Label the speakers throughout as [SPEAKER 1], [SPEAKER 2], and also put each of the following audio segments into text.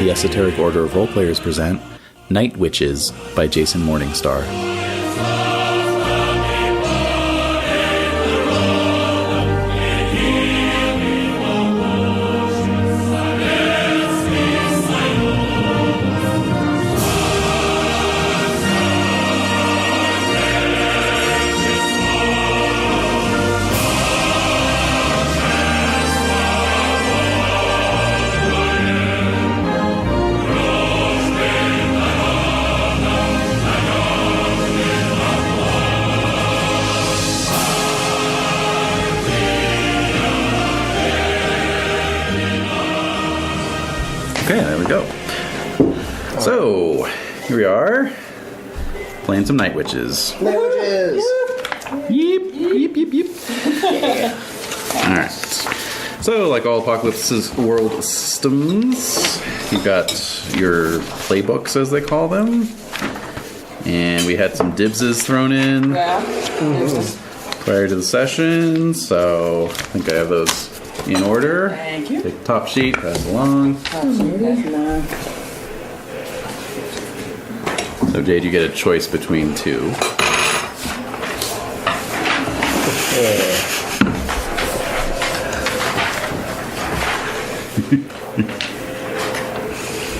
[SPEAKER 1] the Esoteric Order of Roleplayers present Night Witches by Jason Morningstar. Okay, there we go. So, here we are, playing some Night Witches.
[SPEAKER 2] Night Witches!
[SPEAKER 1] Yeep, yeep, yeep, yeep.
[SPEAKER 2] Yeah.
[SPEAKER 1] Alright. So, like all Apocalypse's world systems, you've got your playbooks, as they call them. And we had some dibses thrown in prior to the session, so I think I have those in order.
[SPEAKER 2] Thank you.
[SPEAKER 1] Take the top sheet, pass along. So, Jade, you get a choice between two.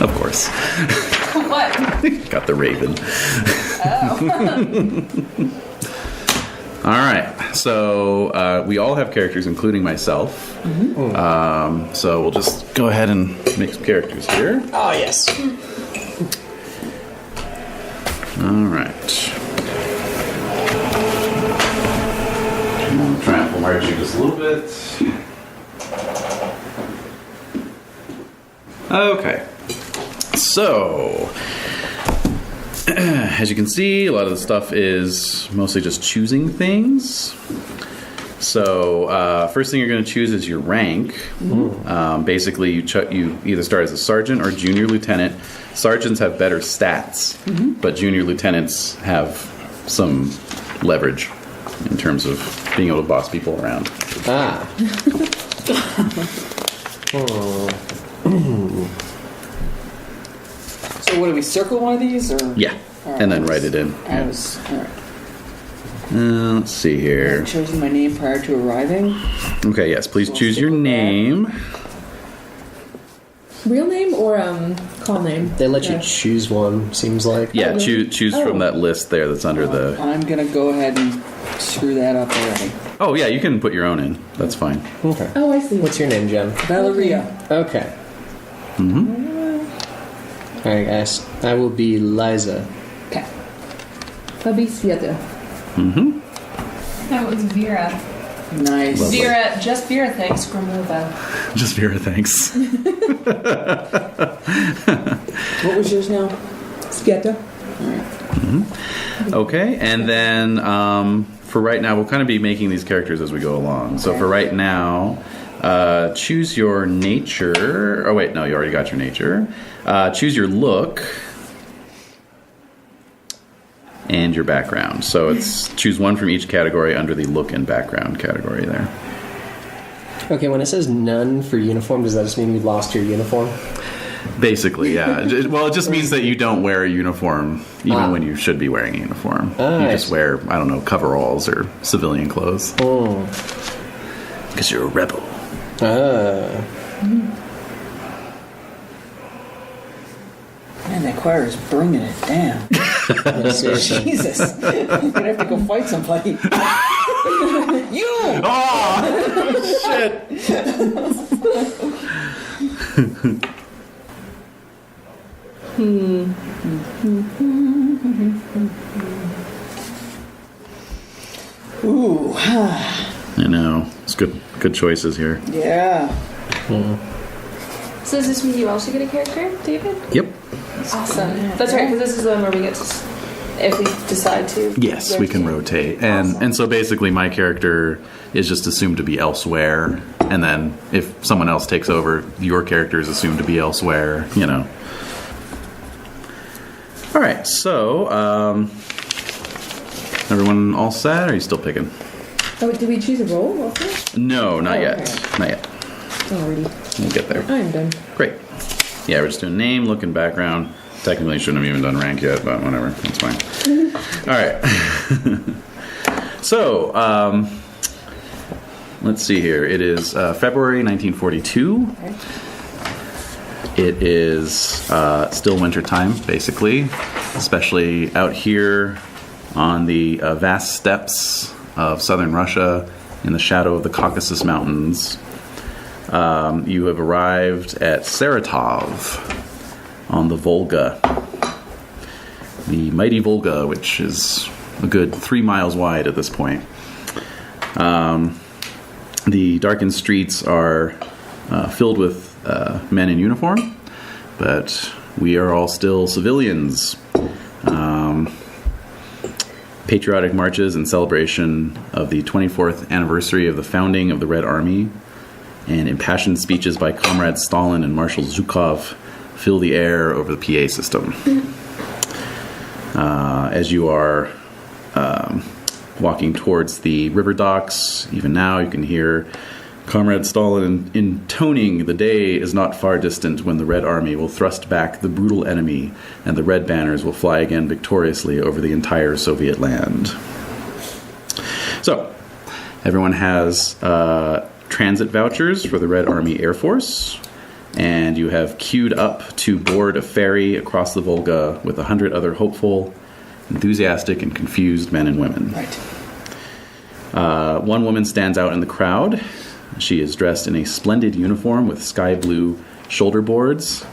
[SPEAKER 1] Of course.
[SPEAKER 3] What?
[SPEAKER 1] Got the raven.
[SPEAKER 3] Oh.
[SPEAKER 1] Alright, so we all have characters, including myself.
[SPEAKER 2] Mm-hmm.
[SPEAKER 1] So we'll just go ahead and make some characters here.
[SPEAKER 2] Oh, yes.
[SPEAKER 1] Alright. I'll try and enlarge you just a little bit. Okay. So, as you can see, a lot of the stuff is mostly just choosing things. So, first thing you're going to choose is your rank. Basically, you either start as a sergeant or junior lieutenant. Sergeants have better stats, but junior lieutenants have some leverage in terms of being able to boss people around.
[SPEAKER 2] Ah.
[SPEAKER 4] So what do we circle one of these, or
[SPEAKER 1] Yeah, and then write it in.
[SPEAKER 4] I was all right.
[SPEAKER 1] Let's see here.
[SPEAKER 4] I've chosen my name prior to arriving.
[SPEAKER 1] Okay, yes, please choose your name.
[SPEAKER 3] Real name or call name?
[SPEAKER 2] They let you choose one, seems like.
[SPEAKER 1] Yeah, choose from that list there that's under the...
[SPEAKER 4] I'm gonna go ahead and screw that up already.
[SPEAKER 1] Oh, yeah, you can put your own in. That's fine.
[SPEAKER 2] Okay.
[SPEAKER 3] Oh, I see.
[SPEAKER 2] What's your name, Jen?
[SPEAKER 4] Valeria.
[SPEAKER 2] Okay. Alright, guys. I will be Liza.
[SPEAKER 4] Okay.
[SPEAKER 3] I'll be Sveta.
[SPEAKER 5] That was Vera.
[SPEAKER 4] Nice.
[SPEAKER 1] Lovely.
[SPEAKER 5] Vera, just Vera, thanks, Grimova.
[SPEAKER 1] Just Vera, thanks.
[SPEAKER 4] What was yours now?
[SPEAKER 3] Sveta.
[SPEAKER 1] Okay, and then for right now, we'll kind of be making these characters as we go along. So for right now, choose your nature. Oh, wait, no, you already got your nature. Choose your look and your background. So it's choose one from each category under the look and background category there.
[SPEAKER 2] Okay, when it says none for uniform, does that just mean you lost your uniform?
[SPEAKER 1] Basically, yeah. Well, it just means that you don't wear a uniform even when you should be wearing a uniform. You just wear, I don't know, coveralls or civilian clothes. Because you're a rebel.
[SPEAKER 4] Man, that choir is bringing it down.
[SPEAKER 2] Seriously.
[SPEAKER 4] Jesus. You're gonna have to go fight somebody. You!
[SPEAKER 1] Oh, shit!
[SPEAKER 4] Ooh.
[SPEAKER 1] I know. It's good choices here.
[SPEAKER 4] Yeah.
[SPEAKER 5] So does this mean you also get a character, David?
[SPEAKER 1] Yep.
[SPEAKER 5] Awesome. That's right, because this is the one where we get to, if we decide to.
[SPEAKER 1] Yes, we can rotate. And so basically my character is just assumed to be elsewhere. And then if someone else takes over, your character is assumed to be elsewhere, you know. All right, so everyone all set? Or are you still picking?
[SPEAKER 3] Oh, did we choose a role also?
[SPEAKER 1] No, not yet.
[SPEAKER 3] Okay.
[SPEAKER 1] Not yet.
[SPEAKER 3] Already.
[SPEAKER 1] We'll get there.
[SPEAKER 3] I'm done.
[SPEAKER 1] Great. Yeah, we're just doing name, look, and background. Technically, shouldn't have even done rank yet, but whatever. That's fine. All right. So, let's see here. It is February 1942.
[SPEAKER 4] Okay.
[SPEAKER 1] It is still winter time, basically, especially out here on the vast steppes of southern Russia in the shadow of the Caucasus Mountains. You have arrived at Saratov on the Volga. The mighty Volga, which is a good 3 miles wide at this point. The darkened streets are filled with men in uniform, but we are all still civilians. Patriotic marches in celebration of the 24th anniversary of the founding of the Red Army and impassioned speeches by Comrade Stalin and Marshal Zhukov fill the air over the PA system. As you are walking towards the river docks, even now you can hear Comrade Stalin intoning, "The day is not far distant when the Red Army will thrust back the brutal enemy and the red banners will fly again victoriously over the entire Soviet land." So, everyone has transit vouchers for the Red Army Air Force, and you have queued up to board a ferry across the Volga with 100 other hopeful, enthusiastic, and confused men and women.
[SPEAKER 4] Right.
[SPEAKER 1] One woman stands out in the crowd. She is dressed in a splendid uniform with sky blue shoulder boards,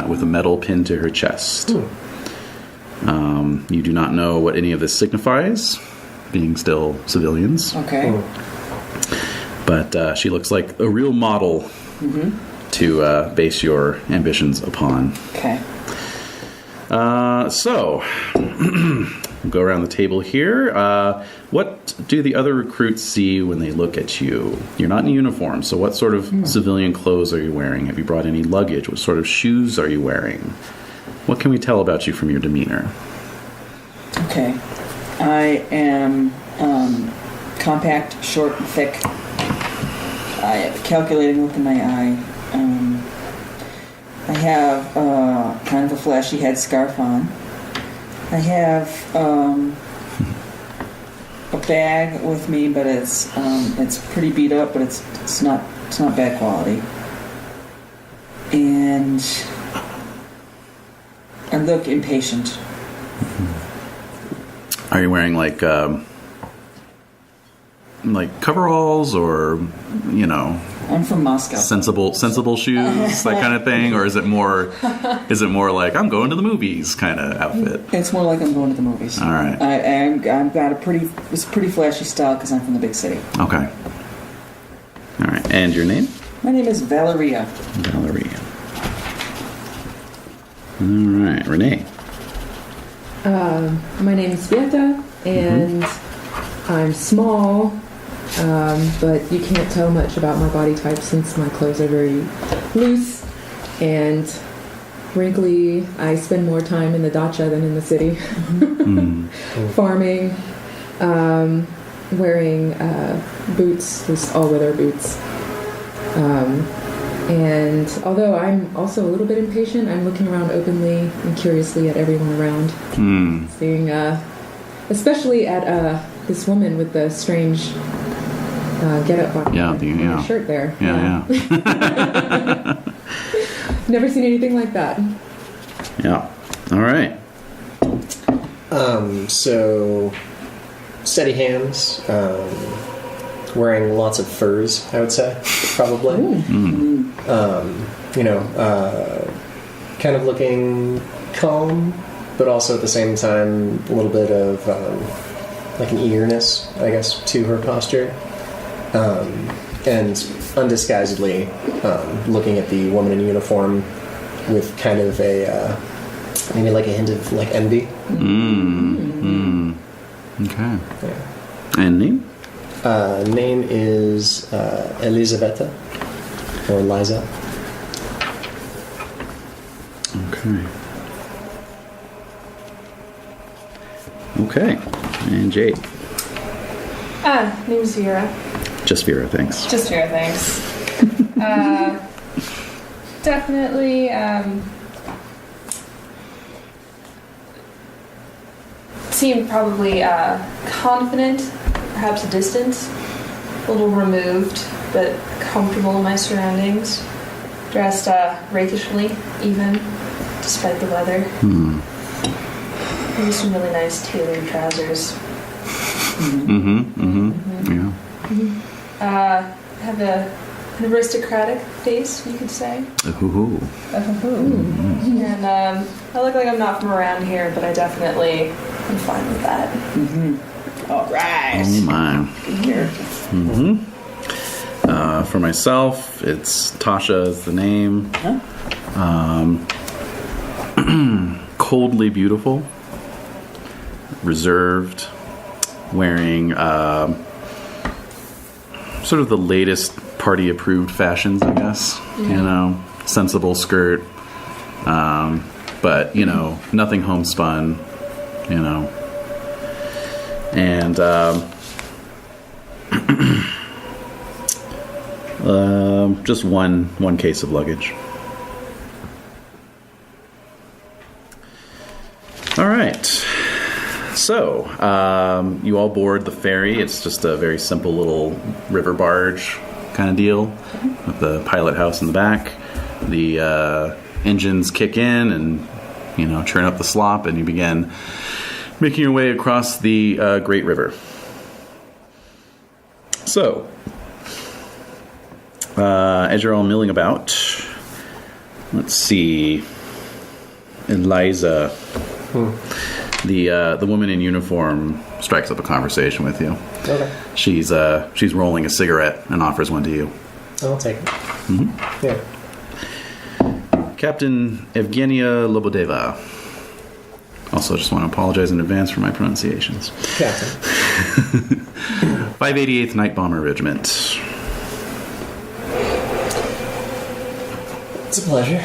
[SPEAKER 1] with a medal pinned to her chest. You do not know what any of this signifies, being still civilians.
[SPEAKER 4] Okay.
[SPEAKER 1] But she looks like a real model to base your ambitions upon.
[SPEAKER 4] Okay.
[SPEAKER 1] So, we'll go around the table here. What do the other recruits see when they look at you? You're not in uniform, so what sort of civilian clothes are you wearing? Have you brought any luggage? What sort of shoes are you wearing? What can we tell about you from your demeanor?
[SPEAKER 4] Okay. I am compact, short, and thick. I have a calculating look in my eye. I have kind of a flashy headscarf on. I have a bag with me, but it's pretty beat up, but it's not bad quality. And I look impatient.
[SPEAKER 1] Are you wearing like coveralls or, you know,
[SPEAKER 4] I'm from Moscow.
[SPEAKER 1] sensible shoes, that kind of thing, or is it more like I'm going to the movies kind of outfit?
[SPEAKER 4] It's more like I'm going to the movies.
[SPEAKER 1] All right.
[SPEAKER 4] I've got it's a pretty flashy style because I'm from the big city.
[SPEAKER 1] Okay. All right. And your name?
[SPEAKER 4] My name is Valeria.
[SPEAKER 1] Valeria. All right. Renae.
[SPEAKER 3] My name is Sveta, and I'm small, but you can't tell much about my body type since my clothes are very loose and wrinkly. I spend more time in the dacha than in the city, farming, wearing boots, just all-weather boots. And although I'm also a little bit impatient, I'm looking around openly and curiously at everyone around, seeing, especially at this woman with the strange get-up on her shirt there.
[SPEAKER 1] Yeah.
[SPEAKER 3] Never seen anything like that.
[SPEAKER 1] Yeah. All right.
[SPEAKER 2] So, steady hands, wearing lots of furs, I would say, probably. Kind of looking calm, but also at the same time a little bit of like an eagerness, I guess, to her posture. And undisguisedly looking at the woman in uniform with kind of a maybe like a hint of like envy.
[SPEAKER 1] Okay.
[SPEAKER 2] Yeah.
[SPEAKER 1] And name?
[SPEAKER 2] Name is Elisabetta, or Liza.
[SPEAKER 1] Okay. And Jade.
[SPEAKER 5] Name's Vera.
[SPEAKER 1] Just Vera, thanks.
[SPEAKER 5] Just Vera, thanks. definitely seem probably confident, perhaps distant, a little removed, but comfortable in my surroundings. Dressed rakishly, even, despite the weather. Maybe some really nice tailored trousers. Have an aristocratic face, you could say.
[SPEAKER 1] Ooh.
[SPEAKER 5] And I look like I'm not from around here, but I definitely am fine with that.
[SPEAKER 4] All right.
[SPEAKER 1] Oh my.
[SPEAKER 4] Good character.
[SPEAKER 1] For myself, it's Tasha is the name. Coldly beautiful, reserved, wearing sort of the latest party-approved fashions, I guess. You know, sensible skirt, but nothing homespun. And just one case of luggage. All right. So, you all board the ferry. It's just a very simple little river barge kind of deal with the pilot house in the back. The engines kick in and, churn up the slop, and you begin making your way across the Great River. So, as you're all milling about, let's see, Eliza, the woman in uniform, strikes up a conversation with you.
[SPEAKER 2] Okay.
[SPEAKER 1] She's rolling a cigarette and offers one to you.
[SPEAKER 2] I'll take it. Yeah.
[SPEAKER 1] Captain Evgenia Lobodeva. Also, just want to apologize in advance for my pronunciations.
[SPEAKER 2] Captain.
[SPEAKER 1] 588th Night Bomber Regiment.
[SPEAKER 2] It's a pleasure.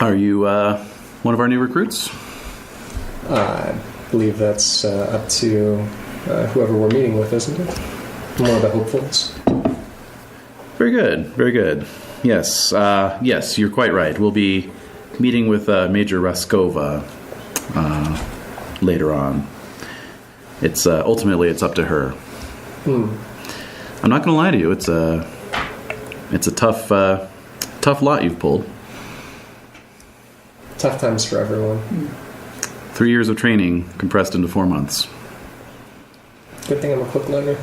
[SPEAKER 1] Are you one of our new recruits?
[SPEAKER 2] I believe that's up to whoever we're meeting with, isn't it? More of the hopefuls.
[SPEAKER 1] Very good, very good. Yes, yes, you're quite right. We'll be meeting with Major Raskova later on. It's ultimately it's up to her. I'm not going to lie to you. It's a tough lot you've pulled.
[SPEAKER 2] Tough times for everyone.
[SPEAKER 1] 3 years of training compressed into 4 months.
[SPEAKER 2] Good thing I'm a quick learner.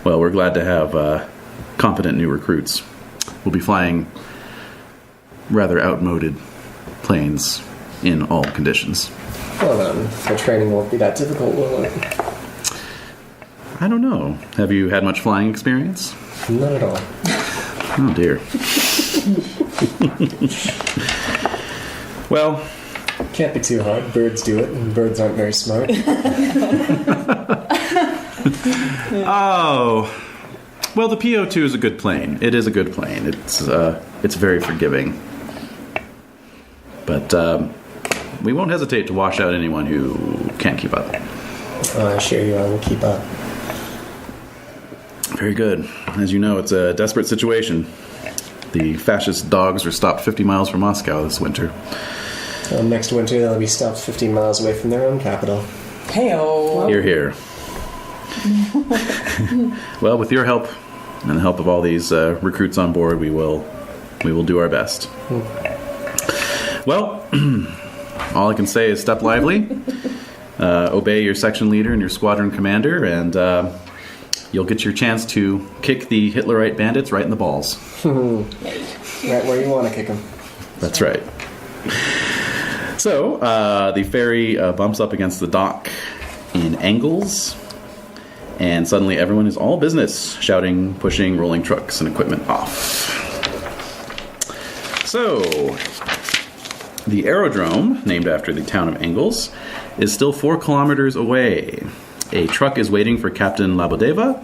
[SPEAKER 1] Well, we're glad to have competent new recruits. We'll be flying rather outmoded planes in all conditions.
[SPEAKER 2] Well then, the training won't be that difficult, will it?
[SPEAKER 1] I don't know. Have you had much flying experience?
[SPEAKER 2] Not at all.
[SPEAKER 1] Oh, dear. Well...
[SPEAKER 2] Can't be too hard. Birds do it, and birds aren't very smart.
[SPEAKER 1] Oh... Well, the PO2 is a good plane. It is a good plane. It's very forgiving. But we won't hesitate to wash out anyone who can't keep up.
[SPEAKER 2] I assure you I will keep up.
[SPEAKER 1] Very good. As you know, it's a desperate situation. The fascist dogs were stopped 50 miles from Moscow this winter.
[SPEAKER 2] Next winter, they'll be stopped 15 miles away from their own capital.
[SPEAKER 4] Hey-o.
[SPEAKER 1] Hear, hear. Well, with your help and the help of all these recruits on board, we will do our best. Well, all I can say is step lively, obey your section leader and your squadron commander, and you'll get your chance to kick the Hitlerite bandits right in the balls.
[SPEAKER 2] Right where you want to kick them.
[SPEAKER 1] That's right. So, the ferry bumps up against the dock in Angles, and suddenly everyone is all business, shouting, pushing, rolling trucks and equipment off. So, the aerodrome, named after the town of Angles, is still 4 kilometers away. A truck is waiting for Captain Labodeva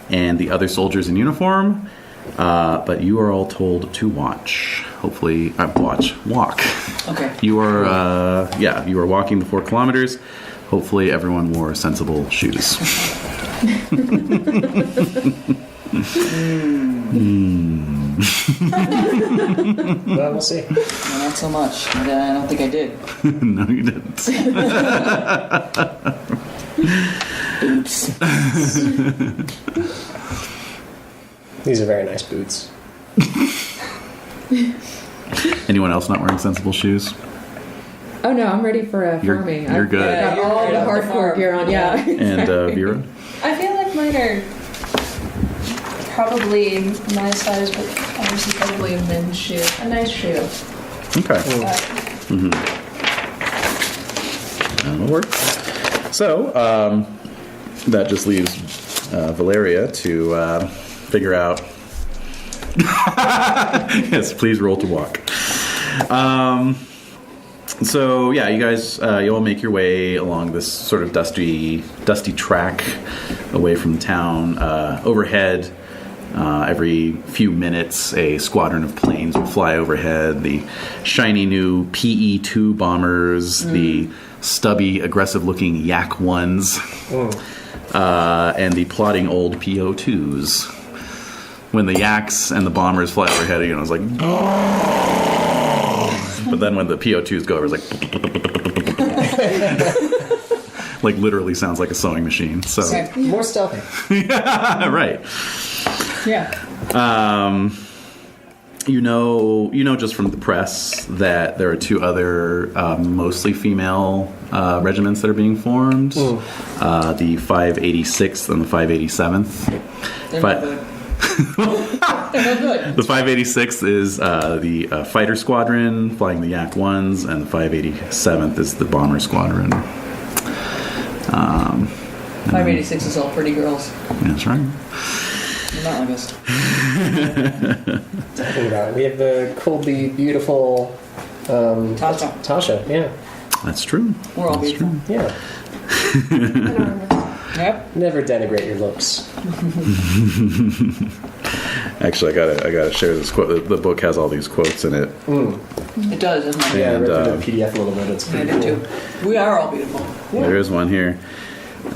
[SPEAKER 1] and the other soldiers in uniform, but you are all told to watch. Hopefully, walk.
[SPEAKER 4] Okay.
[SPEAKER 1] You are, you are walking the 4 kilometers. Hopefully, everyone wore sensible shoes.
[SPEAKER 2] Well, we'll see.
[SPEAKER 4] Well, not so much. I don't think I did.
[SPEAKER 1] No, you didn't.
[SPEAKER 4] Oops.
[SPEAKER 2] These are very nice boots.
[SPEAKER 1] Anyone else not wearing sensible shoes?
[SPEAKER 3] Oh no, I'm ready for farming.
[SPEAKER 1] You're good.
[SPEAKER 3] I've got all the hardcore gear on. Yeah.
[SPEAKER 1] And Vera?
[SPEAKER 5] I feel like mine are probably my size, but obviously probably a men's shoe. A nice shoe.
[SPEAKER 1] Okay. That'll work. So, that just leaves Valeria to figure out. Yes, please roll to walk. So yeah, you guys, you all make your way along this sort of dusty track away from the town. Overhead, every few minutes, a squadron of planes will fly overhead. The shiny new PE-2 bombers, the stubby, aggressive-looking Yak 1s, and the plodding old PO-2s. When the Yaks and the bombers fly overhead, you know, it's like... But then when the PO2s go over, it's like literally sounds like a sewing machine. So
[SPEAKER 2] More stealthy.
[SPEAKER 1] yeah, right.
[SPEAKER 4] Yeah.
[SPEAKER 1] You know just from the press that there are two other mostly female regiments that are being formed. The 586th and the 587th.
[SPEAKER 4] They're not good. They're no good.
[SPEAKER 1] The 586th is the fighter squadron flying the Yak 1s, and the 587th is the bomber squadron.
[SPEAKER 4] 586 is all pretty girls.
[SPEAKER 1] That's right.
[SPEAKER 4] They're not like us.
[SPEAKER 2] Talking about it. We have the coldly beautiful Tasha, yeah.
[SPEAKER 1] That's true.
[SPEAKER 4] We're all
[SPEAKER 1] That's
[SPEAKER 4] beautiful.
[SPEAKER 1] true.
[SPEAKER 2] Yeah.
[SPEAKER 4] Yep.
[SPEAKER 2] Never denigrate your looks.
[SPEAKER 1] Actually, I gotta share this quote. The book has all these quotes in it.
[SPEAKER 4] It does, doesn't it?
[SPEAKER 2] Yeah, I
[SPEAKER 1] And,
[SPEAKER 2] read through the PDF a little bit. It's
[SPEAKER 4] I
[SPEAKER 2] pretty
[SPEAKER 4] did
[SPEAKER 2] cool.
[SPEAKER 4] too. We are all beautiful.
[SPEAKER 1] There is one here.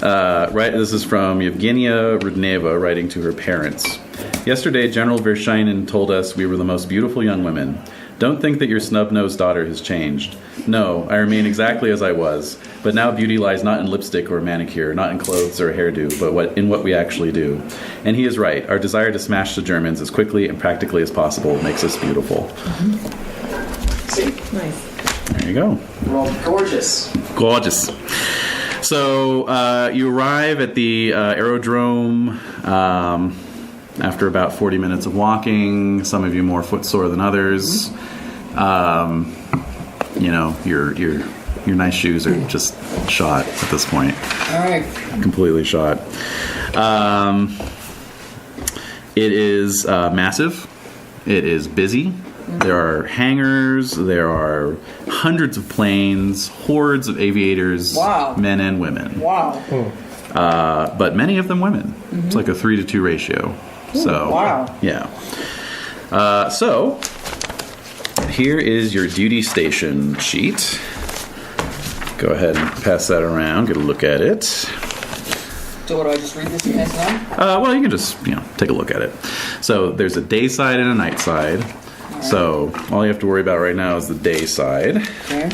[SPEAKER 1] Right, this is from Yevgenia Rudneva writing to her parents. Yesterday, General Vershinin told us we were the most beautiful young women. Don't think that your snub-nosed daughter has changed. No, I remain exactly as I was. But now beauty lies not in lipstick or manicure, not in clothes or hairdo, but in what we actually do. And he is right. Our desire to smash the Germans as quickly and practically as possible makes us beautiful.
[SPEAKER 2] See?
[SPEAKER 3] Nice.
[SPEAKER 1] There you go.
[SPEAKER 2] We're all gorgeous.
[SPEAKER 1] Gorgeous. So you arrive at the aerodrome after about 40 minutes of walking. Some of you more footsore than others. You know, your nice shoes are just shot at this point.
[SPEAKER 4] All right.
[SPEAKER 1] Completely shot. It is massive. It is busy. There are hangars. There are hundreds of planes, hordes of aviators,
[SPEAKER 4] Wow.
[SPEAKER 1] men and women.
[SPEAKER 4] Wow.
[SPEAKER 1] But many of them women. It's like a 3-to-2 ratio. So
[SPEAKER 4] wow.
[SPEAKER 1] yeah. So here is your duty station sheet. Go ahead and pass that around. Get a look at it.
[SPEAKER 4] So what, do I just read this and pass it on?
[SPEAKER 1] Well, you can just take a look at it. So there's a day side and a night side. So all you have to worry about right now is the day side.
[SPEAKER 4] Okay.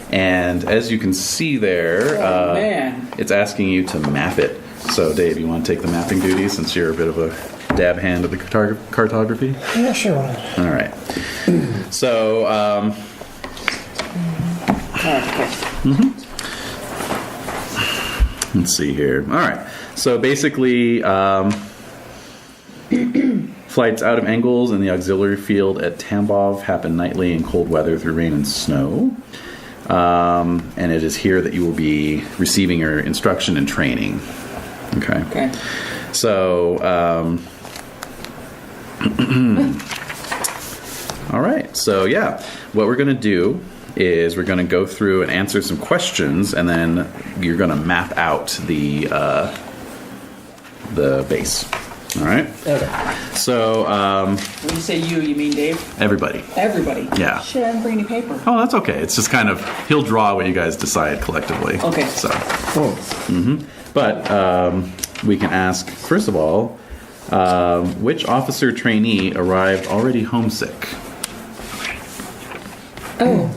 [SPEAKER 1] And as you can see there,
[SPEAKER 4] Oh, man.
[SPEAKER 1] it's asking you to map it. So Dave, you want to take the mapping duty since you're a bit of a dab hand at the cartography?
[SPEAKER 2] Yeah, sure.
[SPEAKER 1] All right. So, let's see here. All right. So basically, flights out of Engels and the auxiliary field at Tambov happen nightly in cold weather through rain and snow. And it is here that you will be receiving your instruction and training. Okay.
[SPEAKER 4] Okay.
[SPEAKER 1] So, all right. So, yeah, what we're going to do is we're going to go through and answer some questions, and then you're going to map out the base. All right.
[SPEAKER 2] Okay.
[SPEAKER 1] So,
[SPEAKER 4] When you say you mean Dave?
[SPEAKER 1] everybody.
[SPEAKER 4] Everybody.
[SPEAKER 1] Yeah.
[SPEAKER 4] Shit, I didn't bring any paper.
[SPEAKER 1] Oh, that's okay. It's just kind of he'll draw what you guys decide collectively.
[SPEAKER 4] Okay.
[SPEAKER 1] So,
[SPEAKER 2] Cool.
[SPEAKER 1] but we can ask first of all, Which officer trainee arrived already homesick?
[SPEAKER 3] Oh.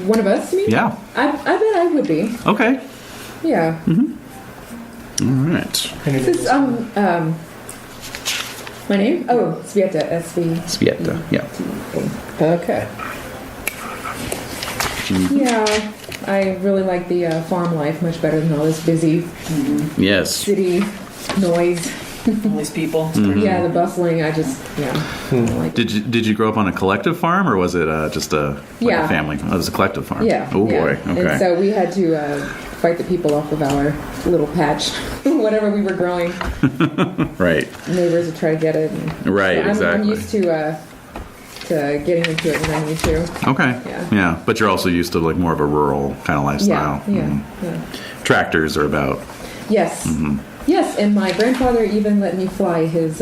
[SPEAKER 3] One of us, you mean?
[SPEAKER 1] Yeah.
[SPEAKER 3] I bet I would be.
[SPEAKER 1] Okay.
[SPEAKER 3] Yeah.
[SPEAKER 1] All right.
[SPEAKER 3] This is, my name? Oh, Svieta, S-V.
[SPEAKER 1] Svieta, yeah.
[SPEAKER 2] Okay.
[SPEAKER 3] Yeah, I really like the farm life much better than all this busy
[SPEAKER 1] Yes.
[SPEAKER 3] city noise.
[SPEAKER 4] All these people.
[SPEAKER 3] Yeah, the bustling. I just I don't like it.
[SPEAKER 1] Did you grow up on a collective farm, or was it just a
[SPEAKER 3] Yeah.
[SPEAKER 1] family? Oh, it was a collective farm.
[SPEAKER 3] Yeah.
[SPEAKER 1] Oh
[SPEAKER 3] yeah.
[SPEAKER 1] boy. Okay.
[SPEAKER 3] And so we had to fight the people off of our little patch, whatever we were growing.
[SPEAKER 1] Right.
[SPEAKER 3] Neighbors would try to get it. And
[SPEAKER 1] Right.
[SPEAKER 3] so
[SPEAKER 1] Exactly.
[SPEAKER 3] I'm used to getting into it when I need to.
[SPEAKER 1] Okay.
[SPEAKER 3] Yeah.
[SPEAKER 1] But you're also used to like more of a rural kind of lifestyle.
[SPEAKER 3] Yeah.
[SPEAKER 1] Tractors are about.
[SPEAKER 3] Yes. Yes, and my grandfather even let me fly his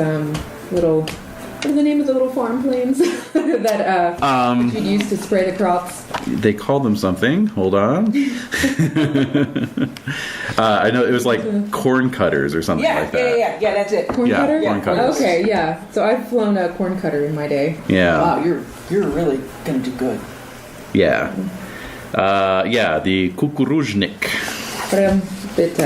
[SPEAKER 3] little. What are the name of the little farm planes that you'd use to spray the crops?
[SPEAKER 1] They called them something. Hold on. I know it was like corn cutters or something like that.
[SPEAKER 4] Yeah, that's it.
[SPEAKER 3] Corn
[SPEAKER 1] Yeah,
[SPEAKER 3] cutter?
[SPEAKER 1] corn cutters.
[SPEAKER 3] Okay, yeah. So I've flown a corn cutter in my day.
[SPEAKER 1] Yeah.
[SPEAKER 4] Wow, you're really gonna do good.
[SPEAKER 1] Yeah. The kukuruznik.
[SPEAKER 3] But I'm a bit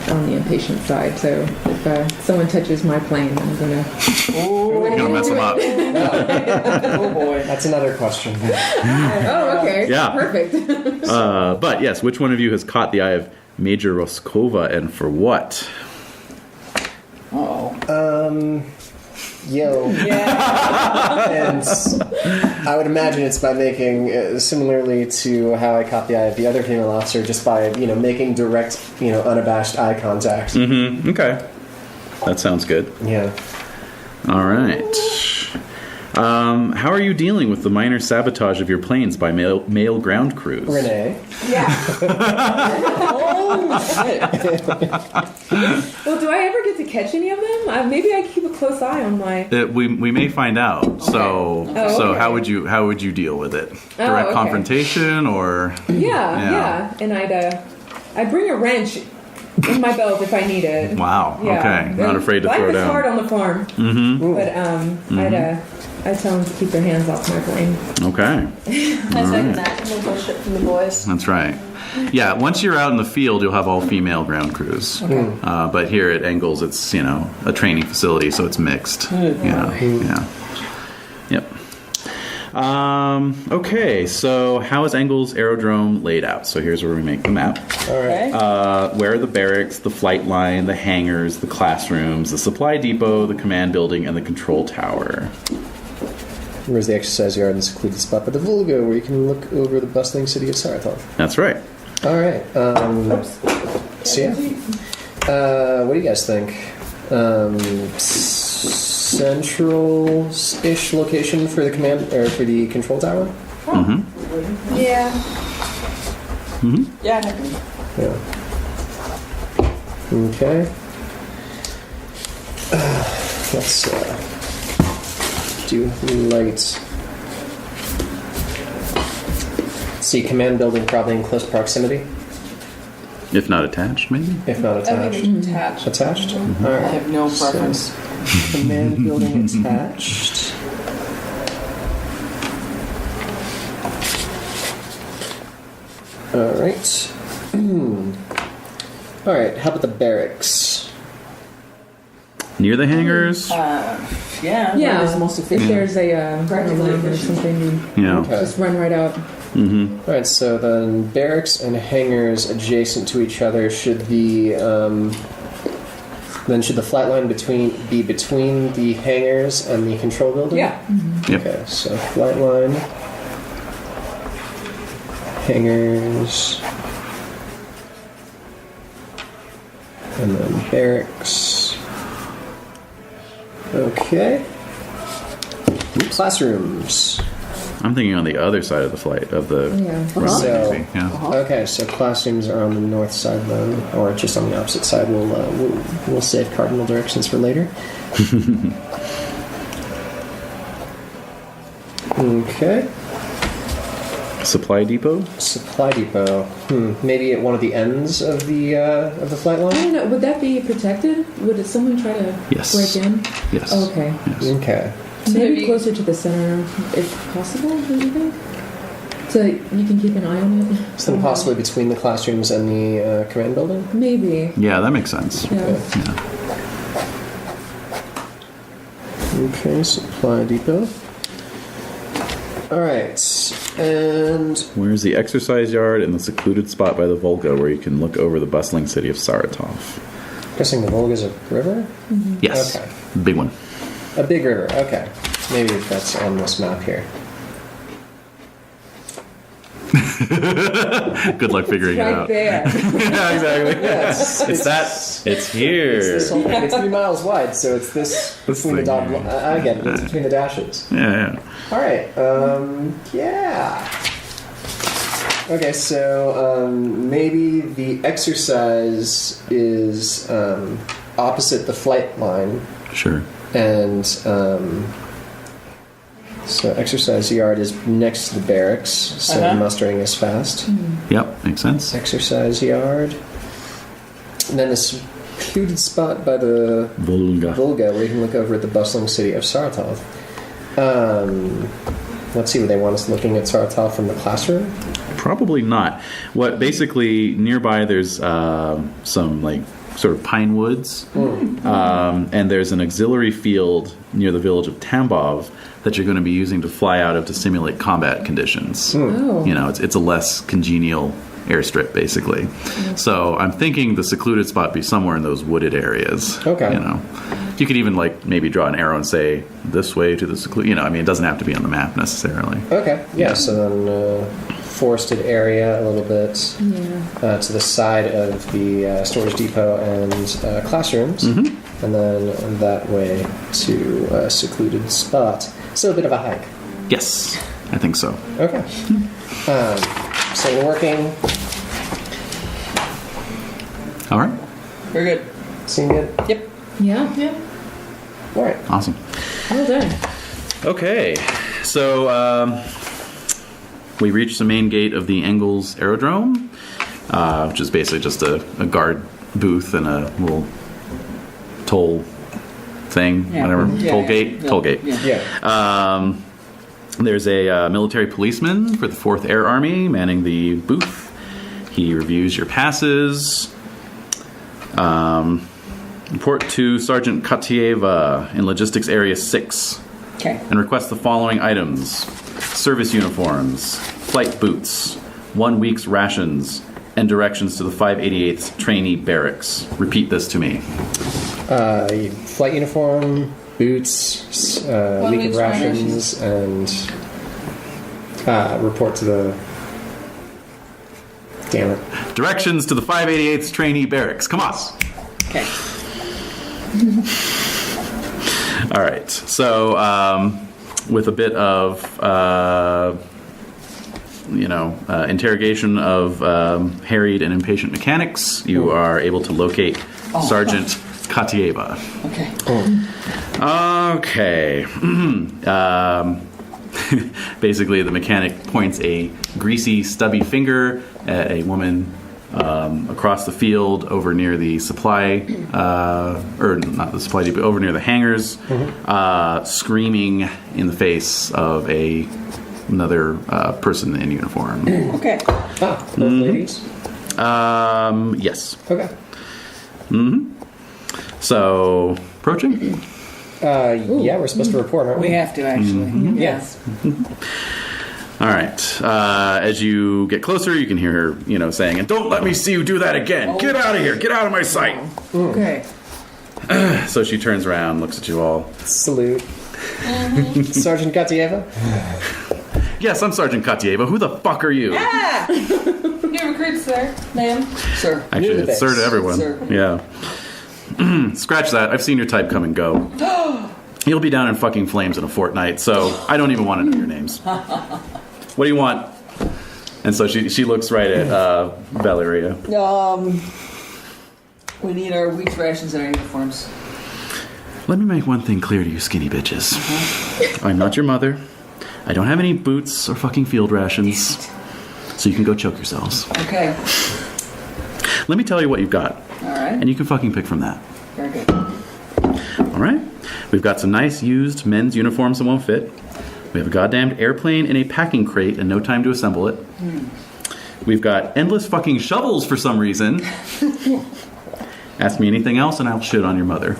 [SPEAKER 3] on the impatient side, so if someone touches my plane, I'm gonna...
[SPEAKER 1] You're gonna mess them up.
[SPEAKER 4] Oh boy.
[SPEAKER 2] That's another question.
[SPEAKER 3] Oh, okay.
[SPEAKER 1] Yeah.
[SPEAKER 3] Perfect.
[SPEAKER 1] But yes, which one of you has caught the eye of Major Roskova, and for what?
[SPEAKER 2] Yo.
[SPEAKER 4] Yeah.
[SPEAKER 2] And I would imagine it's by making, similarly to how I caught the eye of the other female officer, just by, making direct, unabashed eye contact.
[SPEAKER 1] Mm-hmm. Okay. That sounds good.
[SPEAKER 2] Yeah.
[SPEAKER 1] All right. How are you dealing with the minor sabotage of your planes by male ground crews?
[SPEAKER 2] Renae.
[SPEAKER 4] Yeah. Oh shit.
[SPEAKER 3] Well, do I ever get to catch any of them? Maybe I keep a close eye on my...
[SPEAKER 1] We may find out. So
[SPEAKER 3] okay.
[SPEAKER 1] how would you deal with it? Direct
[SPEAKER 3] okay.
[SPEAKER 1] confrontation or?
[SPEAKER 3] Yeah. And I'd bring a wrench in my belt if I need it.
[SPEAKER 1] Wow.
[SPEAKER 3] Yeah.
[SPEAKER 1] Okay. Not afraid to
[SPEAKER 3] life
[SPEAKER 1] throw
[SPEAKER 3] is
[SPEAKER 1] down.
[SPEAKER 3] hard on the farm.
[SPEAKER 1] Mm-hmm.
[SPEAKER 3] But I'd tell them to keep their hands off my plane.
[SPEAKER 1] Okay.
[SPEAKER 5] Nice making that. No bullshit from the boys.
[SPEAKER 1] That's right. Yeah, once you're out in the field, you'll have all female ground crews.
[SPEAKER 4] Okay.
[SPEAKER 1] But here at Engels, it's a training facility, so it's mixed. Yeah. Yep. Okay, so how is Engels Aerodrome laid out? So here's where we make the map.
[SPEAKER 2] All right.
[SPEAKER 4] Okay.
[SPEAKER 1] Where are the barracks, the flight line, the hangars, the classrooms, the supply depot, the command building, and the control tower?
[SPEAKER 2] Where's the exercise yard and secluded spot by the Volga where you can look over the bustling city of Sarathon?
[SPEAKER 1] That's right.
[SPEAKER 2] All right. So yeah. What do you guys think? Central-ish location for the command or for the control tower?
[SPEAKER 1] Mm-hmm.
[SPEAKER 5] Yeah.
[SPEAKER 1] Mm-hmm.
[SPEAKER 4] Yeah.
[SPEAKER 2] Yeah. Okay. Let's do light. See, command building probably in close proximity,
[SPEAKER 1] If not attached, maybe?
[SPEAKER 2] if not
[SPEAKER 5] I
[SPEAKER 2] attached.
[SPEAKER 5] think it's attached.
[SPEAKER 2] Attached? All
[SPEAKER 4] I
[SPEAKER 2] right.
[SPEAKER 4] have no preference.
[SPEAKER 2] So, command building attached. All right. All right. How about the barracks?
[SPEAKER 1] Near the hangars?
[SPEAKER 4] Yeah.
[SPEAKER 3] Yeah.
[SPEAKER 4] That is most
[SPEAKER 3] If
[SPEAKER 4] efficient.
[SPEAKER 3] there's a
[SPEAKER 4] Practically
[SPEAKER 3] alarm or
[SPEAKER 4] efficient.
[SPEAKER 3] something, you
[SPEAKER 1] Yeah.
[SPEAKER 2] Okay.
[SPEAKER 3] just run right out.
[SPEAKER 1] Mm-hmm.
[SPEAKER 2] All right. So then, barracks and hangars adjacent to each other should the then should the flight line be between the hangars and the control building?
[SPEAKER 3] Yeah.
[SPEAKER 1] Yep.
[SPEAKER 2] Okay. So flight line, hangars, and then barracks. Okay. Classrooms.
[SPEAKER 1] I'm thinking on the other side of the flight, of the
[SPEAKER 3] Yeah.
[SPEAKER 1] runway,
[SPEAKER 2] So-
[SPEAKER 1] maybe. Yeah.
[SPEAKER 2] Okay, so classrooms are on the north side then, or just on the opposite side. We'll save cardinal directions for later. Okay.
[SPEAKER 1] Supply depot?
[SPEAKER 2] Supply depot. Maybe at one of the ends of the flight
[SPEAKER 3] I
[SPEAKER 2] line?
[SPEAKER 3] don't know. Would that be protected? Would someone try to
[SPEAKER 1] Yes.
[SPEAKER 3] break in?
[SPEAKER 1] Yes.
[SPEAKER 3] Oh, okay.
[SPEAKER 1] Yes.
[SPEAKER 2] Okay.
[SPEAKER 3] Maybe closer to the center, if possible, do you think? So you can keep an eye on it?
[SPEAKER 2] So then possibly between the classrooms and the command building?
[SPEAKER 3] Maybe.
[SPEAKER 1] Yeah, that makes sense.
[SPEAKER 3] Yeah.
[SPEAKER 1] Yeah.
[SPEAKER 2] Okay, supply depot. Alright, and
[SPEAKER 1] Where's the exercise yard and the secluded spot by the Volga where you can look over the bustling city of Saratov?
[SPEAKER 2] guessing the Volga's a river?
[SPEAKER 1] Yes.
[SPEAKER 2] Okay.
[SPEAKER 1] Big one.
[SPEAKER 2] A big river, okay. Maybe that's on this map here.
[SPEAKER 1] Good luck figuring it
[SPEAKER 3] Right
[SPEAKER 1] out.
[SPEAKER 3] there.
[SPEAKER 1] Yeah, exactly.
[SPEAKER 2] Yeah,
[SPEAKER 1] It's here.
[SPEAKER 2] It's this whole thing. It's 3 miles wide, so it's this between the
[SPEAKER 1] thing,
[SPEAKER 2] dot.
[SPEAKER 1] yeah.
[SPEAKER 2] I get it. It's between the dashes.
[SPEAKER 1] Yeah.
[SPEAKER 2] All right. Yeah. Okay, so maybe the exercise is opposite the flight line,
[SPEAKER 1] Sure.
[SPEAKER 2] and so exercise yard is next to the barracks, so mustering is fast.
[SPEAKER 1] Yep, makes sense.
[SPEAKER 2] Exercise yard. And then this secluded spot by the
[SPEAKER 1] Volga.
[SPEAKER 2] Volga where you can look over at the bustling city of Saratov. Let's see, would they want us looking at Saratov from the classroom?
[SPEAKER 1] Probably not. What basically nearby there's some like sort of pine woods, and there's an auxiliary field near the village of Tambov that you're going to be using to fly out of to simulate combat conditions.
[SPEAKER 3] Oh.
[SPEAKER 1] You know, it's a less congenial airstrip basically. So I'm thinking the secluded spot be somewhere in those wooded areas.
[SPEAKER 2] Okay.
[SPEAKER 1] You know, you could even like maybe draw an arrow and say this way to the secluded. You know, I mean, it doesn't have to be on the map necessarily.
[SPEAKER 2] Okay, yeah, so then forested area a little bit to the side of the storage depot and classrooms, and then that way to a secluded spot. So a bit of a hike.
[SPEAKER 1] Yes, I think so.
[SPEAKER 2] Okay. So we're working.
[SPEAKER 1] All right.
[SPEAKER 4] Very good.
[SPEAKER 2] Seeing it?
[SPEAKER 4] Yep.
[SPEAKER 3] Yeah.
[SPEAKER 2] All right.
[SPEAKER 1] Awesome.
[SPEAKER 3] Well done.
[SPEAKER 1] Okay, so we reached the main gate of the Engels Aerodrome, which is basically just a guard booth and a little toll thing,
[SPEAKER 4] Yeah.
[SPEAKER 1] whatever,
[SPEAKER 4] Yeah,
[SPEAKER 1] toll
[SPEAKER 4] yeah.
[SPEAKER 1] gate,
[SPEAKER 4] Yeah.
[SPEAKER 1] toll gate.
[SPEAKER 2] Yeah.
[SPEAKER 1] There's a military policeman for the 4th Air Army manning the booth. He reviews your passes. Report to Sergeant Katieva in Logistics Area 6
[SPEAKER 4] Okay.
[SPEAKER 1] and request the following items: service uniforms, flight boots, 1 week's rations, and directions to the 588th trainee barracks. Repeat this to me.
[SPEAKER 2] Flight uniform, boots, week of
[SPEAKER 5] week's
[SPEAKER 2] rations, and report to the. Damn it.
[SPEAKER 1] Directions to the 588th trainee barracks. Come on.
[SPEAKER 4] Okay.
[SPEAKER 1] All right. So, with a bit of, interrogation of harried and impatient mechanics, you are able to locate Sergeant Katieva.
[SPEAKER 4] Okay.
[SPEAKER 1] Okay. Basically, the mechanic points a greasy, stubby finger at a woman across the field over near the supply, or not the supply depot, over near the hangars, screaming in the face of another person in uniform.
[SPEAKER 4] Okay.
[SPEAKER 2] Both ladies?
[SPEAKER 1] Yes.
[SPEAKER 2] Okay.
[SPEAKER 1] So, approaching?
[SPEAKER 2] Yeah, we're supposed to report, aren't we?
[SPEAKER 4] We have to actually.
[SPEAKER 2] Yes.
[SPEAKER 1] All right. As you get closer, you can hear her, saying, "And don't let me see you do that again. Get out of here. Get out of my sight."
[SPEAKER 4] Okay.
[SPEAKER 1] So she turns around, looks at you all.
[SPEAKER 2] Salute. Sergeant Katieva?
[SPEAKER 1] Yes, I'm Sergeant Katieva. Who the fuck are you?
[SPEAKER 5] New recruits there, ma'am.
[SPEAKER 4] Sir.
[SPEAKER 1] Actually,
[SPEAKER 2] You're the
[SPEAKER 1] it's sir to
[SPEAKER 2] best.
[SPEAKER 1] everyone.
[SPEAKER 4] Sir.
[SPEAKER 1] Yeah. Scratch that. I've seen your type come and go. You'll be down in fucking flames in a fortnight, so I don't even want to know your names. What do you want? And so she looks right at Valeria.
[SPEAKER 4] We need our week's rations and our uniforms.
[SPEAKER 1] Let me make one thing clear to you skinny bitches. I'm not your mother. I don't have any boots or fucking field rations. So you can go choke yourselves.
[SPEAKER 4] Okay.
[SPEAKER 1] Let me tell you what you've got.
[SPEAKER 4] All right.
[SPEAKER 1] And you can fucking pick from that.
[SPEAKER 4] Very good.
[SPEAKER 1] All right? We've got some nice used men's uniforms that won't fit. We have a goddamned airplane in a packing crate and no time to assemble it. We've got endless fucking shovels for some reason. Ask me anything else and I'll shit on your mother.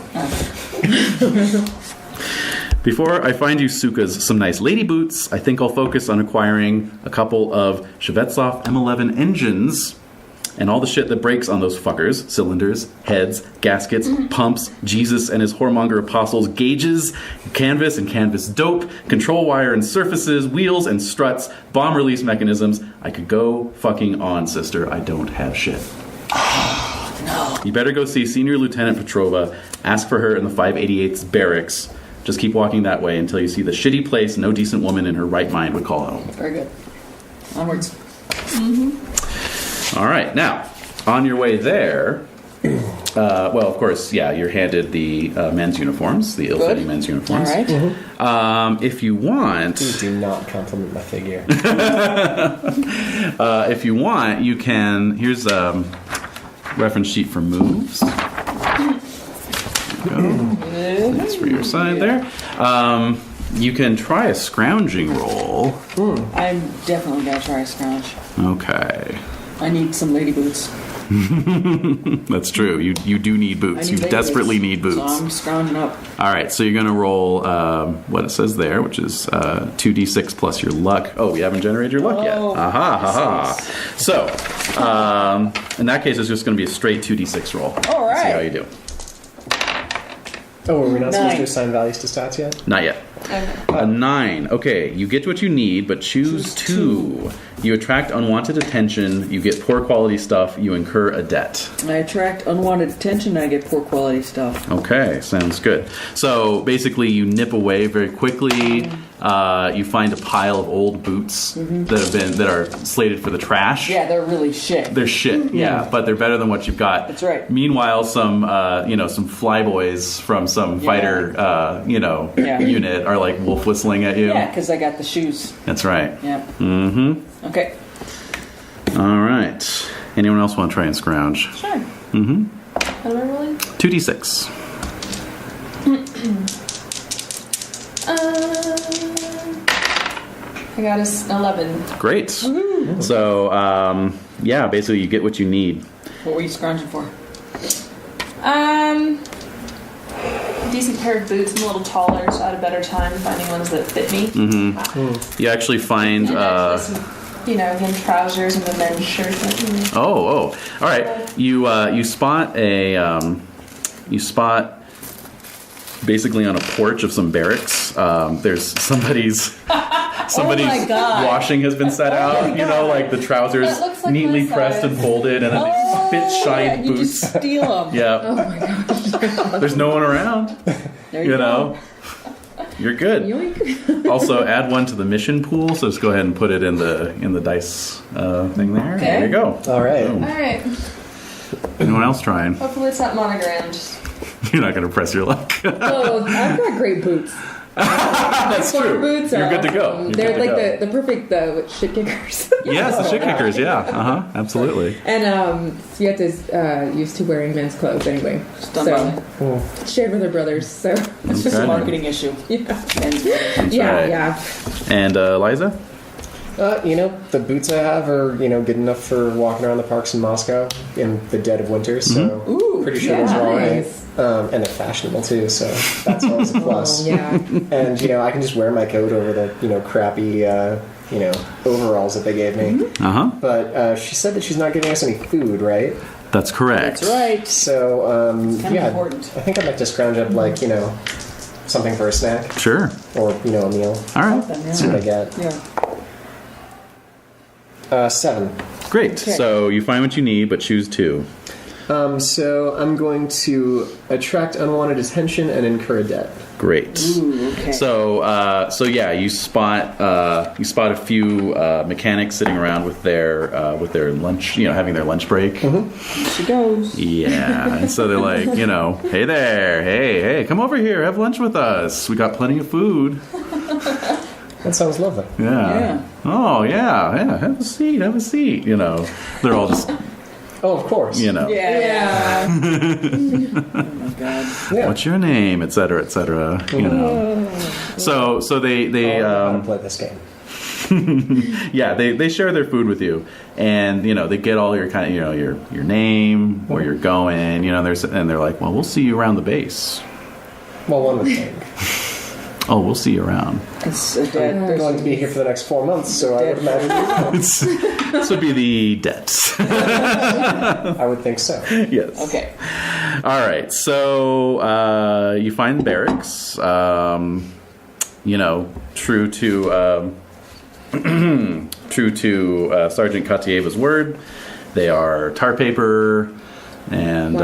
[SPEAKER 1] Before I find you, Sukas, some nice lady boots, I think I'll focus on acquiring a couple of Shevetsov M11 engines and all the shit that breaks on those fuckers. Cylinders, heads, gaskets, pumps, Jesus and his whoremonger apostles, gauges, canvas and canvas dope, control wire and surfaces, wheels and struts, bomb release mechanisms. I could go fucking on, sister. I don't have shit.
[SPEAKER 4] No.
[SPEAKER 1] You better go see Senior Lieutenant Petrova. Ask for her in the 588's barracks. Just keep walking that way until you see the shitty place no decent woman in her right mind would call home.
[SPEAKER 4] Very good. Onwards.
[SPEAKER 1] All right, now, on your way there, well, of course, yeah, you're handed the men's uniforms, the ill-fitting
[SPEAKER 4] Good.
[SPEAKER 1] men's uniforms.
[SPEAKER 4] All right.
[SPEAKER 1] If you want...
[SPEAKER 2] Please do not compliment my figure.
[SPEAKER 1] if you want, you can... Here's a reference sheet for moves. There you go. That's for your side there. You can try a scrounging roll.
[SPEAKER 4] I'm definitely going to try a scrounge.
[SPEAKER 1] Okay.
[SPEAKER 4] I need some lady boots.
[SPEAKER 1] That's true. You do need boots. You
[SPEAKER 4] lady
[SPEAKER 1] desperately need boots.
[SPEAKER 4] So I'm scrounging up.
[SPEAKER 1] All right, so you're going to roll what it says there, which is 2d6 plus your luck. Oh, we haven't generated your luck yet.
[SPEAKER 4] Oh,
[SPEAKER 1] Aha, haha. So, in that case, it's just going to be a straight 2d6 roll.
[SPEAKER 4] All right.
[SPEAKER 1] See how you do.
[SPEAKER 2] Oh, are we not supposed
[SPEAKER 4] 9.
[SPEAKER 2] to assign values to stats yet?
[SPEAKER 1] Not yet. A 9. Okay, you get what you need, but choose 2. You attract unwanted attention, you get poor quality stuff, you incur a debt.
[SPEAKER 4] I attract unwanted attention, I get poor quality stuff.
[SPEAKER 1] Okay, sounds good. So basically you nip away very quickly. You find a pile of old boots that are slated for the trash.
[SPEAKER 4] Yeah, they're really shit.
[SPEAKER 1] They're shit, yeah, but they're better than what you've got.
[SPEAKER 4] That's right.
[SPEAKER 1] Meanwhile, some some flyboys from some fighter unit are like wolf whistling at you.
[SPEAKER 4] Yeah, because I got the shoes.
[SPEAKER 1] That's right.
[SPEAKER 4] Yeah.
[SPEAKER 1] Mm-hmm.
[SPEAKER 4] Okay.
[SPEAKER 1] All right. Anyone else want to try and scrounge?
[SPEAKER 5] Sure.
[SPEAKER 1] Mm-hmm.
[SPEAKER 5] What am I rolling?
[SPEAKER 1] 2d6.
[SPEAKER 5] I got an 11.
[SPEAKER 1] Great. So, basically you get what you need.
[SPEAKER 4] What were you scrounging for?
[SPEAKER 5] Decent pair of boots. I'm a little taller, so I had a better time finding ones that fit me.
[SPEAKER 1] You actually find...
[SPEAKER 5] And actually some, again, trousers and a men's shirt.
[SPEAKER 1] All right. You spot basically on a porch of some barracks. There's somebody's washing has been set out. Like the trousers
[SPEAKER 5] That looks like
[SPEAKER 1] neatly
[SPEAKER 5] my
[SPEAKER 1] pressed
[SPEAKER 5] size.
[SPEAKER 1] and folded, and then these spit-shined
[SPEAKER 4] you
[SPEAKER 1] boots.
[SPEAKER 4] just steal them.
[SPEAKER 1] Yeah.
[SPEAKER 3] Oh my gosh.
[SPEAKER 1] There's no one around.
[SPEAKER 4] There you go.
[SPEAKER 1] You're good.
[SPEAKER 3] Yoink.
[SPEAKER 1] Also, add one to the mission pool. So just go ahead and put it in the dice thing there.
[SPEAKER 4] Okay.
[SPEAKER 1] There you go.
[SPEAKER 2] All right.
[SPEAKER 1] Boom.
[SPEAKER 5] All right.
[SPEAKER 1] Anyone else trying?
[SPEAKER 5] Hopefully it's not monogrammed.
[SPEAKER 1] You're not going to press your luck.
[SPEAKER 3] Oh, I've got great boots.
[SPEAKER 1] That's
[SPEAKER 3] Sport
[SPEAKER 1] true.
[SPEAKER 3] Boots
[SPEAKER 1] You're
[SPEAKER 3] are
[SPEAKER 1] good to go.
[SPEAKER 3] awesome.
[SPEAKER 1] You're
[SPEAKER 3] They're
[SPEAKER 1] good to
[SPEAKER 3] like
[SPEAKER 1] go.
[SPEAKER 3] the perfect shit kickers.
[SPEAKER 1] Yes, the shit kickers. Yeah. Absolutely.
[SPEAKER 3] And so you have to used to wearing men's clothes anyway.
[SPEAKER 4] Done by.
[SPEAKER 3] Shared with our brothers. So
[SPEAKER 4] It's just a
[SPEAKER 1] Okay.
[SPEAKER 4] marketing issue.
[SPEAKER 3] yeah,
[SPEAKER 4] Men's wear.
[SPEAKER 3] yeah,
[SPEAKER 1] right.
[SPEAKER 3] yeah.
[SPEAKER 1] And Liza?
[SPEAKER 2] The boots I have are, good enough for walking around the parks in Moscow in the dead of winter, so
[SPEAKER 4] Ooh,
[SPEAKER 2] pretty sure
[SPEAKER 3] yeah,
[SPEAKER 2] those are all right.
[SPEAKER 3] nice.
[SPEAKER 2] And they're fashionable too, so that's always a plus.
[SPEAKER 3] Oh, yeah.
[SPEAKER 2] And, I can just wear my coat over the, crappy, overalls that they gave me. But she said that she's not giving us any food, right?
[SPEAKER 1] That's correct.
[SPEAKER 4] That's right.
[SPEAKER 2] So,
[SPEAKER 4] Kind of important.
[SPEAKER 2] I think I'd like to scrounge up, something for a snack
[SPEAKER 1] Sure.
[SPEAKER 2] or, a meal.
[SPEAKER 1] All right.
[SPEAKER 2] See what I get.
[SPEAKER 4] Yeah.
[SPEAKER 2] 7.
[SPEAKER 1] Great.
[SPEAKER 4] Okay.
[SPEAKER 1] So you find what you need, but choose 2.
[SPEAKER 2] So I'm going to attract unwanted attention and incur a debt.
[SPEAKER 1] Great.
[SPEAKER 4] Ooh, okay.
[SPEAKER 1] So you spot a few mechanics sitting around with their lunch, having their lunch break.
[SPEAKER 4] Here she goes.
[SPEAKER 1] Yeah, and so they're like, hey there, hey, come over here, have lunch with us. We got plenty of food.
[SPEAKER 2] That sounds lovely.
[SPEAKER 1] Yeah. Oh, yeah. Have a seat. You know, they're all just,
[SPEAKER 2] Oh, of course.
[SPEAKER 1] you know,
[SPEAKER 4] Yeah. Oh my god.
[SPEAKER 2] Yeah.
[SPEAKER 1] what's your name, et cetera, you know. So they
[SPEAKER 2] I know how to play this game.
[SPEAKER 1] yeah, they share their food with you, and you know they get all your kind of, you know, your name, where you're going, you know, and they're like, well, we'll see you around the base.
[SPEAKER 2] Well, one would think.
[SPEAKER 1] Oh, we'll see you around.
[SPEAKER 4] It's a dead
[SPEAKER 2] They're going to be here for the next 4 months, so I would imagine.
[SPEAKER 1] This would be the debts.
[SPEAKER 2] I would think so.
[SPEAKER 1] Yes.
[SPEAKER 4] Okay.
[SPEAKER 1] All right. So you find barracks. You know, true to Sergeant Katieva's word, they are tar paper and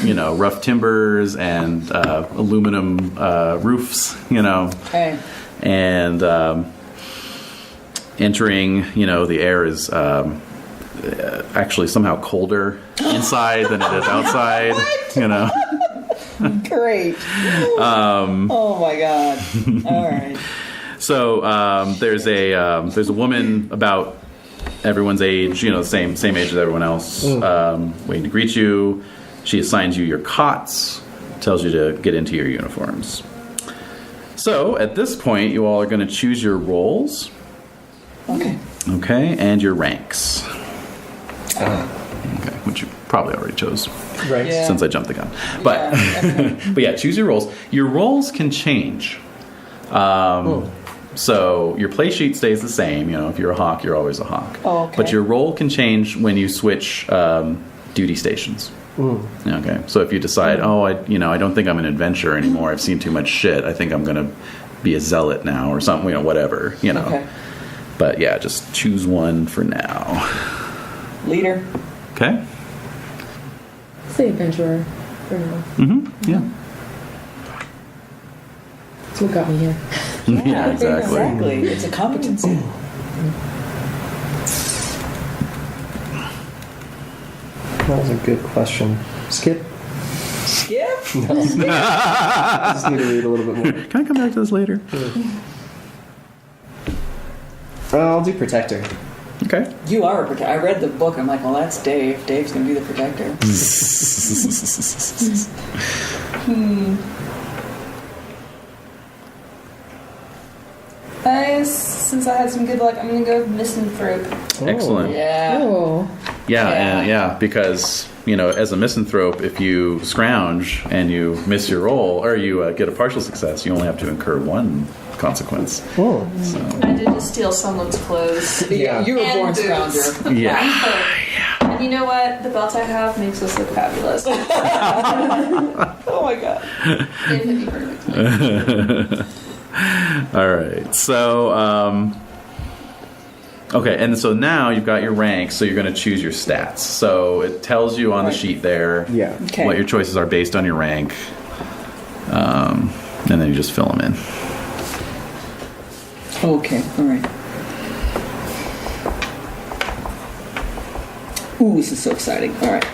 [SPEAKER 1] you know, rough timbers and aluminum roofs. You know,
[SPEAKER 4] Okay.
[SPEAKER 1] and entering, you know, the air is actually somehow colder inside than it is outside. You know.
[SPEAKER 4] Great. Oh my god. All right.
[SPEAKER 1] So there's a woman about everyone's age, you know, same age as everyone else, waiting to greet you. She assigns you your cots, tells you to get into your uniforms. So at this point, you all are going to choose your roles,
[SPEAKER 4] Okay.
[SPEAKER 1] okay, and your ranks. Okay, which you probably already chose
[SPEAKER 2] Right.
[SPEAKER 4] Yeah.
[SPEAKER 1] since I jumped the gun. But
[SPEAKER 4] Okay.
[SPEAKER 1] but yeah, choose your roles. Your roles can change. So your play sheet stays the same. You know, if you're a hawk, you're always a hawk.
[SPEAKER 4] Oh, okay.
[SPEAKER 1] But your role can change when you switch duty stations. Okay. So if you decide, I don't think I'm an adventurer anymore. I've seen too much shit. I think I'm going to be a zealot now or something. You know, whatever. You know.
[SPEAKER 4] Okay.
[SPEAKER 1] But yeah, just choose one for now.
[SPEAKER 4] Leader.
[SPEAKER 1] Okay.
[SPEAKER 3] Say adventurer for now.
[SPEAKER 1] Yeah.
[SPEAKER 3] That's what got me here.
[SPEAKER 1] Yeah, exactly.
[SPEAKER 4] Exactly. It's a competency.
[SPEAKER 2] That was a good question. Skip?
[SPEAKER 4] Skip?
[SPEAKER 2] I just need to read a little bit more.
[SPEAKER 1] Can I come back to this later?
[SPEAKER 2] I'll do protector.
[SPEAKER 1] Okay.
[SPEAKER 4] You are a protector. I read the book. I'm like, well, that's Dave. Dave's going to be the protector.
[SPEAKER 5] Since I had some good luck, I'm gonna go with misanthrope.
[SPEAKER 1] Excellent.
[SPEAKER 4] Yeah.
[SPEAKER 3] Oh.
[SPEAKER 1] Yeah, because, you know, as a misanthrope, if you scrounge and you miss your roll, or you get a partial success, you only have to incur one consequence.
[SPEAKER 2] Oh.
[SPEAKER 1] So,
[SPEAKER 5] I did just steal someone's clothes.
[SPEAKER 2] Yeah.
[SPEAKER 4] You were
[SPEAKER 5] And
[SPEAKER 4] born
[SPEAKER 5] boots.
[SPEAKER 4] scrounger.
[SPEAKER 1] yeah.
[SPEAKER 5] And you know what? The belt I have makes us look fabulous.
[SPEAKER 4] Oh my god.
[SPEAKER 5] It hit me perfectly.
[SPEAKER 1] All right. So, okay, and so now you've got your ranks, so you're going to choose your stats. So it tells you on the sheet there
[SPEAKER 2] Yeah.
[SPEAKER 4] Okay.
[SPEAKER 1] what your choices are based on your rank, and then you just fill them in.
[SPEAKER 4] Okay. All right. Ooh, this is so exciting. All right.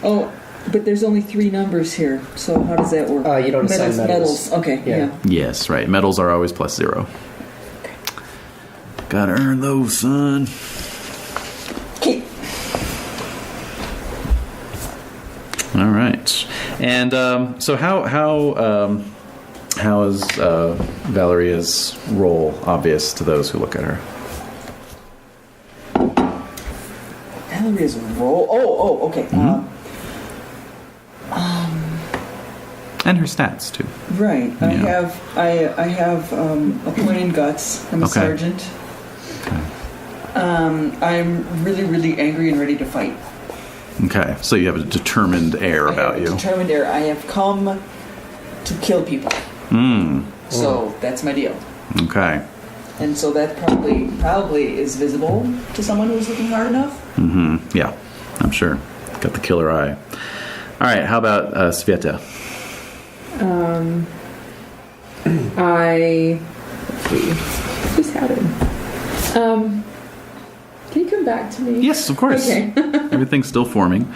[SPEAKER 4] Oh, but there's only 3 numbers here. So how does that work?
[SPEAKER 2] You don't assign medals.
[SPEAKER 4] Okay.
[SPEAKER 2] Yeah.
[SPEAKER 4] Yeah.
[SPEAKER 1] Yes, right. Medals are always +0. Gotta earn those, son.
[SPEAKER 4] Okay.
[SPEAKER 1] All right. And so how is Valeria's role obvious to those who look at her?
[SPEAKER 4] Valerie's role. Oh, okay.
[SPEAKER 1] And her stats too.
[SPEAKER 4] Right. I
[SPEAKER 1] Yeah.
[SPEAKER 4] have a point in guts. I'm a
[SPEAKER 1] Okay.
[SPEAKER 4] sergeant. I'm really, really angry and ready to fight.
[SPEAKER 1] Okay, so you have a determined air about
[SPEAKER 4] I have
[SPEAKER 1] you.
[SPEAKER 4] a determined air. I have come to kill people. So that's my deal.
[SPEAKER 1] Okay.
[SPEAKER 4] And so that probably is visible to someone who's looking hard enough.
[SPEAKER 1] Yeah, I'm sure. Got the killer eye. All right, how about Sveta?
[SPEAKER 3] Let's see. Who's had it? Can you come back to me?
[SPEAKER 1] Yes, of course.
[SPEAKER 3] Okay.
[SPEAKER 1] Everything's still forming.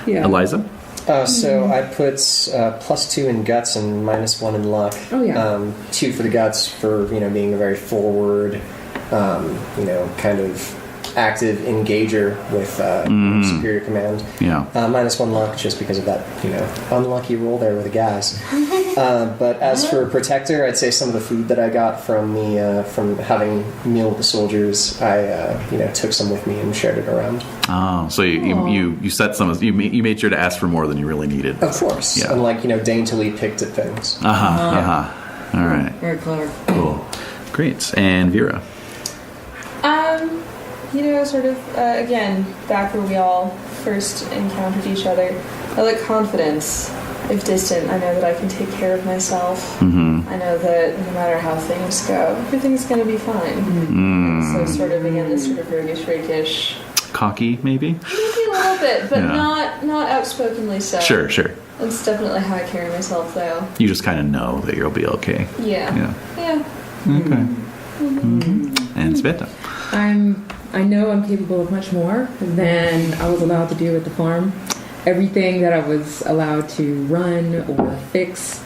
[SPEAKER 3] Yeah.
[SPEAKER 1] Eliza?
[SPEAKER 2] So I put +2 in guts and -1 in luck.
[SPEAKER 3] Oh, yeah.
[SPEAKER 2] 2 for the guts for being a very forward, kind of active engager with superior command.
[SPEAKER 1] Yeah.
[SPEAKER 2] -1 luck just because of that unlucky roll there with the gas. But as for protector, I'd say some of the food that I got from from having meal with the soldiers, I took some with me and shared it around.
[SPEAKER 1] Oh, so you set some. You made sure to ask for more than you really needed.
[SPEAKER 2] Of course,
[SPEAKER 1] Yeah.
[SPEAKER 2] and daintily picked at things.
[SPEAKER 1] All right.
[SPEAKER 4] Very clever.
[SPEAKER 1] Cool. Great. And Vera.
[SPEAKER 5] Sort of, again, back where we all first encountered each other, I like confidence. If distant, I know that I can take care of myself.
[SPEAKER 1] Mm-hmm.
[SPEAKER 5] I know that no matter how things go, everything's going to be fine. So sort of, again, this sort of roguish, rakish.
[SPEAKER 1] Cocky, maybe?
[SPEAKER 5] Maybe a little bit, but
[SPEAKER 1] Yeah.
[SPEAKER 5] not outspokenly so.
[SPEAKER 1] Sure.
[SPEAKER 5] That's definitely how I carry myself, though.
[SPEAKER 1] You just kind of know that you'll be okay.
[SPEAKER 5] Yeah.
[SPEAKER 1] Okay. Mm-hmm. And Sveta.
[SPEAKER 3] I know I'm capable of much more than I was allowed to do at the farm. Everything that I was allowed to run or fix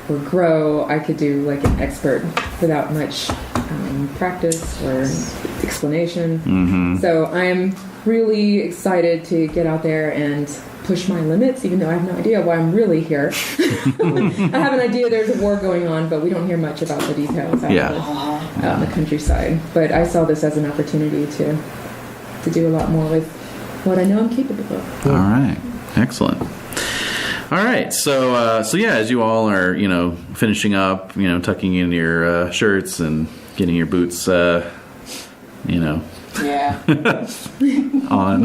[SPEAKER 3] or grow, I could do like an expert without much practice or explanation.
[SPEAKER 1] Mm-hmm.
[SPEAKER 3] So I'm really excited to get out there and push my limits, even though I have no idea why I'm really here. I have an idea there's a war going on, but we don't hear much about the details out in the countryside. But I saw this as an opportunity to do a lot more with what I know I'm capable of.
[SPEAKER 1] All right. Excellent. All right. So as you all are, finishing up, tucking in your shirts and getting your boots,
[SPEAKER 4] Yeah.
[SPEAKER 1] on
[SPEAKER 5] I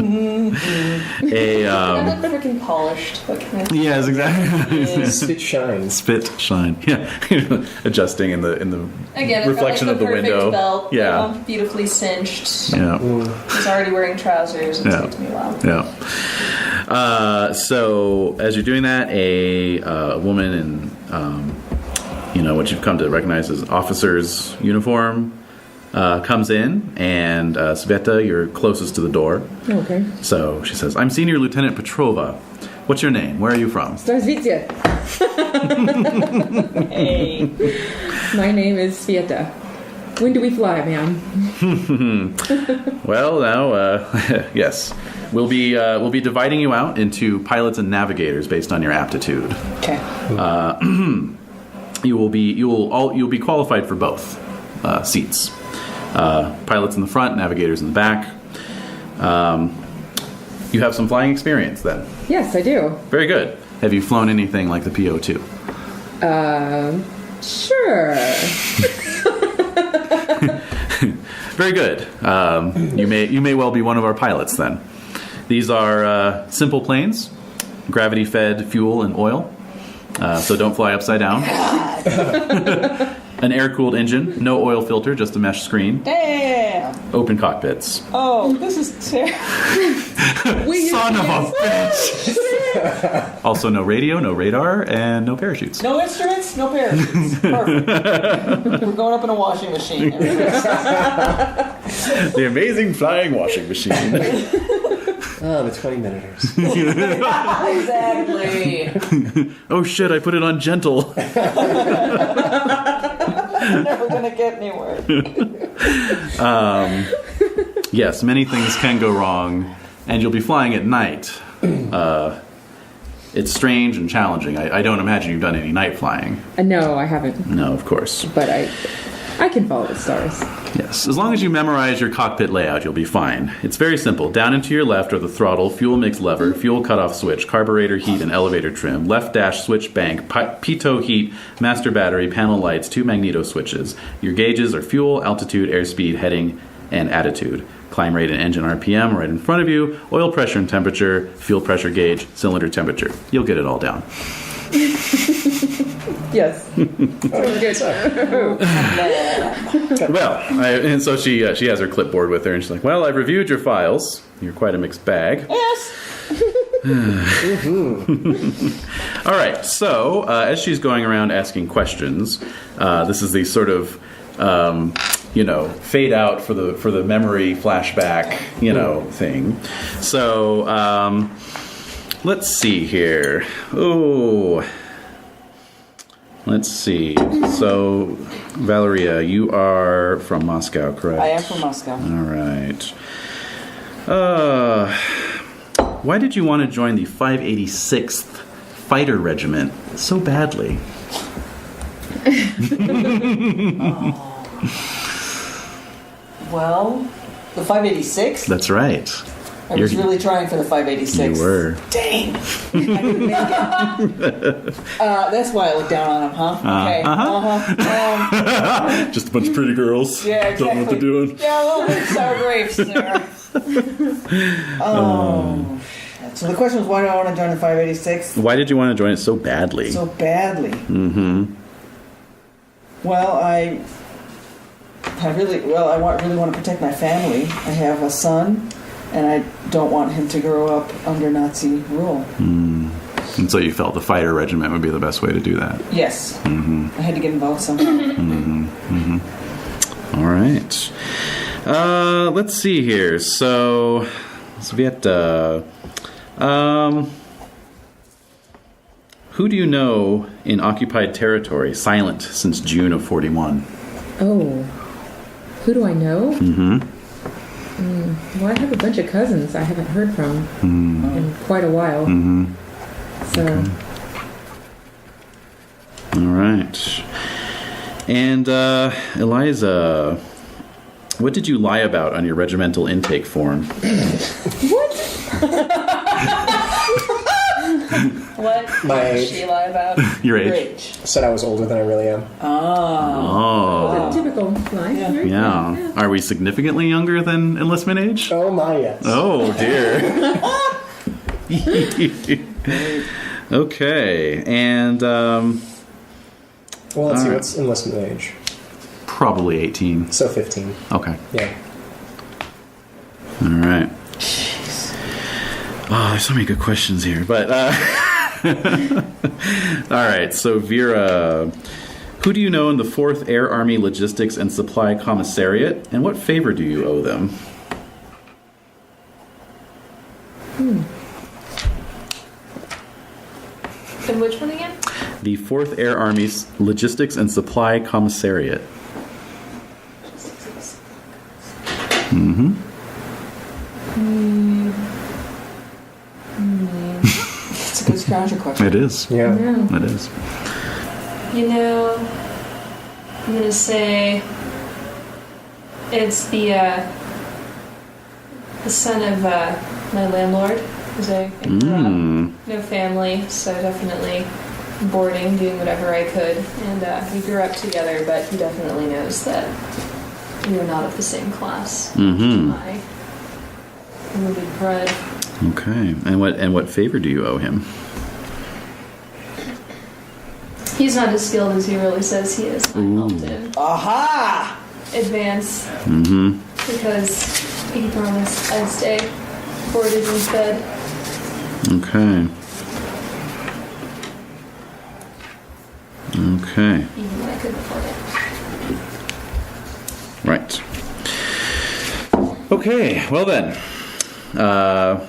[SPEAKER 5] look freaking polished. What can I say?
[SPEAKER 1] yes, exactly.
[SPEAKER 2] Spit shines.
[SPEAKER 1] Spit shine. Yeah. Adjusting in the
[SPEAKER 5] Again,
[SPEAKER 1] reflection
[SPEAKER 5] I've got,
[SPEAKER 1] of the
[SPEAKER 5] perfect
[SPEAKER 1] window.
[SPEAKER 5] Belt,
[SPEAKER 1] Yeah.
[SPEAKER 5] beautifully cinched.
[SPEAKER 1] Yeah.
[SPEAKER 5] He's already wearing trousers. It's
[SPEAKER 1] Yeah.
[SPEAKER 5] taken me a while.
[SPEAKER 1] Yeah. So as you're doing that, a woman in what you've come to recognize as officer's uniform comes in, and Sveta, you're closest to the door.
[SPEAKER 3] Okay.
[SPEAKER 1] So she says, "I'm Senior Lieutenant Petrova. What's your name? Where are you from?"
[SPEAKER 3] Здравствуйте.
[SPEAKER 4] Hey.
[SPEAKER 3] My name is Sveta. When do we fly, ma'am?
[SPEAKER 1] Well, now, yes, we'll be dividing you out into pilots and navigators based on your aptitude.
[SPEAKER 4] Okay.
[SPEAKER 1] You'll be qualified for both seats. Pilots in the front, navigators in the back. You have some flying experience then.
[SPEAKER 3] Yes, I do.
[SPEAKER 1] Very good. Have you flown anything like the PO2?
[SPEAKER 3] Sure.
[SPEAKER 1] Very good. You may well be one of our pilots then. These are simple planes, gravity-fed fuel and oil, so don't fly upside down. An air-cooled engine, no oil filter, just a mesh screen.
[SPEAKER 4] Damn.
[SPEAKER 1] Open cockpits.
[SPEAKER 4] Oh, this is terrible.
[SPEAKER 1] Son of a bitch! Also, no radio, no radar, and no parachutes.
[SPEAKER 4] No instruments, no parachutes. Perfect. We're going up in a washing machine.
[SPEAKER 1] The amazing flying washing machine.
[SPEAKER 2] Oh, the 20-minuters.
[SPEAKER 4] Exactly.
[SPEAKER 1] Oh shit! I put it on gentle.
[SPEAKER 4] Never gonna get anywhere.
[SPEAKER 1] Yes, many things can go wrong, and you'll be flying at night. It's strange and challenging. I don't imagine you've done any night flying.
[SPEAKER 3] No, I haven't.
[SPEAKER 1] No, of course.
[SPEAKER 3] But I can follow the stars.
[SPEAKER 1] Yes, as long as you memorize your cockpit layout, you'll be fine. It's very simple. Down and to your left are the throttle, fuel mix lever, fuel cutoff switch, carburetor heat, and elevator trim. Left dash switch bank, pitot heat, master battery, panel lights, 2 magneto switches. Your gauges are fuel, altitude, airspeed, heading, and attitude. Climb rate and engine RPM right in front of you. Oil pressure and temperature, fuel pressure gauge, cylinder temperature. You'll get it all down.
[SPEAKER 3] Yes.
[SPEAKER 1] Well, and so she has her clipboard with her, and she's like, "Well, I've reviewed your files. You're quite a mixed bag."
[SPEAKER 4] Yes.
[SPEAKER 1] All right. So as she's going around asking questions, this is the sort of fade out for the memory flashback thing. So Let's see here. Oh, let's see. So, Valeria, you are from Moscow, correct?
[SPEAKER 4] I am from Moscow.
[SPEAKER 1] All right. Why did you want to join the 586th Fighter Regiment so badly?
[SPEAKER 4] Well, the 586?
[SPEAKER 1] That's right.
[SPEAKER 4] I was really trying for the 586.
[SPEAKER 1] You were.
[SPEAKER 4] Dang! I couldn't make it. That's why I look down on him, huh? Okay.
[SPEAKER 1] Just a bunch of pretty girls.
[SPEAKER 4] Yeah, exactly.
[SPEAKER 1] Don't know what they're doing.
[SPEAKER 4] Yeah, well, it's sour grapes there. Oh. So the question was, why do I want to join the 586?
[SPEAKER 1] Why did you want to join it so badly?
[SPEAKER 4] So badly.
[SPEAKER 1] Mm-hmm.
[SPEAKER 4] Well, I really want to protect my family. I have a son, and I don't want him to grow up under Nazi rule.
[SPEAKER 1] Mm. And so you felt the Fighter Regiment would be the best way to do that.
[SPEAKER 4] Yes.
[SPEAKER 1] Mm-hmm.
[SPEAKER 4] I had to get involved somehow.
[SPEAKER 1] Mm-hmm. Mm-hmm. All right. Let's see here. So Svieta, who do you know in occupied territory, silent since June of 41?
[SPEAKER 3] Oh. Who do I know?
[SPEAKER 1] Mm-hmm.
[SPEAKER 3] Well, I have a bunch of cousins I haven't heard from in quite a while.
[SPEAKER 1] Mm-hmm.
[SPEAKER 3] So.
[SPEAKER 1] Okay. All right. And Eliza, what did you lie about on your regimental intake form?
[SPEAKER 5] What
[SPEAKER 2] My
[SPEAKER 5] did
[SPEAKER 2] age.
[SPEAKER 5] she lie about?
[SPEAKER 1] Your age.
[SPEAKER 2] Said I was older than I really am.
[SPEAKER 1] Oh.
[SPEAKER 3] Typical line.
[SPEAKER 4] Yeah.
[SPEAKER 1] Yeah. Are we significantly younger than enlistment age?
[SPEAKER 2] Oh my, yes.
[SPEAKER 1] Oh, dear. Okay. And
[SPEAKER 2] Well, let's see,
[SPEAKER 1] Alright.
[SPEAKER 2] what's enlistment age?
[SPEAKER 1] probably 18.
[SPEAKER 2] So 15.
[SPEAKER 1] Okay.
[SPEAKER 2] Yeah.
[SPEAKER 1] All right. Oh, there's so many good questions here. But, all right. So, Vera, who do you know in the 4th Air Army Logistics and Supply Commissariat, and what favor do you owe them?
[SPEAKER 5] And which one again?
[SPEAKER 1] The 4th Air Army's Logistics and Supply Commissariat. Mm-hmm.
[SPEAKER 4] It's a good scrounger question.
[SPEAKER 1] It is.
[SPEAKER 2] Yeah.
[SPEAKER 3] Yeah.
[SPEAKER 1] It is.
[SPEAKER 5] You know, I'm gonna say it's the son of my landlord. Who's I grew up, no family, so definitely boarding, doing whatever I could, and we grew up together. But he definitely knows that we are not of the same class.
[SPEAKER 1] Mm-hmm.
[SPEAKER 5] My wounded pride.
[SPEAKER 1] Okay. And what favor do you owe him?
[SPEAKER 5] He's not as skilled as he really says he is. I
[SPEAKER 1] Ooh.
[SPEAKER 5] helped him
[SPEAKER 4] Aha!
[SPEAKER 5] advance
[SPEAKER 1] Mm-hmm.
[SPEAKER 5] because he promised I'd stay boarded and fed.
[SPEAKER 1] Okay. Okay.
[SPEAKER 5] Even when I couldn't afford it.
[SPEAKER 1] Right. Okay. Well then,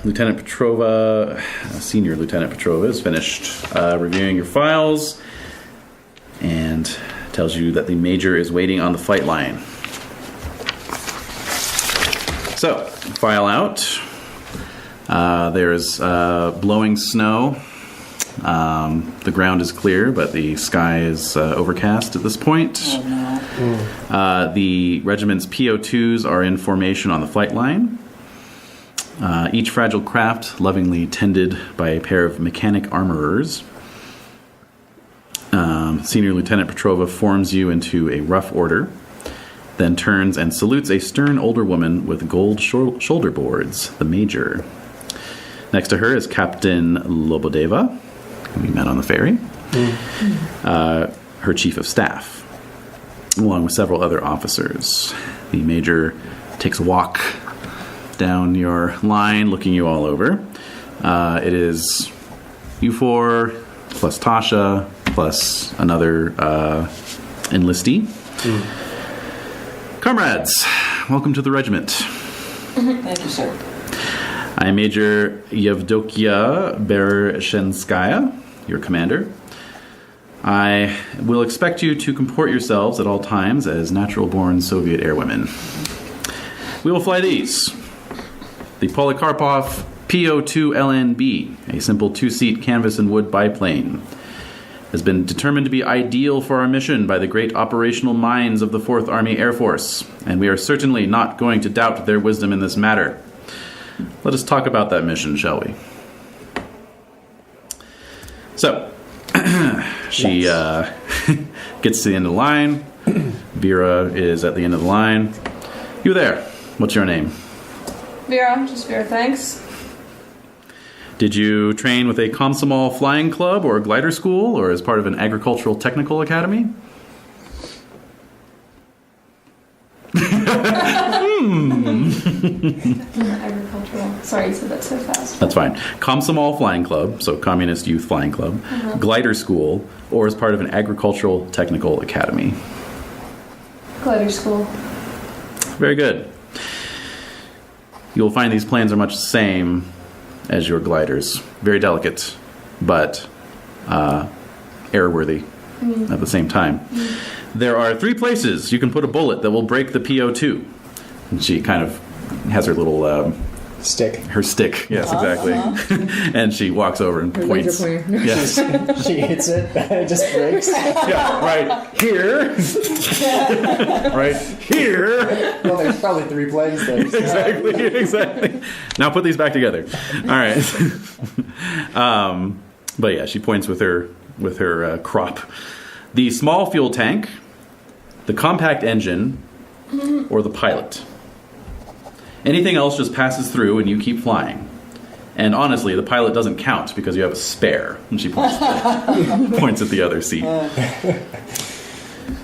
[SPEAKER 1] Lieutenant Petrova, Senior Lieutenant Petrova, is finished reviewing your files and tells you that the Major is waiting on the flight line. So, file out. There's blowing snow. The ground is clear, but the sky is overcast at this point.
[SPEAKER 4] Oh, no.
[SPEAKER 1] The regiment's PO2s are in formation on the flight line. Each fragile craft lovingly tended by a pair of mechanic armorers. Senior Lieutenant Petrova forms you into a rough order, then turns and salutes a stern older woman with gold shoulder boards, the Major. Next to her is Captain Lobodeva, who we met on the ferry, her chief of staff, along with several other officers. The Major takes a walk down your line, looking you all over. It is you four, plus Tasha, plus another enlistee. Comrades, welcome to the regiment.
[SPEAKER 4] Thank you, sir.
[SPEAKER 1] I am Major Yevdokia Bereshenskaya, your commander. I will expect you to comport yourselves at all times as natural-born Soviet airwomen. We will fly these. The Polikarpov PO-2LNB, a simple two-seat canvas and wood biplane, has been determined to be ideal for our mission by the great operational minds of the 4th Army Air Force, and we are certainly not going to doubt their wisdom in this matter. Let us talk about that mission, shall we? So, she gets to the end of the line. Vera is at the end of the line. You there. What's your name?
[SPEAKER 5] Vera, just Vera, thanks.
[SPEAKER 1] Did you train with a Komsomol flying club or glider school or as part of an agricultural technical academy?
[SPEAKER 5] Agricultural. Sorry, you said that so fast.
[SPEAKER 1] That's fine. Komsomol Flying Club, so Communist Youth Flying Club, glider school, or as part of an agricultural technical academy.
[SPEAKER 5] Glider school.
[SPEAKER 1] Very good. You'll find these planes are much the same as your gliders. Very delicate, but airworthy at the same time. There are 3 places you can put a bullet that will break the PO-2. And she kind of has her little...
[SPEAKER 2] Stick.
[SPEAKER 1] Her stick, yes, exactly. And she walks over and points. Yes.
[SPEAKER 2] She hits it, it just breaks.
[SPEAKER 1] Yeah, right here. Right here.
[SPEAKER 2] Well, there's probably 3 planes there.
[SPEAKER 1] Exactly. Now put these back together. All right. But yeah, she points with her crop. The small fuel tank, the compact engine, or the pilot. Anything else just passes through and you keep flying. And honestly, the pilot doesn't count because you have a spare. And she points at the other seat.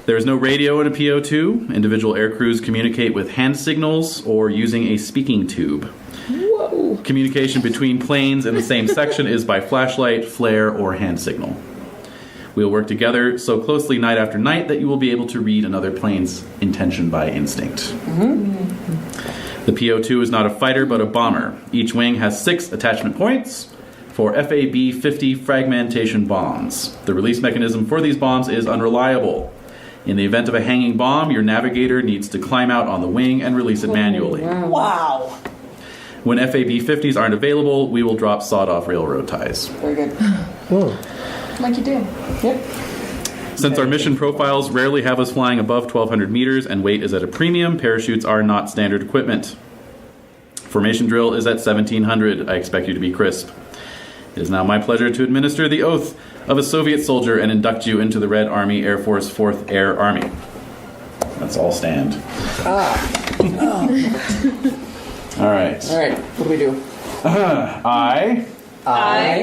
[SPEAKER 1] There is no radio in a PO-2. Individual air crews communicate with hand signals or using a speaking tube.
[SPEAKER 3] Whoa.
[SPEAKER 1] Communication between planes in the same section is by flashlight, flare, or hand signal. We'll work together so closely night after night that you will be able to read another plane's intention by instinct. The PO-2 is not a fighter but a bomber. Each wing has 6 attachment points for FAB-50 fragmentation bombs. The release mechanism for these bombs is unreliable. In the event of a hanging bomb, your navigator needs to climb out on the wing and release it manually.
[SPEAKER 4] Wow.
[SPEAKER 1] When FAB-50s aren't available, we will drop sawed-off railroad ties.
[SPEAKER 4] Very good.
[SPEAKER 5] Like you do.
[SPEAKER 4] Yep.
[SPEAKER 1] Since our mission profiles rarely have us flying above 1,200 meters and weight is at a premium, parachutes are not standard equipment. Formation drill is at 1,700. I expect you to be crisp. It is now my pleasure to administer the oath of a Soviet soldier and induct you into the Red Army Air Force 4th Air Army. Let's all stand. All right.
[SPEAKER 4] All right. What do we do?
[SPEAKER 5] I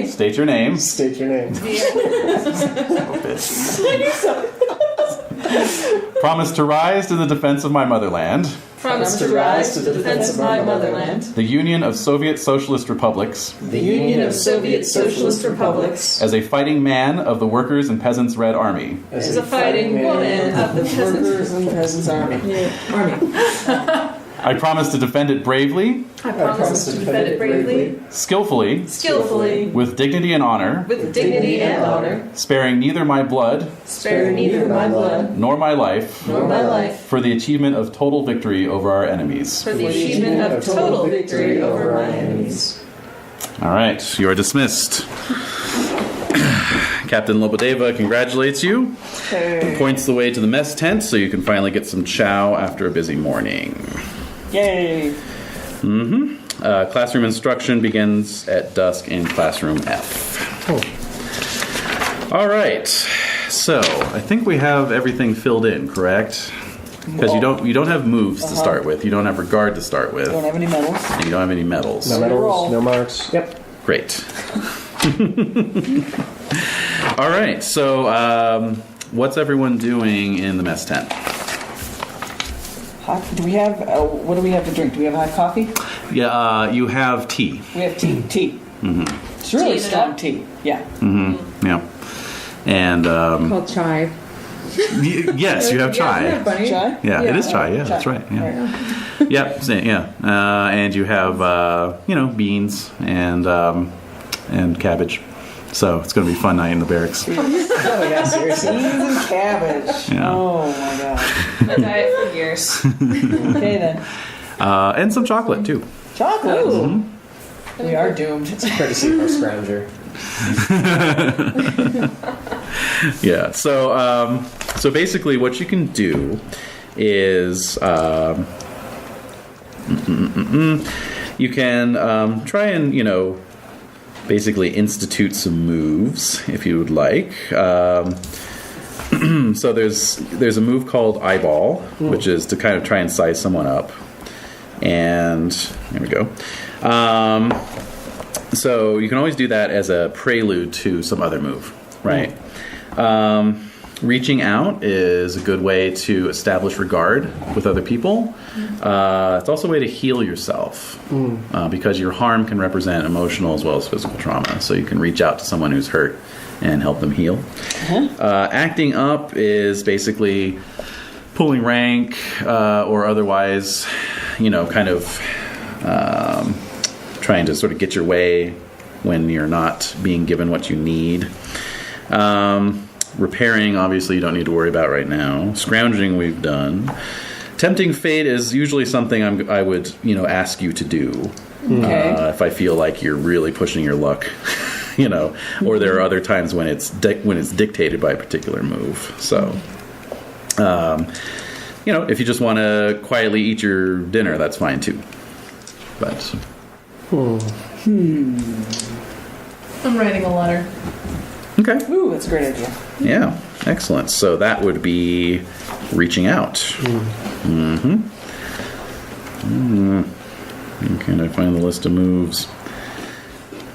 [SPEAKER 1] State your name.
[SPEAKER 2] State your name.
[SPEAKER 1] Promise to rise to the defense of my motherland.
[SPEAKER 5] promise to rise to the defense of my motherland.
[SPEAKER 1] The Union of Soviet Socialist Republics.
[SPEAKER 5] The Union of Soviet Socialist Republics.
[SPEAKER 1] As a fighting man of the Workers' and Peasants' Red Army.
[SPEAKER 5] As a fighting woman of the
[SPEAKER 4] Workers and Peasants Army.
[SPEAKER 1] I promise to defend it bravely.
[SPEAKER 5] I promise to defend it bravely,
[SPEAKER 1] Skillfully.
[SPEAKER 5] skillfully,
[SPEAKER 1] With dignity and honor.
[SPEAKER 5] with dignity and honor,
[SPEAKER 1] Sparing neither my blood.
[SPEAKER 5] sparing neither my blood
[SPEAKER 1] Nor my life.
[SPEAKER 5] nor my life,
[SPEAKER 1] For the achievement of total victory over our enemies.
[SPEAKER 5] for the achievement of total victory over my enemies.
[SPEAKER 1] All right, you are dismissed. Captain Lobodeva congratulates you. And points the way to the mess tent so you can finally get some chow after a busy morning.
[SPEAKER 4] Yay!
[SPEAKER 1] Classroom instruction begins at dusk in classroom F. All right, so I think we have everything filled in, correct? Because you don't have moves to start with, you don't have regard to start with,
[SPEAKER 4] Don't have any medals.
[SPEAKER 1] and you don't have any medals.
[SPEAKER 2] No
[SPEAKER 4] Roll.
[SPEAKER 2] medals, no marks. Yep.
[SPEAKER 1] Great. All right, so what's everyone doing in the mess tent?
[SPEAKER 4] Hot, do we have, what do we have to drink? Do we have hot coffee?
[SPEAKER 1] Yeah, you have tea.
[SPEAKER 4] We have tea. Tea. It's really
[SPEAKER 5] Tea,
[SPEAKER 4] strong tea. Yeah.
[SPEAKER 1] Yeah. And
[SPEAKER 3] Called chai.
[SPEAKER 1] Yes, you have chai.
[SPEAKER 3] Isn't that funny?
[SPEAKER 4] Chai?
[SPEAKER 1] Yeah, it is chai. Yeah,
[SPEAKER 4] Chai.
[SPEAKER 1] that's right. Yeah.
[SPEAKER 4] Right.
[SPEAKER 1] Yep. Yeah. And you have beans and cabbage. So it's going to be a fun night in the barracks.
[SPEAKER 2] Oh yeah, seriously.
[SPEAKER 4] Beans and cabbage.
[SPEAKER 1] Yeah.
[SPEAKER 4] Oh my god.
[SPEAKER 5] My diet for years.
[SPEAKER 4] Okay then.
[SPEAKER 1] And some chocolate too.
[SPEAKER 4] Chocolate.
[SPEAKER 3] Oh.
[SPEAKER 4] We are doomed.
[SPEAKER 2] Courtesy of our scrounger.
[SPEAKER 1] Yeah. So basically, what you can do is you can try and basically institute some moves if you would like. So there's a move called eyeball, which is to kind of try and size someone up. And there we go. So you can always do that as a prelude to some other move, right? Reaching out is a good way to establish regard with other people. It's also a way to heal yourself because your harm can represent emotional as well as physical trauma. So you can reach out to someone who's hurt and help them heal. Acting up is basically pulling rank or otherwise, kind of trying to sort of get your way when you're not being given what you need. Repairing, obviously, you don't need to worry about right now. Scrounging, we've done. Tempting fate is usually something I would, ask you to do.
[SPEAKER 4] Okay.
[SPEAKER 1] If I feel like you're really pushing your luck, or there are other times when it's dictated by a particular move. So, if you just want to quietly eat your dinner, that's fine too. But
[SPEAKER 5] I'm writing a letter.
[SPEAKER 1] okay.
[SPEAKER 4] Ooh, that's a great idea.
[SPEAKER 1] Yeah, excellent. So that would be reaching out. Can I find the list of moves?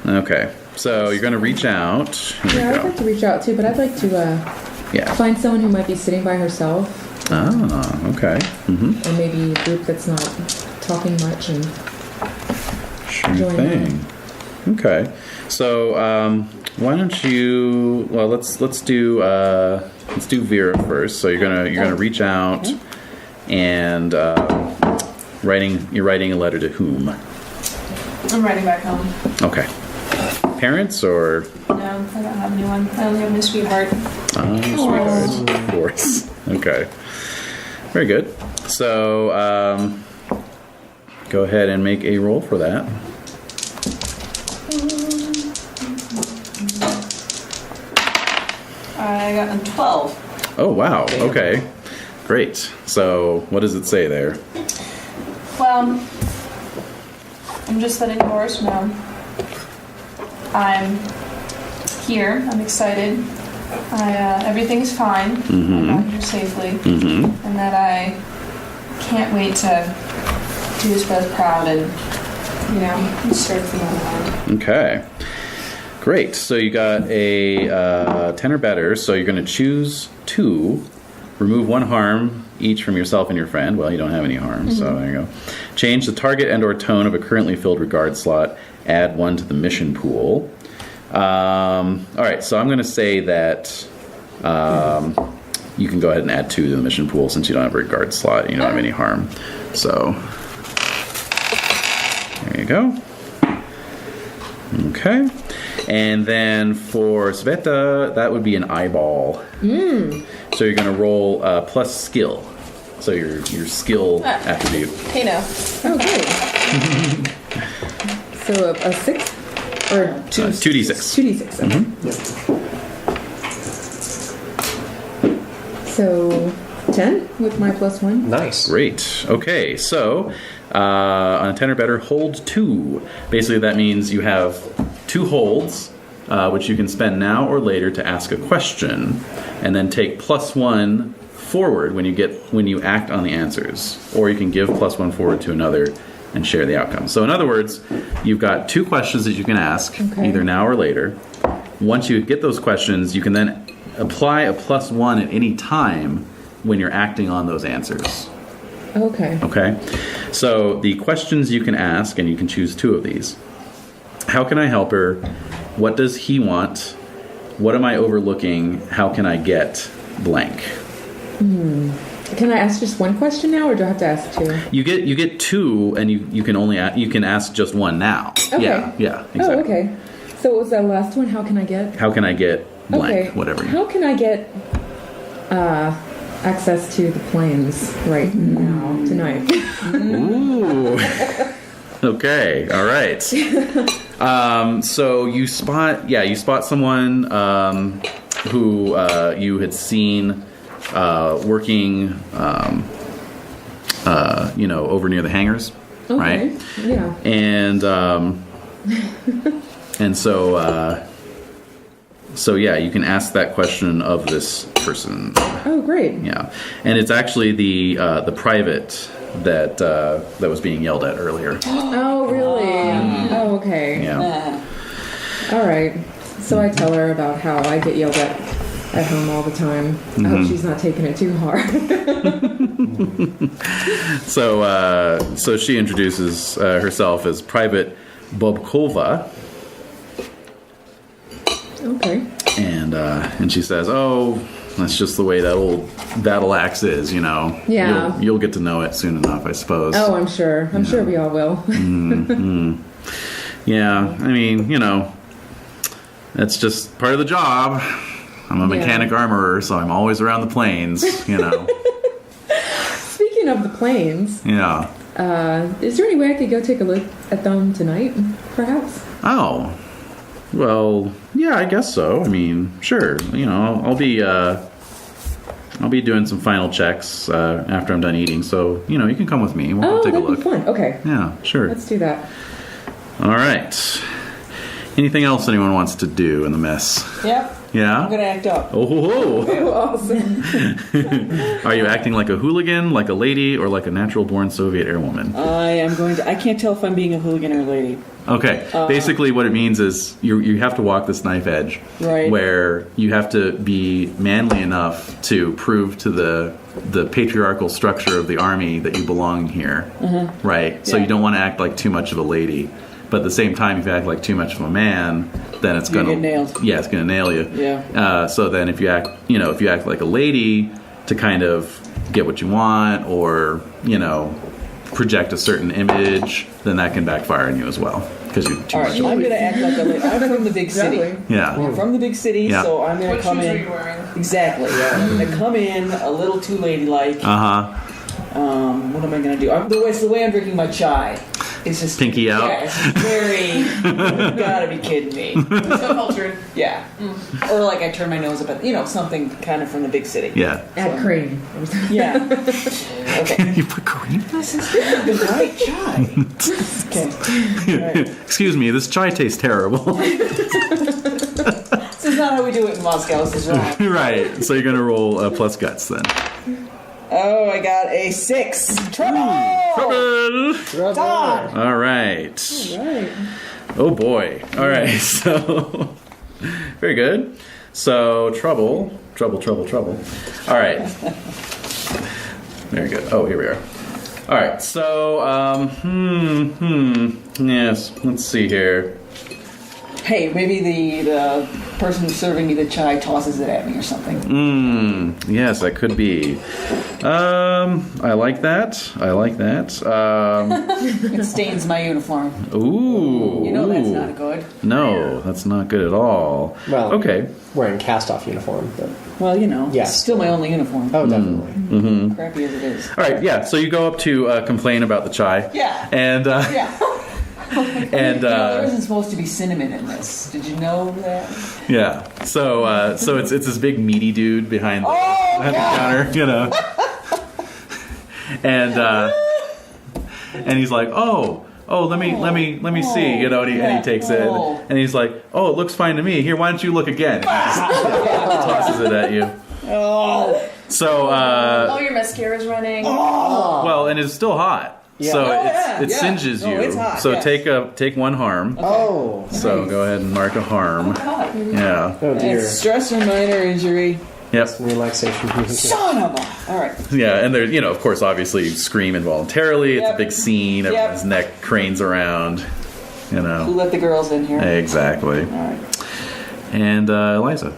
[SPEAKER 1] Okay, so you're going to reach out. Here
[SPEAKER 3] Yeah,
[SPEAKER 1] we
[SPEAKER 3] I'd
[SPEAKER 1] go.
[SPEAKER 3] like to reach out too, but I'd like to
[SPEAKER 1] Yeah.
[SPEAKER 3] find someone who might be sitting by herself,
[SPEAKER 1] Ah, okay.
[SPEAKER 3] or maybe a group that's not talking much and
[SPEAKER 1] Sure
[SPEAKER 3] Join
[SPEAKER 1] thing. Okay, so why don't you? Well, let's do Vera first. So you're gonna reach out and you're writing a letter to whom?
[SPEAKER 5] I'm writing back home.
[SPEAKER 1] Okay, parents or
[SPEAKER 5] No, I don't have anyone. I only have my sweetheart.
[SPEAKER 1] sweetheart, of course. Okay, very good. So go ahead and make a roll for that.
[SPEAKER 5] I got a 12.
[SPEAKER 1] Oh wow. Okay, great. So what does it say there?
[SPEAKER 5] Well, I'm just letting the horse know. I'm here. I'm excited. Everything's fine. I got here safely, and that I can't wait to do us both proud and start the other.
[SPEAKER 1] Okay. Great. So you got a 10 or better. So you're going to choose 2, remove 1 harm each from yourself and your friend. Well, you don't have any harm, so there you go. Change the target and or tone of a currently filled regard slot. Add 1 to the mission pool. All right. So I'm going to say that you can go ahead and add 2 to the mission pool since you don't have a regard slot and you don't have any harm. So there you go. Okay. And then for Sveta, that would be an eyeball. So you're going to roll plus skill. So your skill attribute.
[SPEAKER 5] Hey, no.
[SPEAKER 3] oh, great. So a 6 or
[SPEAKER 1] 2d6.
[SPEAKER 3] 2d6. Okay. So 10 with my +1.
[SPEAKER 2] Nice.
[SPEAKER 1] Great. Okay, so on a 10 or better, hold 2. Basically, that means you have 2 holds, which you can spend now or later to ask a question, and then take +1 forward when you act on the answers, or you can give +1 forward to another and share the outcome. So in other words, you've got 2 questions that you can ask, either now or later. Once you get those questions, you can then apply a +1 at any time when you're acting on those answers.
[SPEAKER 3] Okay.
[SPEAKER 1] Okay? So the questions you can ask, and you can choose 2 of these. How can I help her? What does he want? What am I overlooking? How can I get blank?
[SPEAKER 3] Can I ask just one question now, or do I have to ask two?
[SPEAKER 1] You get two, and you can only you can ask just one now.
[SPEAKER 3] Okay.
[SPEAKER 1] Yeah, exactly.
[SPEAKER 3] Oh, okay. So what was that last one? How can I get?
[SPEAKER 1] How can I get blank?
[SPEAKER 3] Okay.
[SPEAKER 1] Whatever.
[SPEAKER 3] How can I get access to the planes right now tonight?
[SPEAKER 1] Ooh. Okay. All right. So you spot someone who you had seen working, over near the hangars,
[SPEAKER 3] Okay.
[SPEAKER 1] right?
[SPEAKER 3] Yeah.
[SPEAKER 1] And so you can ask that question of this person.
[SPEAKER 3] Oh, great.
[SPEAKER 1] Yeah, and it's actually the private that was being yelled at earlier.
[SPEAKER 3] Oh, really? Oh, okay.
[SPEAKER 1] Yeah.
[SPEAKER 3] All right. So I tell her about how I get yelled at home all the time. I hope she's not taking it too hard.
[SPEAKER 1] So she introduces herself as Private Bobkova.
[SPEAKER 3] Okay.
[SPEAKER 1] And she says, "Oh, that's just the way that old battle axe is, you know.
[SPEAKER 3] Yeah.
[SPEAKER 1] You'll get to know it soon enough, I suppose."
[SPEAKER 3] Oh, I'm sure. I'm sure we all will.
[SPEAKER 1] Yeah, I mean, that's just part of the job. I'm a mechanic armorer, so I'm always around the planes,
[SPEAKER 3] Speaking of the planes,
[SPEAKER 1] Yeah.
[SPEAKER 3] is there any way I could go take a look at them tonight, perhaps?
[SPEAKER 1] Oh. Well, yeah, I guess so. I mean, sure. I'll be doing some final checks after I'm done eating, so you can come with me. We'll take a
[SPEAKER 3] that'd
[SPEAKER 1] look.
[SPEAKER 3] be fun. Okay.
[SPEAKER 1] Yeah, sure.
[SPEAKER 3] Let's do that.
[SPEAKER 1] All right. Anything else anyone wants to do in the mess?
[SPEAKER 4] Yep.
[SPEAKER 1] Yeah.
[SPEAKER 4] I'm gonna act up.
[SPEAKER 1] Oh,
[SPEAKER 3] Oh, awesome.
[SPEAKER 1] Are you acting like a hooligan, like a lady, or like a natural-born Soviet airwoman?
[SPEAKER 4] I am going to. I can't tell if I'm being a hooligan or a lady.
[SPEAKER 1] Okay. Basically, what it means is you have to walk this knife edge,
[SPEAKER 4] Right.
[SPEAKER 1] where you have to be manly enough to prove to the patriarchal structure of the army that you belong here, right? So
[SPEAKER 4] Yeah.
[SPEAKER 1] you don't want to act like too much of a lady, but at the same time, if you act like too much of a man, then it's
[SPEAKER 4] You're
[SPEAKER 1] gonna
[SPEAKER 4] gonna get nailed.
[SPEAKER 1] Yeah, it's gonna nail you.
[SPEAKER 4] Yeah.
[SPEAKER 1] So then, if you act like a lady to kind of get what you want, or project a certain image, then that can backfire on you as well because you're too
[SPEAKER 4] All
[SPEAKER 1] much.
[SPEAKER 4] right.
[SPEAKER 1] of a
[SPEAKER 4] I'm gonna act like a lady. I'm from the big city.
[SPEAKER 3] Exactly.
[SPEAKER 1] Yeah.
[SPEAKER 4] I'm from the big city,
[SPEAKER 1] Yeah.
[SPEAKER 4] so I'm gonna
[SPEAKER 5] What
[SPEAKER 4] come
[SPEAKER 5] shoes are
[SPEAKER 4] in.
[SPEAKER 5] you wearing?
[SPEAKER 4] Exactly. Yeah. I'm gonna come in a little too ladylike. What am I gonna do? It's the way I'm drinking my chai. It's just
[SPEAKER 1] Pinky out.
[SPEAKER 4] Yeah, it's just very. You gotta be kidding me.
[SPEAKER 5] So cultured.
[SPEAKER 4] Yeah. Or like I turn my nose up at something kind of from the big city.
[SPEAKER 1] Yeah.
[SPEAKER 3] Add cream.
[SPEAKER 4] Yeah. Okay.
[SPEAKER 1] You put cream?
[SPEAKER 4] This is the right chai. Okay. All right.
[SPEAKER 1] Excuse me, this chai tastes terrible.
[SPEAKER 4] This is not how we do it in Moscow. This is wrong.
[SPEAKER 1] Right. So you're gonna roll plus guts then.
[SPEAKER 4] Oh, I got a 6. Trouble! Done.
[SPEAKER 1] All right.
[SPEAKER 3] Right.
[SPEAKER 1] Oh boy. All right. So very good. So trouble. All right. Very good. Oh, here we are. All right. So yes. Let's see here.
[SPEAKER 4] Hey, maybe the person who's serving me the chai tosses it at me or something.
[SPEAKER 1] Yes, that could be. I like that.
[SPEAKER 4] It stains my uniform.
[SPEAKER 1] Ooh.
[SPEAKER 4] You know that's not good.
[SPEAKER 1] No, that's not good at all.
[SPEAKER 2] Well,
[SPEAKER 1] Okay.
[SPEAKER 2] wearing cast-off uniform, but
[SPEAKER 4] Well,
[SPEAKER 2] Yeah.
[SPEAKER 4] it's still my only uniform.
[SPEAKER 2] oh, definitely.
[SPEAKER 4] Crappy as it is.
[SPEAKER 1] All right. Yeah. So you go up to complain about the chai.
[SPEAKER 4] Yeah.
[SPEAKER 1] And
[SPEAKER 4] Yeah.
[SPEAKER 1] and
[SPEAKER 4] There isn't supposed to be cinnamon in this. Did you know that?
[SPEAKER 1] yeah. So it's this big meaty dude behind the,
[SPEAKER 4] Oh,
[SPEAKER 1] behind
[SPEAKER 4] God.
[SPEAKER 1] the counter, and he's like, oh, let me see, and he takes it, and he's like, oh, it looks fine to me. Here, why don't you look again? And he just tosses it at you.
[SPEAKER 4] Oh.
[SPEAKER 1] So
[SPEAKER 5] All your mascara's running.
[SPEAKER 1] well, and it's still hot.
[SPEAKER 2] Yeah.
[SPEAKER 1] So
[SPEAKER 2] Oh,
[SPEAKER 1] it singes
[SPEAKER 4] No,
[SPEAKER 1] you.
[SPEAKER 4] it's hot,
[SPEAKER 1] so
[SPEAKER 4] yes.
[SPEAKER 1] take one harm.
[SPEAKER 2] Oh.
[SPEAKER 1] So go ahead and mark a harm.
[SPEAKER 4] God.
[SPEAKER 1] Yeah.
[SPEAKER 2] Oh dear.
[SPEAKER 4] It's stress or minor injury.
[SPEAKER 1] Yep.
[SPEAKER 2] Relaxation music.
[SPEAKER 4] Son of a. All right.
[SPEAKER 1] Yeah, and there's, of course, obviously, you scream involuntarily. It's
[SPEAKER 4] Yep.
[SPEAKER 1] a big scene.
[SPEAKER 4] Yep.
[SPEAKER 1] Everyone's neck cranes around.
[SPEAKER 4] Who let the girls in here?
[SPEAKER 1] Exactly.
[SPEAKER 4] All right.
[SPEAKER 1] And Eliza.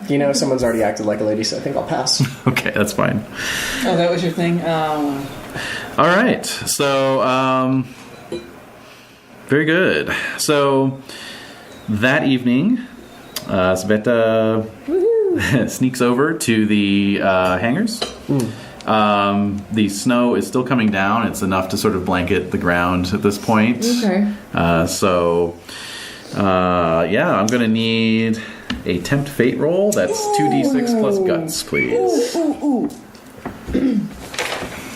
[SPEAKER 2] You know, someone's already acted like a lady, so I think I'll pass.
[SPEAKER 1] Okay, that's fine.
[SPEAKER 4] Oh, that was your thing?
[SPEAKER 1] All right. So, very good. So, that evening, Sveta sneaks over to the hangars. The snow is still coming down. It's enough to sort of blanket the ground at this point.
[SPEAKER 3] Okay.
[SPEAKER 1] I'm going to need a tempt fate roll. That's 2d6 plus guts, please.
[SPEAKER 4] Ooh.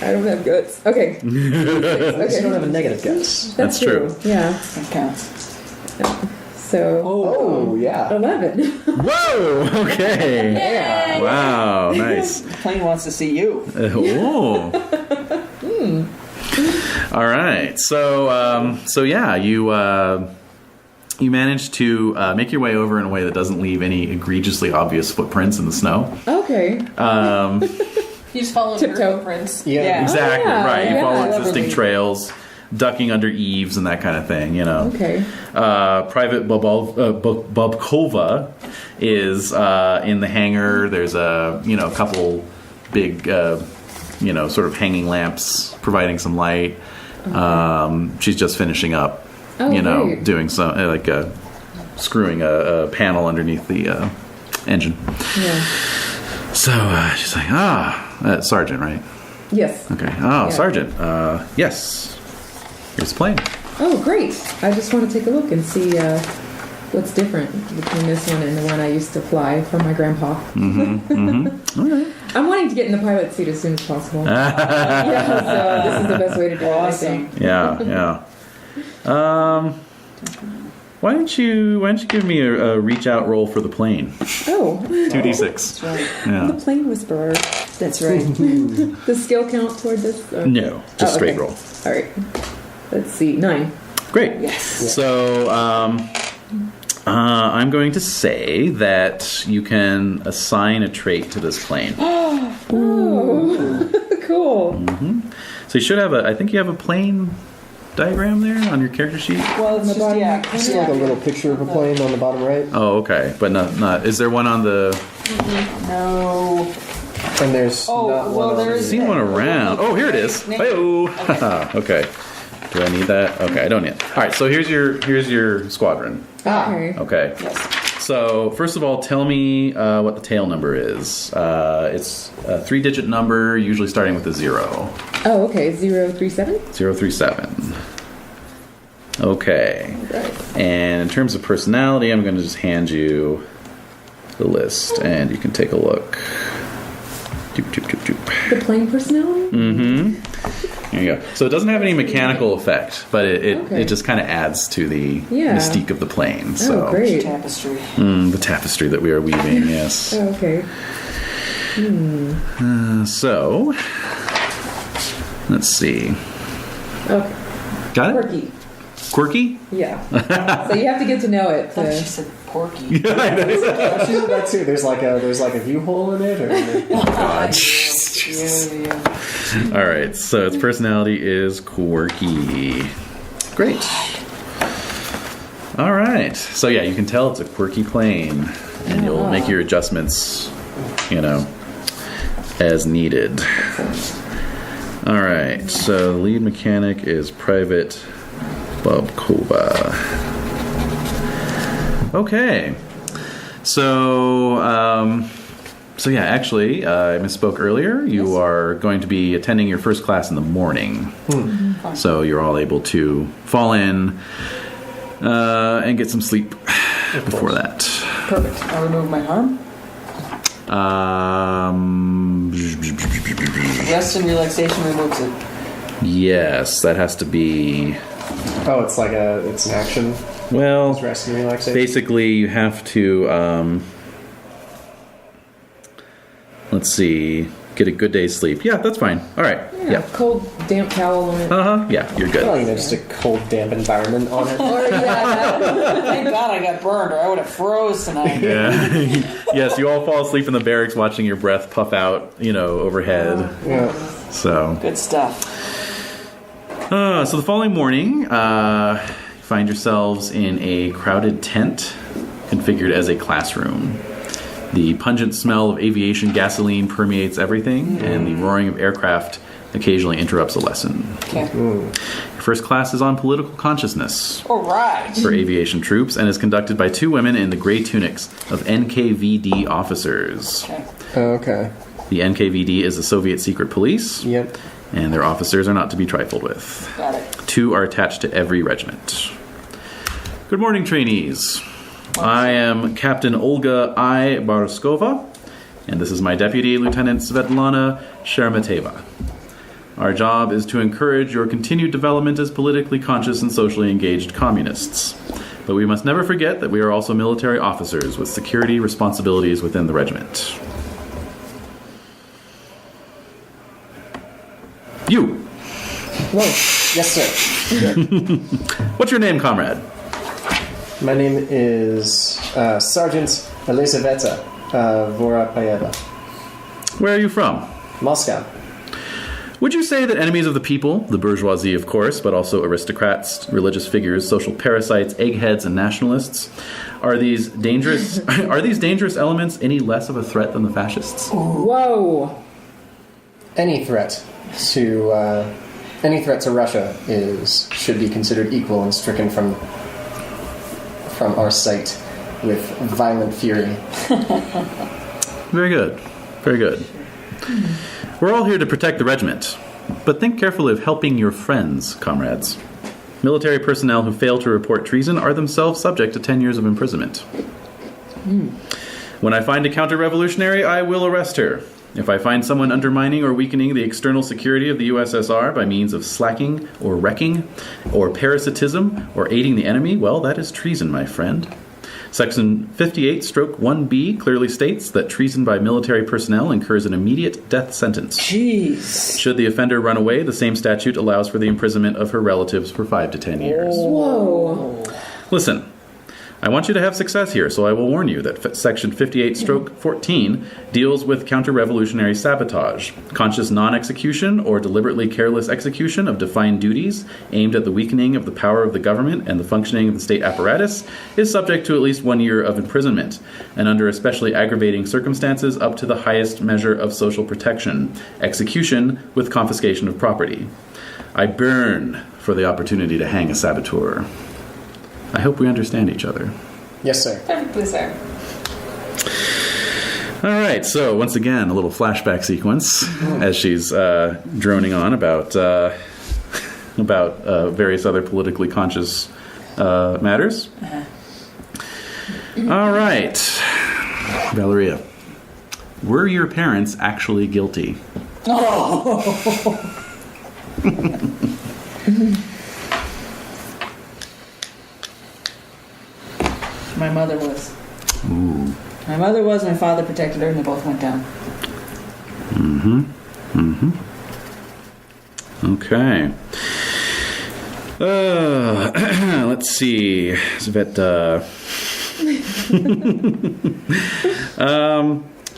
[SPEAKER 3] I don't have guts. Okay.
[SPEAKER 2] You don't have a negative guess.
[SPEAKER 1] That's true.
[SPEAKER 3] Yeah.
[SPEAKER 4] That counts.
[SPEAKER 3] So.
[SPEAKER 2] Oh, yeah.
[SPEAKER 3] 11.
[SPEAKER 1] Whoa! Okay.
[SPEAKER 2] Yeah.
[SPEAKER 1] Wow, nice.
[SPEAKER 4] The plane wants to see you.
[SPEAKER 1] All right. So you manage to make your way over in a way that doesn't leave any egregiously obvious footprints in the snow.
[SPEAKER 3] Okay.
[SPEAKER 5] You just follow
[SPEAKER 3] Tiptoe.
[SPEAKER 5] her footprints.
[SPEAKER 2] Yeah.
[SPEAKER 1] Exactly,
[SPEAKER 3] yeah,
[SPEAKER 1] right. You
[SPEAKER 3] yeah.
[SPEAKER 1] follow existing
[SPEAKER 4] Cleverly.
[SPEAKER 1] trails, ducking under eaves and that kind of thing, you know.
[SPEAKER 3] Okay.
[SPEAKER 1] Private Bobkova is in the hangar. There's a couple big sort of hanging lamps providing some light. She's just finishing up,
[SPEAKER 3] great.
[SPEAKER 1] doing some screwing a panel underneath the engine.
[SPEAKER 3] Yeah.
[SPEAKER 1] So she's like, Sergeant, right?
[SPEAKER 3] Yes.
[SPEAKER 1] Okay.
[SPEAKER 3] Yeah.
[SPEAKER 1] Sergeant. Yes. Here's the plane.
[SPEAKER 3] Oh, great. I just want to take a look and see what's different between this one and the one I used to fly for my grandpa.
[SPEAKER 1] All right.
[SPEAKER 3] I'm wanting to get in the pilot seat as soon as possible. So this is the best way to do it, I think.
[SPEAKER 1] Yeah. Why don't you give me a reach out roll for the plane?
[SPEAKER 3] Oh,
[SPEAKER 1] 2d6.
[SPEAKER 4] That's right.
[SPEAKER 3] the
[SPEAKER 1] Yeah.
[SPEAKER 3] plane whisperer.
[SPEAKER 4] That's right.
[SPEAKER 3] The skill count toward this?
[SPEAKER 1] No, just straight
[SPEAKER 3] okay.
[SPEAKER 1] roll.
[SPEAKER 3] All right. Let's see. 9.
[SPEAKER 1] Great.
[SPEAKER 4] Yes.
[SPEAKER 1] So I'm going to say that you can assign a trait to this plane.
[SPEAKER 3] Oh, cool.
[SPEAKER 1] So you should have I think you have a plane diagram there on your character sheet.
[SPEAKER 4] Well, it's just, yeah.
[SPEAKER 2] Just like a little picture of a plane on the bottom right.
[SPEAKER 1] Oh, okay. But not. Is there one on the?
[SPEAKER 4] No.
[SPEAKER 2] And there's not one
[SPEAKER 4] there
[SPEAKER 2] on
[SPEAKER 4] is.
[SPEAKER 1] I've seen one around. Oh, here it is.
[SPEAKER 4] Nick.
[SPEAKER 1] Hey-o. Okay. Do I need that? Okay, I don't need it. All right. So here's your squadron.
[SPEAKER 3] Okay.
[SPEAKER 1] Okay.
[SPEAKER 4] Yes.
[SPEAKER 1] So first of all, tell me what the tail number is. It's a 3-digit number, usually starting with a 0.
[SPEAKER 3] Oh, okay. 037?
[SPEAKER 1] 037. Okay.
[SPEAKER 3] Right.
[SPEAKER 1] And in terms of personality, I'm going to just hand you the list, and you can take a look. Doop, doop, doop, doop.
[SPEAKER 3] The plane personality?
[SPEAKER 1] There you go. So it doesn't have any mechanical effect, but it
[SPEAKER 3] Okay.
[SPEAKER 1] just kind of adds to the
[SPEAKER 3] Yeah.
[SPEAKER 1] mystique of the plane. So
[SPEAKER 3] Oh, great.
[SPEAKER 4] Tapestry.
[SPEAKER 1] The tapestry that we are weaving, yes.
[SPEAKER 3] Oh, okay.
[SPEAKER 1] So let's see.
[SPEAKER 3] Okay.
[SPEAKER 1] Got it?
[SPEAKER 3] Quirky.
[SPEAKER 1] Quirky?
[SPEAKER 3] Yeah. So you have to get to know it.
[SPEAKER 4] I thought she said porky.
[SPEAKER 2] She's that too. There's like a view hole in it, or
[SPEAKER 1] God.
[SPEAKER 4] Yeah.
[SPEAKER 1] All right. So its personality is quirky. Great. All right. So yeah, you can tell it's a quirky plane, and you'll make your adjustments, as needed. All right. So the lead mechanic is Private Bobkova. Okay. So yeah, actually, I misspoke earlier. You are going to be attending your first class in the morning. So you're all able to fall in and get some sleep before that.
[SPEAKER 4] Perfect. I'll remove my harm. Rest and relaxation removes it.
[SPEAKER 1] Yes, that has to be.
[SPEAKER 2] oh, it's an action.
[SPEAKER 1] Well,
[SPEAKER 2] It's rest and relaxation.
[SPEAKER 1] basically, you have to. Let's see. Get a good day's sleep. Yeah, that's fine. All right. Yeah.
[SPEAKER 3] Cold, damp towel on it.
[SPEAKER 1] Yeah, you're good.
[SPEAKER 2] Well, just a cold, damp environment on it.
[SPEAKER 3] Or, yeah.
[SPEAKER 4] Thank God I got burned, or I would have froze tonight.
[SPEAKER 1] Yeah. Yes, you all fall asleep in the barracks watching your breath puff out, overhead.
[SPEAKER 2] Yeah.
[SPEAKER 1] So,
[SPEAKER 4] Good stuff.
[SPEAKER 1] so the following morning, you find yourselves in a crowded tent configured as a classroom. The pungent smell of aviation gasoline permeates everything, and the roaring of aircraft occasionally interrupts a lesson.
[SPEAKER 4] Okay.
[SPEAKER 1] Your first class is on political consciousness
[SPEAKER 4] All right.
[SPEAKER 1] for aviation troops and is conducted by 2 women in the gray tunics of NKVD officers.
[SPEAKER 4] Okay.
[SPEAKER 2] Okay.
[SPEAKER 1] The NKVD is the Soviet secret police,
[SPEAKER 2] Yep.
[SPEAKER 1] and their officers are not to be trifled with.
[SPEAKER 4] Got it.
[SPEAKER 1] 2 are attached to every regiment. Good morning, trainees. I am Captain Olga I. Barskova, and this is my deputy, Lieutenant Svetlana Shermateva. Our job is to encourage your continued development as politically conscious and socially engaged communists. But we must never forget that we are also military officers with security responsibilities within the regiment. You!
[SPEAKER 2] Whoa. Yes, sir.
[SPEAKER 1] What's your name, comrade?
[SPEAKER 2] My name is Sergeant Elizaveta Vorapayeva.
[SPEAKER 1] Where are you from?
[SPEAKER 2] Moscow.
[SPEAKER 1] Would you say that enemies of the people, the bourgeoisie of course, but also aristocrats, religious figures, social parasites, eggheads, and nationalists, are these dangerous elements any less of a threat than the fascists?
[SPEAKER 3] Whoa!
[SPEAKER 2] Any threat to Russia should be considered equal and stricken from our sight with violent fury.
[SPEAKER 1] Very good. Very good. We're all here to protect the regiment, but think carefully of helping your friends, comrades. Military personnel who fail to report treason are themselves subject to 10 years of imprisonment. When I find a counter-revolutionary, I will arrest her. If I find someone undermining or weakening the external security of the USSR by means of slacking or wrecking or parasitism or aiding the enemy, well, that is treason, my friend. Section 58-1B clearly states that treason by military personnel incurs an immediate death sentence.
[SPEAKER 4] Jeez.
[SPEAKER 1] Should the offender run away, the same statute allows for the imprisonment of her relatives for 5 to 10 years.
[SPEAKER 3] Whoa!
[SPEAKER 1] Listen, I want you to have success here, so I will warn you that Section 58-14 deals with counter-revolutionary sabotage, conscious non-execution or deliberately careless execution of defined duties aimed at the weakening of the power of the government and the functioning of the state apparatus is subject to at least 1 year of imprisonment, and under especially aggravating circumstances up to the highest measure of social protection, execution with confiscation of property. I burn for the opportunity to hang a saboteur. I hope we understand each other.
[SPEAKER 2] Yes, sir.
[SPEAKER 5] Perfectly, sir.
[SPEAKER 1] All right, so once again, a little flashback sequence as she's droning on about various other politically conscious matters. All right, Valeria, were your parents actually guilty?
[SPEAKER 4] My mother was.
[SPEAKER 1] Ooh.
[SPEAKER 4] My mother was. My father protected her, and they both went down.
[SPEAKER 1] Okay. Let's see. Sveta.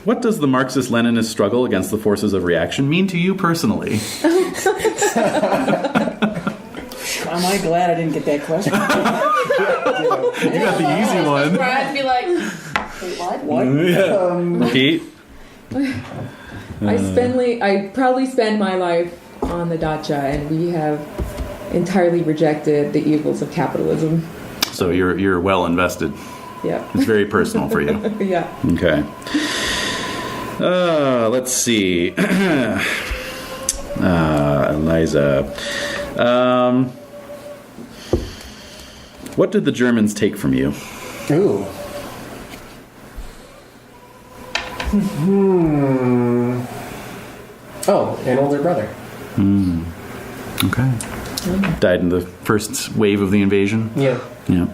[SPEAKER 1] What does the Marxist-Leninist struggle against the forces of reaction mean to you personally?
[SPEAKER 4] Am I glad I didn't get that question?
[SPEAKER 1] You got the easy one.
[SPEAKER 5] Brad be like, wait, what?
[SPEAKER 1] Pete?
[SPEAKER 3] I probably spend my life on the dacha, and we have entirely rejected the evils of capitalism.
[SPEAKER 1] So you're well invested.
[SPEAKER 3] Yeah.
[SPEAKER 1] It's very personal for you.
[SPEAKER 3] Yeah.
[SPEAKER 1] Okay. Let's see. Eliza. What did the Germans take from you?
[SPEAKER 2] Ooh. Oh, an older brother.
[SPEAKER 1] Okay. Died in the first wave of the invasion?
[SPEAKER 2] Yeah.
[SPEAKER 1] Yeah.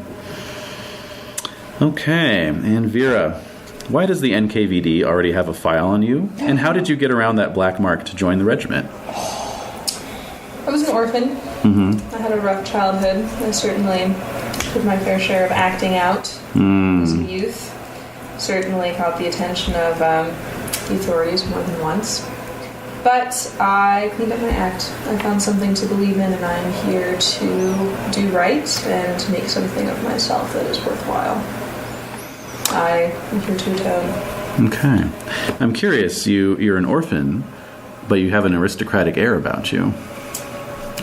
[SPEAKER 1] Okay. And Vera, why does the NKVD already have a file on you? And how did you get around that black mark to join the regiment?
[SPEAKER 5] I was an orphan. I had a rough childhood. I certainly did my fair share of acting out as a youth. Certainly caught the attention of the authorities more than once. But I cleaned up my act. I found something to believe in, and I'm here to do right and make something of myself that is worthwhile. I am here to atone.
[SPEAKER 1] Okay. I'm curious, you're an orphan, but you have an aristocratic air about you.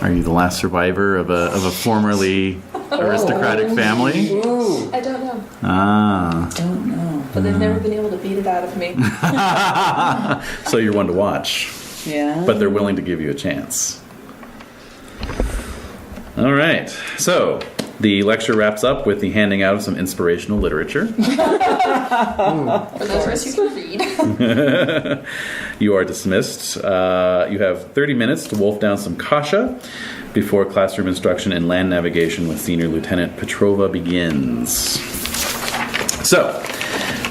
[SPEAKER 1] Are you the last survivor of a formerly aristocratic family?
[SPEAKER 2] Ooh.
[SPEAKER 5] I don't know,
[SPEAKER 1] Ah.
[SPEAKER 4] Don't know.
[SPEAKER 5] but they've never been able to beat it out of me.
[SPEAKER 1] So you're one to watch,
[SPEAKER 4] Yeah.
[SPEAKER 1] but they're willing to give you a chance. All right. So the lecture wraps up with the handing out of some inspirational literature.
[SPEAKER 5] For those of us who can read.
[SPEAKER 1] You are dismissed. You have 30 minutes to wolf down some kasha before classroom instruction in land navigation with Senior Lieutenant Petrova begins. So,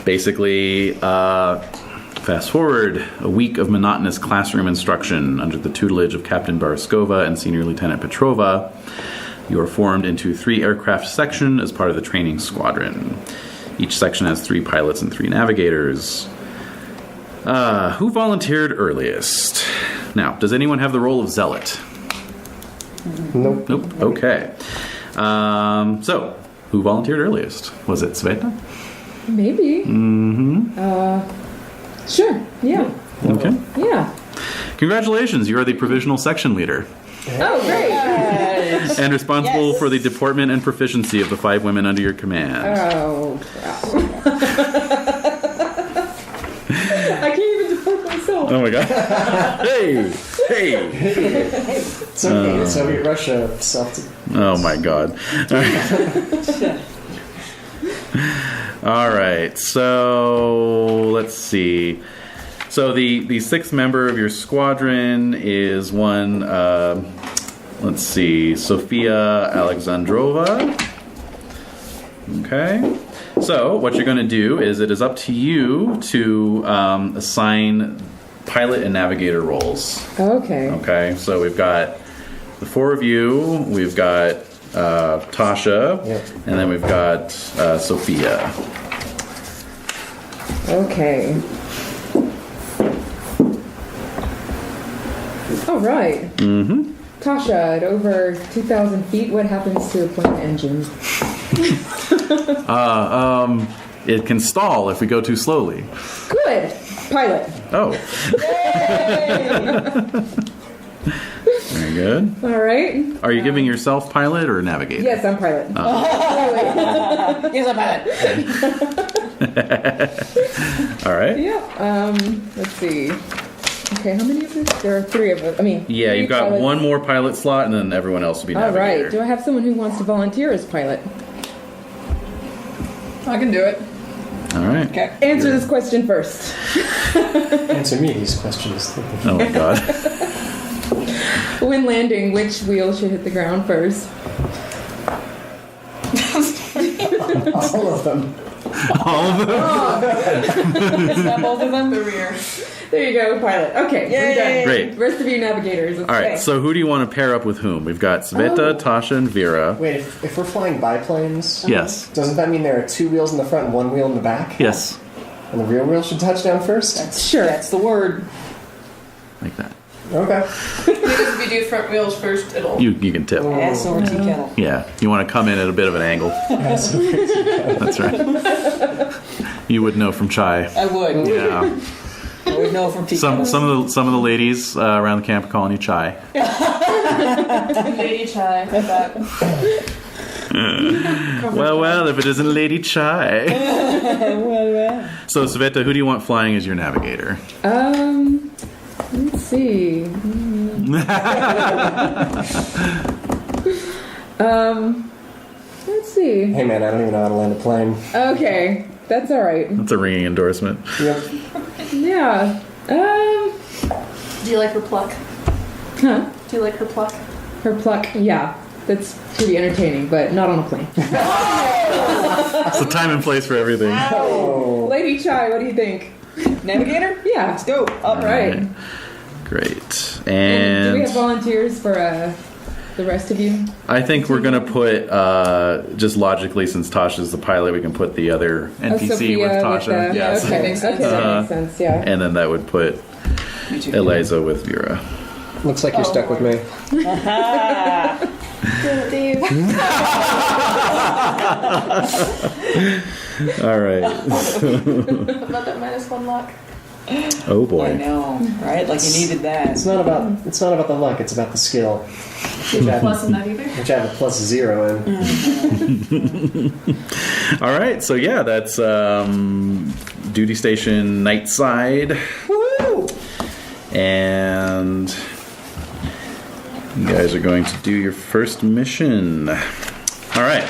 [SPEAKER 1] basically, fast forward a week of monotonous classroom instruction under the tutelage of Captain Baraskova and Senior Lieutenant Petrova. You are formed into 3 aircraft sections as part of the training squadron. Each section has 3 pilots and 3 navigators. Who volunteered earliest? Now, does anyone have the role of zealot?
[SPEAKER 2] Nope.
[SPEAKER 1] Nope. Okay. So, who volunteered earliest? Was it Sveta?
[SPEAKER 3] Maybe.
[SPEAKER 1] Mm-hmm.
[SPEAKER 3] Sure. Yeah.
[SPEAKER 1] Okay.
[SPEAKER 3] Yeah.
[SPEAKER 1] Congratulations, you are the provisional section leader
[SPEAKER 3] Oh, great.
[SPEAKER 1] and responsible
[SPEAKER 4] Yes.
[SPEAKER 1] for the deportment and proficiency of the 5 women under your command.
[SPEAKER 3] Oh, crap. I can't even deport myself.
[SPEAKER 1] Oh my god. Hey! Hey!
[SPEAKER 2] It's okay. Soviet Russia self.
[SPEAKER 1] Oh my god. All right, so let's see. So the 6th member of your squadron is one, let's see, Sofia Alexandrova. Okay. So what you're going to do is it is up to you to assign pilot and navigator roles.
[SPEAKER 3] Okay.
[SPEAKER 1] Okay, so we've got the 4 of you, we've got Tasha,
[SPEAKER 2] Yep.
[SPEAKER 1] and then we've got Sophia.
[SPEAKER 3] Okay. All right.
[SPEAKER 1] Mm-hmm.
[SPEAKER 3] Tasha, at over 2,000 feet, what happens to a plane engine?
[SPEAKER 1] It can stall if we go too slowly.
[SPEAKER 3] Good. Pilot.
[SPEAKER 1] Oh. Very good.
[SPEAKER 3] All right.
[SPEAKER 1] Are you giving yourself pilot or navigator?
[SPEAKER 3] Yes, I'm pilot.
[SPEAKER 4] He's a pilot.
[SPEAKER 1] All right.
[SPEAKER 3] Yeah. Let's see. Okay, how many of us? There are 3 of us. I mean,
[SPEAKER 1] Yeah,
[SPEAKER 3] 3
[SPEAKER 1] you've got
[SPEAKER 3] pilots.
[SPEAKER 1] one more pilot slot, and then everyone else will be
[SPEAKER 3] All
[SPEAKER 1] navigator.
[SPEAKER 3] right. Do I have someone who wants to volunteer as pilot?
[SPEAKER 4] I can do it.
[SPEAKER 1] All right.
[SPEAKER 4] Okay.
[SPEAKER 3] Answer this question first.
[SPEAKER 2] Answer me these questions.
[SPEAKER 1] Oh my god.
[SPEAKER 3] When landing, which wheel should hit the ground first?
[SPEAKER 2] All of them.
[SPEAKER 1] All of them?
[SPEAKER 4] It's not both of them. The rear.
[SPEAKER 3] There you go, pilot. Okay, we're
[SPEAKER 4] Yay.
[SPEAKER 3] done.
[SPEAKER 1] Great.
[SPEAKER 3] Rest of you navigators.
[SPEAKER 1] All right, so who do you want to pair up with whom? We've got Sveta, Tasha, and Vera.
[SPEAKER 2] Wait, if we're flying biplanes,
[SPEAKER 1] Yes.
[SPEAKER 2] doesn't that mean there are 2 wheels in the front and 1 wheel in the back?
[SPEAKER 1] Yes.
[SPEAKER 2] And the rear wheel should touch down first?
[SPEAKER 3] Sure.
[SPEAKER 4] That's the word.
[SPEAKER 1] Like that.
[SPEAKER 2] Okay.
[SPEAKER 5] Because if you do front wheels first, it'll.
[SPEAKER 1] You can tip.
[SPEAKER 4] Ass over tea kettle.
[SPEAKER 1] Yeah. You want to come in at a bit of an angle. That's right. You would know from Chai.
[SPEAKER 4] I would.
[SPEAKER 1] Yeah.
[SPEAKER 4] I would know from tea
[SPEAKER 1] Some
[SPEAKER 4] kettles.
[SPEAKER 1] of the ladies around the camp are calling you Chai.
[SPEAKER 5] Lady Chai. I bet.
[SPEAKER 1] Well, if it isn't Lady Chai. So, Sveta, who do you want flying as your navigator?
[SPEAKER 3] Let's see. Let's see.
[SPEAKER 2] Hey man, I don't even know how to land a plane.
[SPEAKER 3] Okay, that's all right.
[SPEAKER 1] That's a ringing endorsement.
[SPEAKER 2] Yep.
[SPEAKER 3] Yeah.
[SPEAKER 5] Do you like her pluck?
[SPEAKER 3] Huh?
[SPEAKER 5] Do you like her pluck?
[SPEAKER 3] Her pluck. Yeah, that's pretty entertaining, but not on a plane.
[SPEAKER 1] It's the time and place for everything.
[SPEAKER 2] Oh.
[SPEAKER 3] Lady Chai, what do you think?
[SPEAKER 4] Navigator?
[SPEAKER 3] Yeah.
[SPEAKER 4] Let's go. Up.
[SPEAKER 3] Right.
[SPEAKER 1] Great.
[SPEAKER 3] And do we have
[SPEAKER 1] And
[SPEAKER 3] volunteers for the rest of you?
[SPEAKER 1] I think we're going to put, just logically, since Tasha's the pilot, we can put the other NPC
[SPEAKER 3] Sophia
[SPEAKER 1] with Tasha.
[SPEAKER 3] the-
[SPEAKER 1] Yes.
[SPEAKER 3] Okay,
[SPEAKER 4] Makes sense.
[SPEAKER 3] that makes sense, yeah.
[SPEAKER 1] And then that would put
[SPEAKER 4] Me too.
[SPEAKER 1] Eliza with Vera.
[SPEAKER 2] Looks like you're stuck with me.
[SPEAKER 5] Dave.
[SPEAKER 1] All right.
[SPEAKER 5] About that -1 luck.
[SPEAKER 1] Oh boy.
[SPEAKER 4] I know, right? Like you needed that.
[SPEAKER 2] It's not about the luck. It's about the skill. Which I
[SPEAKER 5] Plus in that either.
[SPEAKER 2] have a +0 in.
[SPEAKER 1] All right. So yeah, that's duty station Nightside,
[SPEAKER 4] Woo!
[SPEAKER 1] and you guys are going to do your first mission. All right.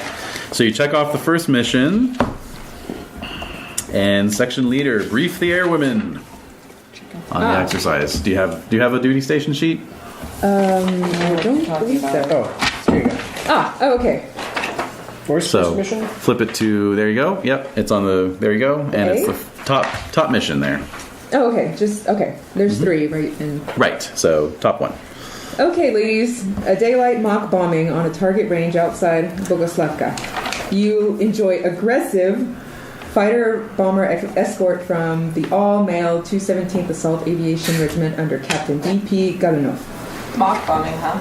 [SPEAKER 1] So you check off the first mission. And section leader, brief the airwomen on the exercise. Do you have a duty station sheet?
[SPEAKER 3] I don't believe so.
[SPEAKER 2] Oh, there you go.
[SPEAKER 3] Oh, okay.
[SPEAKER 2] Where's
[SPEAKER 1] So
[SPEAKER 2] first mission?
[SPEAKER 1] flip it to there you go. Yep, it's on the there you go, and it's the top mission there.
[SPEAKER 3] Oh, okay. Okay. There's 3, right? And
[SPEAKER 1] Right. So top one.
[SPEAKER 3] okay, ladies, a daylight mock bombing on a target range outside Bogoslavka. You enjoy aggressive fighter bomber escort from the all-male 217th Assault Aviation Regiment under Captain D.P. Galunov.
[SPEAKER 5] Mock bombing, huh?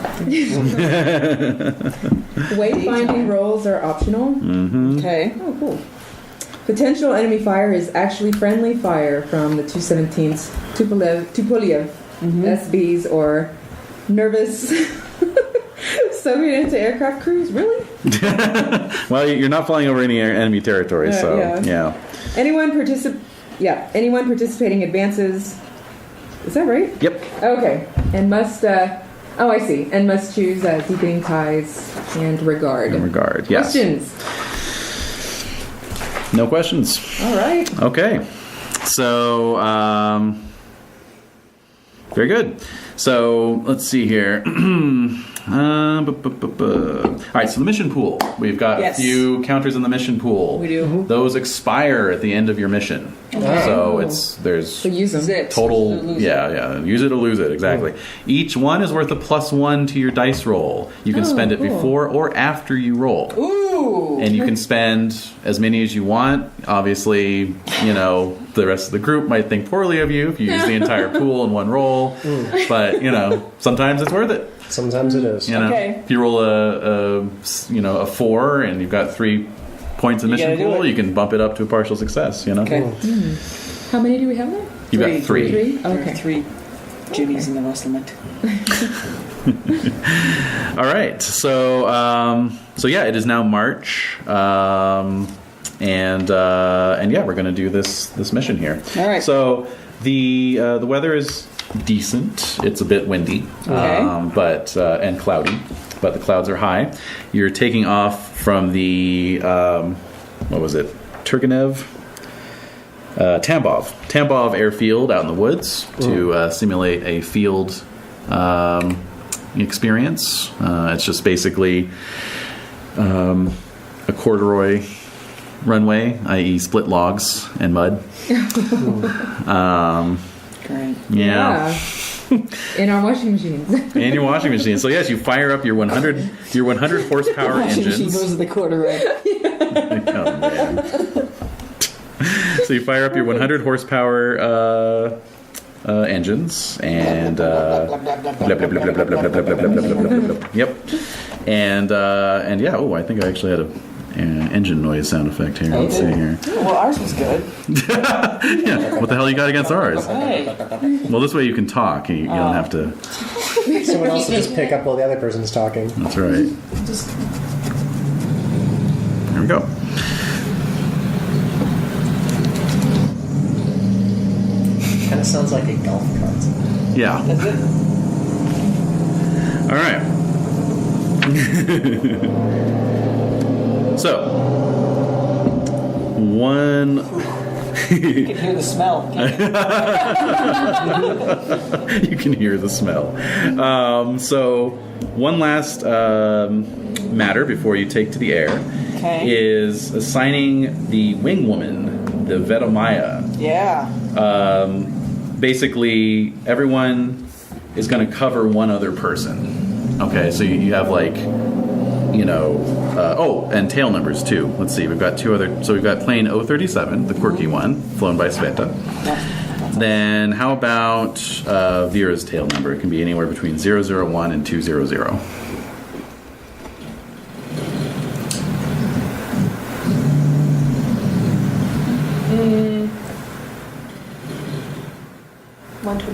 [SPEAKER 3] Wayfinding roles are optional.
[SPEAKER 4] Okay.
[SPEAKER 3] Oh, cool. Potential enemy fire is actually friendly fire from the 217th Tupolev SBs or nervous Soviet anti-aircraft crews. Really?
[SPEAKER 1] Well, you're not flying over any enemy territory, so yeah.
[SPEAKER 3] Anyone participating advances. Is that right?
[SPEAKER 1] Yep.
[SPEAKER 3] Okay. And must. I see. And must choose deepening ties and regard.
[SPEAKER 1] In regard, yes.
[SPEAKER 3] Questions.
[SPEAKER 1] No questions.
[SPEAKER 3] All right.
[SPEAKER 1] Okay. So, very good. So, let's see here. All right, so the mission pool. We've got
[SPEAKER 4] Yes.
[SPEAKER 1] a few counters in the mission pool.
[SPEAKER 4] We do.
[SPEAKER 1] Those expire at the end of your mission.
[SPEAKER 4] Okay.
[SPEAKER 1] So there's
[SPEAKER 3] So use them.
[SPEAKER 4] Zip.
[SPEAKER 1] total,
[SPEAKER 4] Lose it.
[SPEAKER 1] yeah. Use it or lose it, exactly. Each one is worth a +1 to your dice roll. You can spend it
[SPEAKER 3] cool.
[SPEAKER 1] before or after you roll.
[SPEAKER 4] Ooh.
[SPEAKER 1] And you can spend as many as you want. Obviously, the rest of the group might think poorly of you if you use the entire pool in one roll. But, sometimes it's worth it.
[SPEAKER 2] Sometimes it is.
[SPEAKER 4] Okay.
[SPEAKER 1] If you roll a 4 and you've got 3 points in
[SPEAKER 4] You
[SPEAKER 1] mission
[SPEAKER 4] gotta do
[SPEAKER 1] pool,
[SPEAKER 4] it.
[SPEAKER 1] you can bump it up to a partial success,
[SPEAKER 4] Okay.
[SPEAKER 3] How many do we have there?
[SPEAKER 1] You've got 3.
[SPEAKER 3] 3?
[SPEAKER 4] There are
[SPEAKER 3] Okay.
[SPEAKER 4] 3 Jimmies in the rustlement.
[SPEAKER 1] All right. So yeah, it is now March. And we're going to do this mission here.
[SPEAKER 4] All right.
[SPEAKER 1] So the weather is decent. It's a bit windy,
[SPEAKER 4] Okay.
[SPEAKER 1] but and cloudy, but the clouds are high. You're taking off from the what was it? Turgenev. Tambov Airfield out in the woods to simulate a field experience. It's just basically a corduroy runway, i.e. split logs and mud.
[SPEAKER 4] Great.
[SPEAKER 1] Yeah.
[SPEAKER 3] In our washing machines.
[SPEAKER 1] And your washing machine. So yes, you fire up your 100 horsepower
[SPEAKER 4] Washing machine
[SPEAKER 1] engines.
[SPEAKER 4] goes to the corduroy.
[SPEAKER 1] Oh, man. So you fire up your 100 horsepower engines and yep, and yeah. Oh, I think I actually had an engine noise sound effect here. Let's see here.
[SPEAKER 4] Well, ours was good.
[SPEAKER 1] Yeah. What the hell you got against ours?
[SPEAKER 4] Hey.
[SPEAKER 1] Well, this way you can talk. You don't have to.
[SPEAKER 2] Someone else will just pick up while the other person's talking.
[SPEAKER 1] That's right. There we go.
[SPEAKER 2] Kind of sounds like a golf cart.
[SPEAKER 1] Yeah.
[SPEAKER 4] That's it.
[SPEAKER 1] All right. So, one.
[SPEAKER 4] You can hear the smell. Can't you?
[SPEAKER 1] You can hear the smell. So, one last matter before you take to the air is assigning the wing woman, the Vedomaya.
[SPEAKER 4] Yeah.
[SPEAKER 1] Basically, everyone is going to cover one other person. Okay, so you have like, and tail numbers too. Let's see, we've got 2 other. So we've got plane 037, the quirky one, flown by Sveta. Then how about Vera's tail number? It can be anywhere between 001 and 200.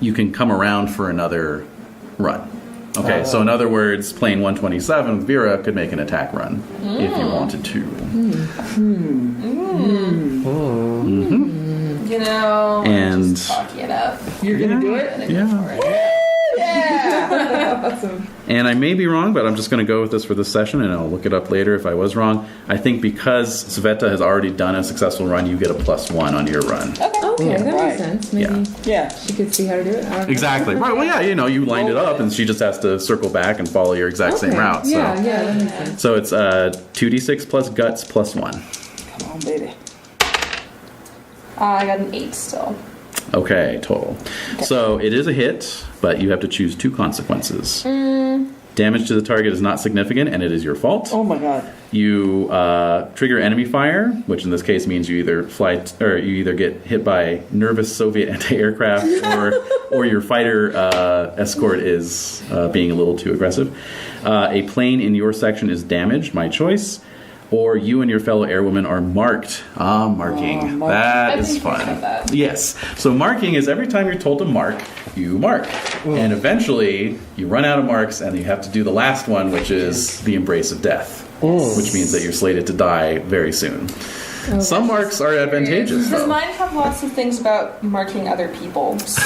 [SPEAKER 1] you can come around for another run. Okay, so in other words, playing 127 with Vera could make an attack run if you wanted to.
[SPEAKER 5] You know,
[SPEAKER 1] And-
[SPEAKER 5] just cocky enough.
[SPEAKER 4] You're gonna do it?
[SPEAKER 5] I'm gonna
[SPEAKER 1] Yeah.
[SPEAKER 5] go for it.
[SPEAKER 4] Yeah.
[SPEAKER 3] Awesome.
[SPEAKER 1] And I may be wrong, but I'm just going to go with this for this session, and I'll look it up later if I was wrong. I think because Sveta has already done a successful run, you get a +1 on your run.
[SPEAKER 3] Okay, that
[SPEAKER 4] Right.
[SPEAKER 3] makes sense. Maybe
[SPEAKER 4] Yeah.
[SPEAKER 3] she could see how to do it. I don't know.
[SPEAKER 1] Exactly. Right. Well, yeah, you lined it up, and she just has to circle back and follow your exact same
[SPEAKER 3] Okay.
[SPEAKER 1] route. So.
[SPEAKER 3] Yeah, that makes sense.
[SPEAKER 1] So it's 2d6 plus guts plus 1.
[SPEAKER 4] Come on, baby.
[SPEAKER 5] I got an 8 still.
[SPEAKER 1] Okay, total. So it is a hit, but you have to choose 2 consequences. Damage to the target is not significant, and it is your fault.
[SPEAKER 4] Oh my god.
[SPEAKER 1] You trigger enemy fire, which in this case means you either or you either get hit by nervous Soviet anti-aircraft, or your fighter escort is being a little too aggressive. A plane in your section is damaged, my choice, or you and your fellow airwomen are marked. Marking.
[SPEAKER 4] marking.
[SPEAKER 1] That
[SPEAKER 5] I
[SPEAKER 1] is
[SPEAKER 5] think we
[SPEAKER 1] fun.
[SPEAKER 5] have that.
[SPEAKER 1] Yes. So marking is every time you're told to mark, you mark. And eventually you run out of marks and you have to do the last one, which is the embrace of death. Which means that you're slated to die very soon. Some marks are advantageous,
[SPEAKER 5] Does
[SPEAKER 1] though.
[SPEAKER 5] mine have lots of things about marking other people? So.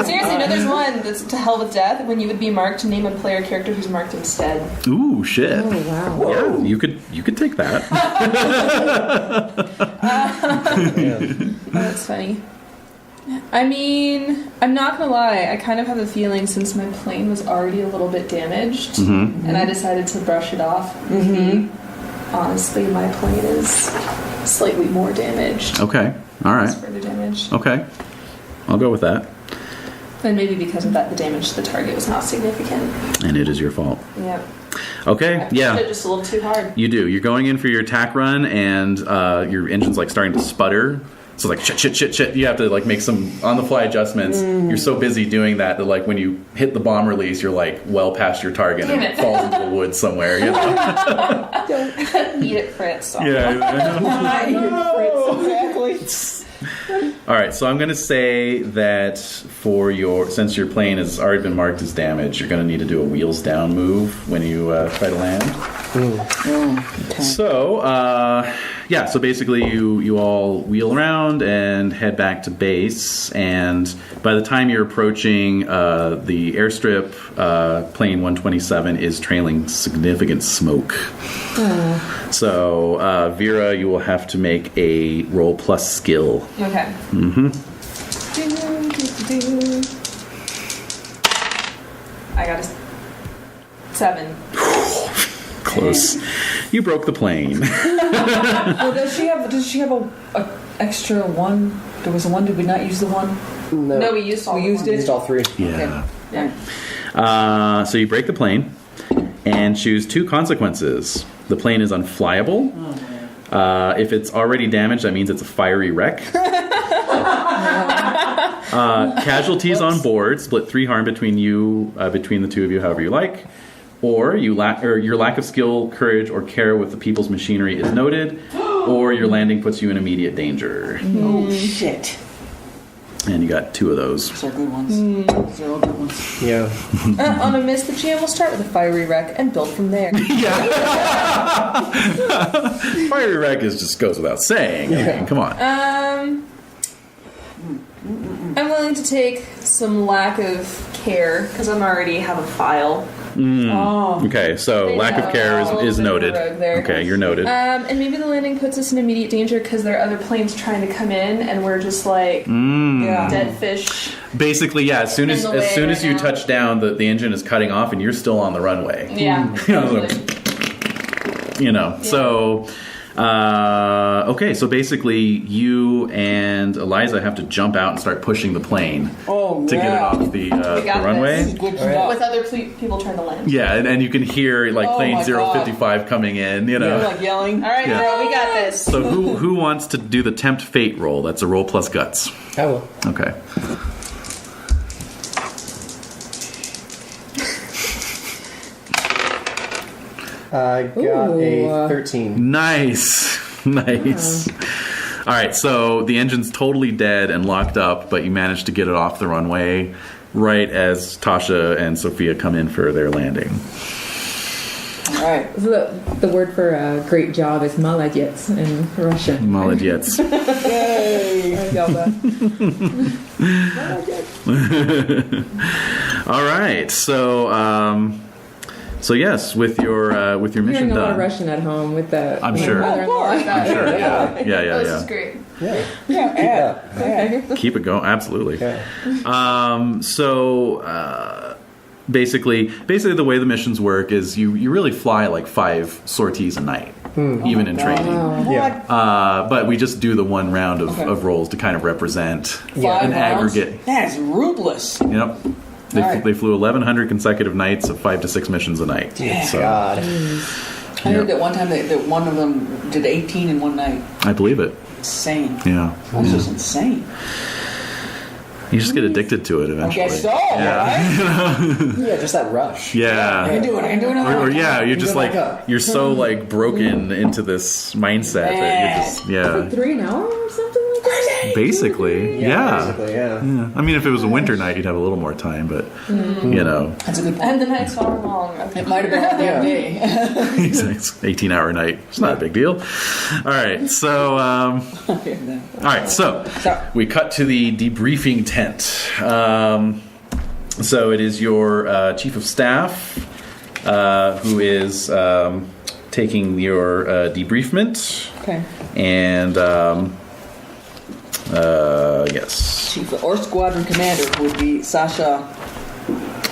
[SPEAKER 5] Seriously, no, there's one that's to hell with death. When you would be marked, name a player character who's marked instead.
[SPEAKER 1] Ooh, shit.
[SPEAKER 3] Oh wow.
[SPEAKER 1] Yeah, you could take that.
[SPEAKER 5] Oh, that's funny. I mean, I'm not gonna lie, I kind of have a feeling since my plane was already a little bit damaged, and I decided to brush it off, maybe, honestly, my plane is slightly more damaged.
[SPEAKER 1] Okay. All right.
[SPEAKER 5] It's further damaged.
[SPEAKER 1] Okay. I'll go with that.
[SPEAKER 5] And maybe because of that, the damage to the target was not significant.
[SPEAKER 1] And it is your fault.
[SPEAKER 5] Yep.
[SPEAKER 1] Okay.
[SPEAKER 5] I pushed
[SPEAKER 1] Yeah.
[SPEAKER 5] it just a little too hard.
[SPEAKER 1] You do. You're going in for your attack run, and your engine's like starting to sputter. So like shit. You have to like make some on-the-fly adjustments. You're so busy doing that like when you hit the bomb release, you're like well past your target and it falls into the woods somewhere. You know?
[SPEAKER 5] Eat it, Fritz.
[SPEAKER 4] Exactly.
[SPEAKER 1] All right. So I'm going to say that since your plane has already been marked as damaged, you're going to need to do a wheels down move when you try to land.
[SPEAKER 4] Okay.
[SPEAKER 1] So, so basically you all wheel around and head back to base, and by the time you're approaching the airstrip, plane 127 is trailing significant smoke. So, Vera, you will have to make a roll plus skill.
[SPEAKER 5] Okay. I got a 7.
[SPEAKER 1] Close. You broke the plane.
[SPEAKER 4] Well, does she have a extra one? There was a one. Did we not use the one?
[SPEAKER 5] No, we used all
[SPEAKER 4] We
[SPEAKER 5] the
[SPEAKER 4] used
[SPEAKER 5] ones.
[SPEAKER 4] it.
[SPEAKER 2] Used all 3.
[SPEAKER 1] Yeah.
[SPEAKER 5] Yeah.
[SPEAKER 1] So you break the plane and choose 2 consequences. The plane is unflyable. If it's already damaged, that means it's a fiery wreck. Casualties on board, split 3 harm between the two of you, however you like. Or your lack of skill, courage, or care with the people's machinery is noted. Or your landing puts you in immediate danger.
[SPEAKER 4] Oh shit!
[SPEAKER 1] And you got 2 of those.
[SPEAKER 4] Those are good ones. Those are all good ones.
[SPEAKER 2] Yeah.
[SPEAKER 5] On a miss, the GM will start with a fiery wreck and build from there.
[SPEAKER 1] Fiery wreck just goes without saying. I mean, come on.
[SPEAKER 5] I'm willing to take some lack of care because I'm already have a file.
[SPEAKER 4] Oh.
[SPEAKER 1] Okay, so
[SPEAKER 5] I
[SPEAKER 1] lack
[SPEAKER 5] know,
[SPEAKER 1] of care
[SPEAKER 5] a little
[SPEAKER 1] is
[SPEAKER 5] bit of a
[SPEAKER 1] noted.
[SPEAKER 5] rogue there.
[SPEAKER 1] Okay, you're noted.
[SPEAKER 5] And maybe the landing puts us in immediate danger because there are other planes trying to come in, and we're just like
[SPEAKER 4] Yeah.
[SPEAKER 5] dead fish.
[SPEAKER 1] Basically, yeah. As soon
[SPEAKER 5] In
[SPEAKER 1] as
[SPEAKER 5] the way
[SPEAKER 1] you
[SPEAKER 5] right now.
[SPEAKER 1] touch down, the engine is cutting off, and you're still on the runway.
[SPEAKER 5] Yeah.
[SPEAKER 1] So. Okay, so basically, you and Eliza have to jump out and start pushing the plane
[SPEAKER 4] Oh,
[SPEAKER 1] to get it off the
[SPEAKER 5] got
[SPEAKER 1] runway.
[SPEAKER 5] this.
[SPEAKER 4] Good
[SPEAKER 2] All right.
[SPEAKER 5] With other people trying to land.
[SPEAKER 1] Yeah, and you can hear like
[SPEAKER 4] Oh
[SPEAKER 1] plane
[SPEAKER 4] my God.
[SPEAKER 1] 055 coming in. You know.
[SPEAKER 4] You're like yelling.
[SPEAKER 5] All right,
[SPEAKER 1] Yeah.
[SPEAKER 5] girl, we got this.
[SPEAKER 1] So who wants to do the tempt fate roll? That's a roll plus guts.
[SPEAKER 2] I will.
[SPEAKER 1] Okay.
[SPEAKER 2] I got
[SPEAKER 3] Ooh.
[SPEAKER 2] a 13.
[SPEAKER 1] Nice. All right, so the engine's totally dead and locked up, but you managed to get it off the runway right as Tasha and Sophia come in for their landing.
[SPEAKER 4] All right.
[SPEAKER 3] So the word for great job is молодец in Russian.
[SPEAKER 1] Молодец.
[SPEAKER 4] Yay!
[SPEAKER 1] All right, so yes, with your mission
[SPEAKER 3] Hearing a lot of
[SPEAKER 1] done.
[SPEAKER 3] Russian at home with the
[SPEAKER 1] I'm sure.
[SPEAKER 3] mother-in-law.
[SPEAKER 1] I'm sure. Yeah.
[SPEAKER 5] This is great.
[SPEAKER 2] Yeah.
[SPEAKER 4] Yeah.
[SPEAKER 1] Keep it going. Absolutely.
[SPEAKER 2] Yeah.
[SPEAKER 1] Basically, the way the missions work is you really fly like 5 sorties a night, even in training.
[SPEAKER 2] Yeah.
[SPEAKER 1] But we just do the one round of,
[SPEAKER 4] Okay.
[SPEAKER 1] of rolls to kind of represent
[SPEAKER 4] 5
[SPEAKER 1] an
[SPEAKER 4] rounds?
[SPEAKER 1] aggregate.
[SPEAKER 4] That is ruthless.
[SPEAKER 1] Yep. They,
[SPEAKER 4] All right.
[SPEAKER 1] they flew 1,100 consecutive nights of 5 to 6 missions a night. So,
[SPEAKER 2] God.
[SPEAKER 4] I heard that one time that one of them did 18 in one night.
[SPEAKER 1] I believe it.
[SPEAKER 4] Insane.
[SPEAKER 1] Yeah.
[SPEAKER 4] That's just insane.
[SPEAKER 1] You just get addicted to it
[SPEAKER 4] I
[SPEAKER 1] eventually.
[SPEAKER 4] guess so, right?
[SPEAKER 2] Yeah, just that rush.
[SPEAKER 1] Yeah.
[SPEAKER 4] I can do it. I can do it.
[SPEAKER 1] Or yeah, you're just
[SPEAKER 2] go
[SPEAKER 1] like
[SPEAKER 2] back up.
[SPEAKER 1] you're so like broken into this mindset that you're just
[SPEAKER 3] Like 3 an hour or something like that?
[SPEAKER 1] basically yeah.
[SPEAKER 2] Basically, yeah.
[SPEAKER 1] Yeah. I mean, if it was a winter night, you'd have a little more time, but you know,
[SPEAKER 4] That's a good point.
[SPEAKER 5] And the nights are long. Okay.
[SPEAKER 4] It might have been on that day.
[SPEAKER 1] it's 18-hour night. It's not a big deal. All right, so all right, so we cut to the debriefing tent. So it is your chief of staff who is taking your debriefment,
[SPEAKER 4] Okay.
[SPEAKER 1] and yes,
[SPEAKER 4] Chief or squadron commander would be Sasha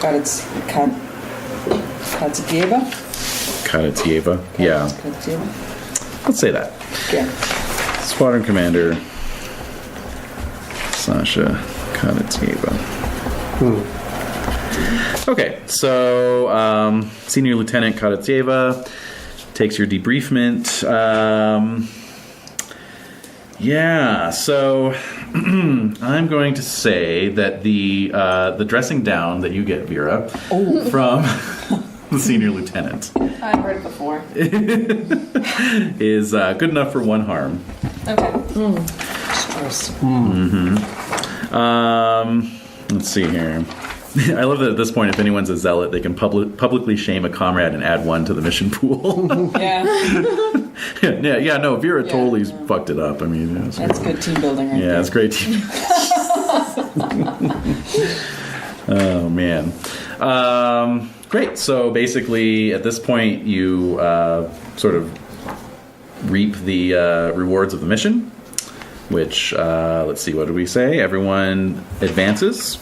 [SPEAKER 4] Katsieva.
[SPEAKER 1] Karatsieva. Yeah,
[SPEAKER 4] Katsieva.
[SPEAKER 1] let's say that.
[SPEAKER 4] Okay.
[SPEAKER 1] Squadron commander Sasha Karatsieva. Okay, so Senior Lieutenant Karatsieva takes your debriefment. Yeah, so I'm going to say that the dressing down that you get, Vera, from the Senior Lieutenant
[SPEAKER 5] I've heard it before.
[SPEAKER 1] is good enough for 1 harm.
[SPEAKER 5] Okay.
[SPEAKER 1] Let's see here. I love that at this point, if anyone's a zealot, they can publicly shame a comrade and add 1 to the mission pool.
[SPEAKER 4] Yeah.
[SPEAKER 1] No, Vera
[SPEAKER 4] Yeah.
[SPEAKER 1] totally fucked it up. I mean, yeah,
[SPEAKER 4] That's good team building right
[SPEAKER 1] yeah,
[SPEAKER 4] there.
[SPEAKER 1] it's great. Oh man, great. So basically, at this point, you sort of reap the rewards of the mission. Which let's see, what did we say? Everyone advances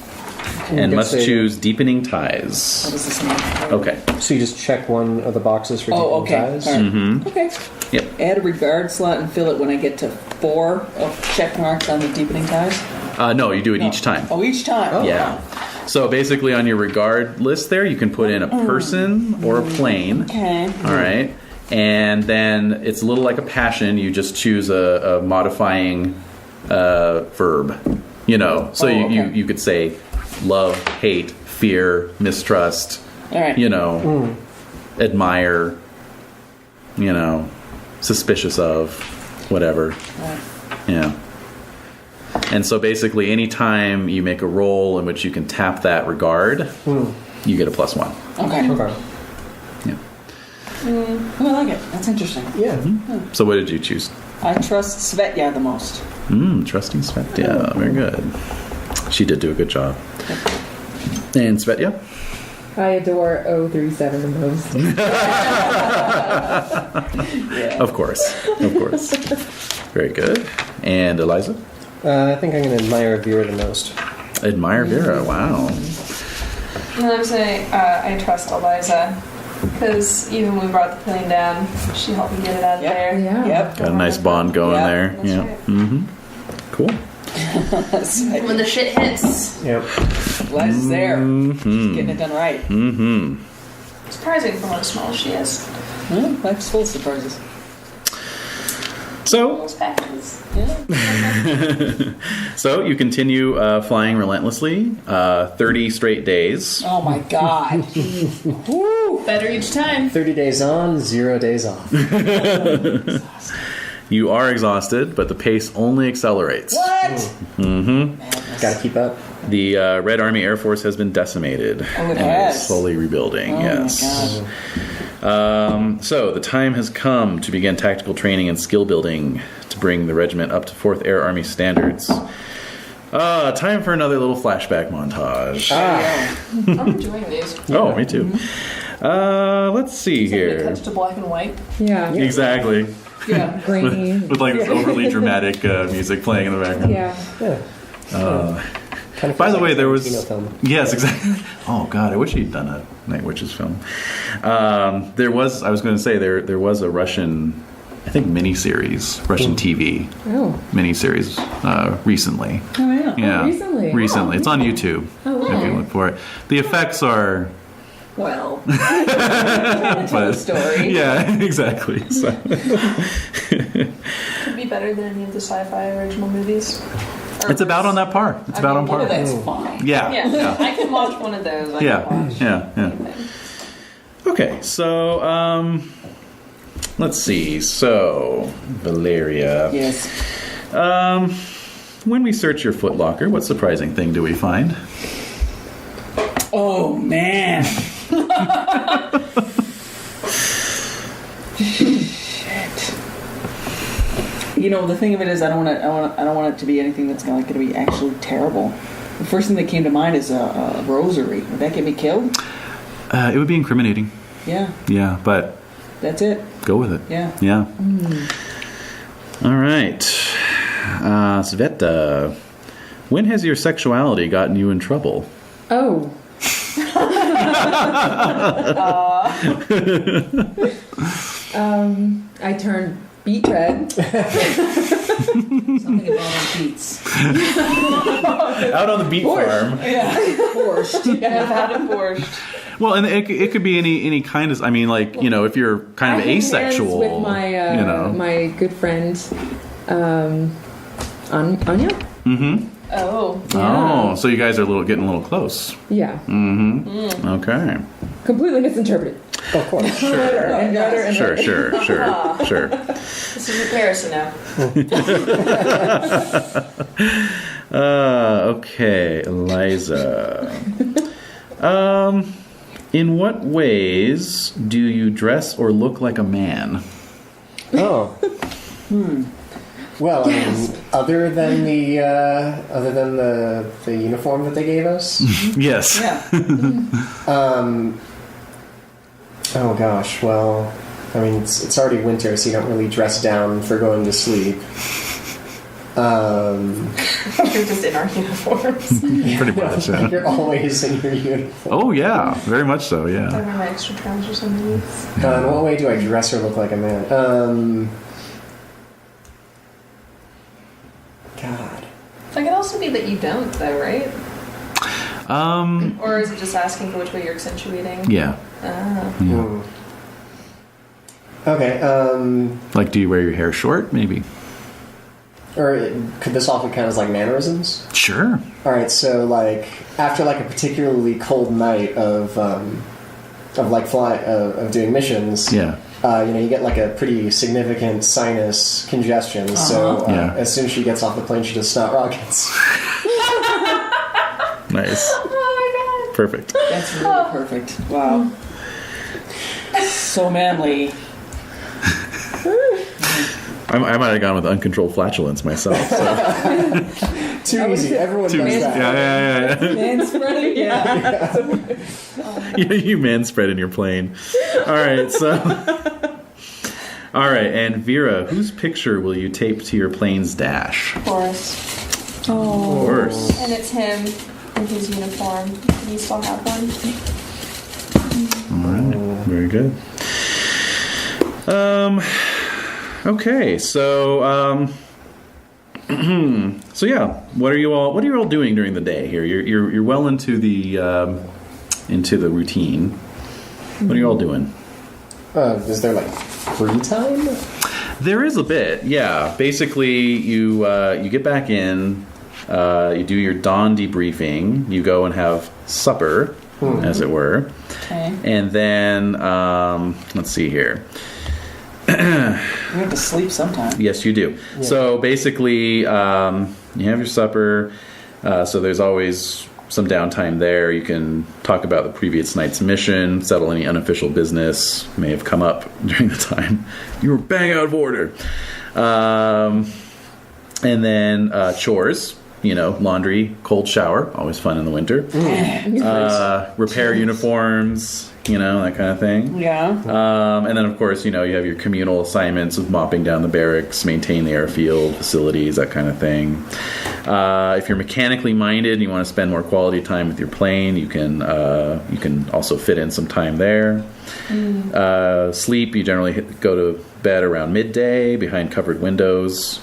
[SPEAKER 1] and
[SPEAKER 2] Good
[SPEAKER 1] must
[SPEAKER 2] saving.
[SPEAKER 1] choose deepening
[SPEAKER 4] What
[SPEAKER 1] ties.
[SPEAKER 4] does this mean?
[SPEAKER 1] Okay.
[SPEAKER 2] So you just check one of the boxes for
[SPEAKER 4] Oh,
[SPEAKER 2] deepening
[SPEAKER 4] okay.
[SPEAKER 2] ties?
[SPEAKER 4] All right.
[SPEAKER 1] Mm-hmm.
[SPEAKER 4] Okay.
[SPEAKER 1] Yep.
[SPEAKER 4] Add a regard slot and fill it when I get to 4 of check marks on the deepening ties.
[SPEAKER 1] No, you do it
[SPEAKER 4] No.
[SPEAKER 1] each time.
[SPEAKER 4] Oh, each time.
[SPEAKER 2] Oh.
[SPEAKER 1] Yeah. So basically, on your regard list there, you can put in a person or a plane.
[SPEAKER 4] Okay.
[SPEAKER 1] All right. And then it's a little like a passion. You just choose a modifying verb. You know, so
[SPEAKER 4] Oh, okay.
[SPEAKER 1] you could say love, hate, fear, mistrust.
[SPEAKER 4] All right.
[SPEAKER 1] You know, admire. You know, suspicious of, whatever. Yeah. And so basically, anytime you make a roll in which you can tap that regard, you get a +1.
[SPEAKER 4] Okay.
[SPEAKER 2] Okay.
[SPEAKER 1] Yeah.
[SPEAKER 4] Oh, I like it. That's interesting.
[SPEAKER 2] Yeah.
[SPEAKER 1] So what did you choose?
[SPEAKER 4] I trust Svetya the most.
[SPEAKER 1] Trusting Svetya. Very good. She did do a good job. And Svetya?
[SPEAKER 3] I adore 037 the most.
[SPEAKER 1] Of course. Of course. Very good. And Eliza?
[SPEAKER 2] I think I'm going to admire Vera the most.
[SPEAKER 1] Admire Vera. Wow.
[SPEAKER 5] And I'm saying I trust Eliza because even when we brought the plane down, she helped me get it out of
[SPEAKER 4] Yep.
[SPEAKER 5] there.
[SPEAKER 3] Yeah.
[SPEAKER 4] Yep.
[SPEAKER 1] Got a nice bond going
[SPEAKER 4] Yeah,
[SPEAKER 1] there.
[SPEAKER 5] that's
[SPEAKER 1] Yeah.
[SPEAKER 5] right.
[SPEAKER 1] Mm-hmm. Cool.
[SPEAKER 5] When the shit hits,
[SPEAKER 2] Yep.
[SPEAKER 4] Eliza's there.
[SPEAKER 1] Mm-hmm.
[SPEAKER 4] Getting it done right.
[SPEAKER 1] Mm-hmm.
[SPEAKER 5] surprising for how small she is.
[SPEAKER 4] Life's full of surprises.
[SPEAKER 1] So,
[SPEAKER 5] Those packages.
[SPEAKER 1] so you continue flying relentlessly, 30 straight days.
[SPEAKER 4] Oh my god. Woo!
[SPEAKER 5] Better each time.
[SPEAKER 2] 30 days on, 0 days off.
[SPEAKER 1] You are exhausted, but the pace only accelerates.
[SPEAKER 4] What?
[SPEAKER 1] Mm-hmm.
[SPEAKER 2] Gotta keep up.
[SPEAKER 1] The Red Army Air Force has been decimated.
[SPEAKER 4] Oh, it
[SPEAKER 1] and
[SPEAKER 4] has?
[SPEAKER 1] is slowly rebuilding,
[SPEAKER 4] Oh
[SPEAKER 1] yes.
[SPEAKER 4] my God.
[SPEAKER 1] So the time has come to begin tactical training and skill building to bring the regiment up to 4th Air Army standards. Time for another little flashback montage.
[SPEAKER 5] I'm enjoying these.
[SPEAKER 1] Oh, me too. Let's see
[SPEAKER 5] Is it
[SPEAKER 1] here.
[SPEAKER 5] touch to black and white?
[SPEAKER 3] Yeah.
[SPEAKER 1] Exactly.
[SPEAKER 5] Yeah.
[SPEAKER 3] Grainy.
[SPEAKER 1] With like this overly dramatic music playing in the background.
[SPEAKER 3] Yeah.
[SPEAKER 2] Kind of
[SPEAKER 1] By the way, there was
[SPEAKER 2] Tarantino film.
[SPEAKER 1] yes, exactly. Oh God, I wish he'd done a Night Witches film. There was, I was going to say there was a Russian, I think miniseries, Russian TV
[SPEAKER 3] Oh.
[SPEAKER 1] miniseries recently.
[SPEAKER 4] Oh, yeah.
[SPEAKER 1] Yeah,
[SPEAKER 3] recently?
[SPEAKER 1] Recently, it's on YouTube.
[SPEAKER 3] Oh, wow.
[SPEAKER 1] If you look for it, the effects are.
[SPEAKER 4] Well,
[SPEAKER 1] But,
[SPEAKER 4] story.
[SPEAKER 1] yeah, exactly. So.
[SPEAKER 5] Could be better than any of the sci-fi original movies. Or
[SPEAKER 1] It's about on that par. It's about on par.
[SPEAKER 4] That's fine.
[SPEAKER 1] Yeah.
[SPEAKER 5] Yeah, I can watch one of those. I can
[SPEAKER 1] Yeah.
[SPEAKER 5] watch
[SPEAKER 1] Yeah.
[SPEAKER 5] anything.
[SPEAKER 1] Okay, so let's see. So Valeria,
[SPEAKER 4] Yes.
[SPEAKER 1] when we search your footlocker, what surprising thing do we find?
[SPEAKER 4] Oh man. Shit. You know, the thing of it is, I don't want it to be anything that's going to be actually terrible. The first thing that came to mind is a rosary. Would that get me killed?
[SPEAKER 1] It would be incriminating.
[SPEAKER 4] Yeah,
[SPEAKER 1] Yeah, but
[SPEAKER 4] that's it.
[SPEAKER 1] go with it.
[SPEAKER 4] Yeah.
[SPEAKER 1] Yeah. All right, Sveta, when has your sexuality gotten you in trouble?
[SPEAKER 3] Oh. I turned beet red.
[SPEAKER 4] Something about beets.
[SPEAKER 1] Out on the beet farm.
[SPEAKER 4] Yeah. Borscht.
[SPEAKER 5] I've had it borscht.
[SPEAKER 1] Well, and it could be any kind of. I mean, like, you know, if you're kind of
[SPEAKER 3] I had
[SPEAKER 1] asexual,
[SPEAKER 3] hands with my
[SPEAKER 1] you know.
[SPEAKER 3] my good friend Anya.
[SPEAKER 1] Mm-hmm.
[SPEAKER 5] Oh.
[SPEAKER 1] Oh, so you guys are getting a little close.
[SPEAKER 3] Yeah,
[SPEAKER 1] Mm-hmm. Okay.
[SPEAKER 3] completely misinterpreted.
[SPEAKER 2] Of course.
[SPEAKER 1] Sure. Sure.
[SPEAKER 5] This is comparison now.
[SPEAKER 1] Okay, Eliza. In what ways do you dress or look like a man?
[SPEAKER 2] Oh. Well, I mean, other than the uniform that they gave us.
[SPEAKER 1] Yes.
[SPEAKER 4] Yeah.
[SPEAKER 2] Oh gosh. Well, I mean, it's already winter, so you don't really dress down for going to sleep.
[SPEAKER 5] We're just in our uniforms.
[SPEAKER 1] Pretty much. Yeah.
[SPEAKER 2] You're always in your uniform.
[SPEAKER 1] Oh yeah, very much so.
[SPEAKER 5] I
[SPEAKER 1] Yeah.
[SPEAKER 5] wear my extra trousers underneath.
[SPEAKER 2] In what way do I dress or look like a man? God.
[SPEAKER 5] That could also be that you don't, though, right? Or is it just asking for which way you're accentuating?
[SPEAKER 1] Yeah.
[SPEAKER 5] Ah.
[SPEAKER 1] Yeah.
[SPEAKER 2] Okay.
[SPEAKER 1] Like, do you wear your hair short? Maybe.
[SPEAKER 2] Or could this also count as like mannerisms?
[SPEAKER 1] Sure.
[SPEAKER 2] All right. So like after like a particularly cold night of doing missions.
[SPEAKER 1] Yeah.
[SPEAKER 2] You get like a pretty significant sinus congestion. So
[SPEAKER 1] Yeah.
[SPEAKER 2] as soon as she gets off the plane, she just snot rockets.
[SPEAKER 1] Nice.
[SPEAKER 5] Oh my
[SPEAKER 1] Perfect.
[SPEAKER 4] That's really perfect. Wow. So manly.
[SPEAKER 1] I might have gone with uncontrolled flatulence myself. So.
[SPEAKER 2] Too easy. Everyone does that.
[SPEAKER 1] Yeah.
[SPEAKER 4] Man spreading? Yeah.
[SPEAKER 1] You man spread in your plane. All right, so. All right, and Vera, whose picture will you tape to your plane's dash?
[SPEAKER 5] God. Forrest.
[SPEAKER 1] Of course.
[SPEAKER 5] And it's him in his uniform. Do you still have one?
[SPEAKER 1] All right, very good. Okay, so so yeah, what are you all doing during the day here? You're well into the routine. What are you all doing?
[SPEAKER 2] Is there like free time?
[SPEAKER 1] There is a bit, yeah. Basically, you get back in, you do your dawn debriefing, you go and have supper, as it were,
[SPEAKER 4] Okay.
[SPEAKER 1] and then let's see here.
[SPEAKER 4] We have to sleep sometime.
[SPEAKER 1] Yes, you do.
[SPEAKER 2] Yeah.
[SPEAKER 1] So basically, you have your supper. So there's always some downtime there. You can talk about the previous night's mission, settle any unofficial business may have come up during the time you were bang out of order. And then chores. Laundry, cold shower, always fun in the winter. Repair uniforms, that kind of thing.
[SPEAKER 4] Yeah.
[SPEAKER 1] And then, of course, you have your communal assignments of mopping down the barracks, maintain the airfield, facilities, that kind of thing. If you're mechanically minded and you want to spend more quality time with your plane, you can also fit in some time there. Sleep, you generally go to bed around midday behind covered windows.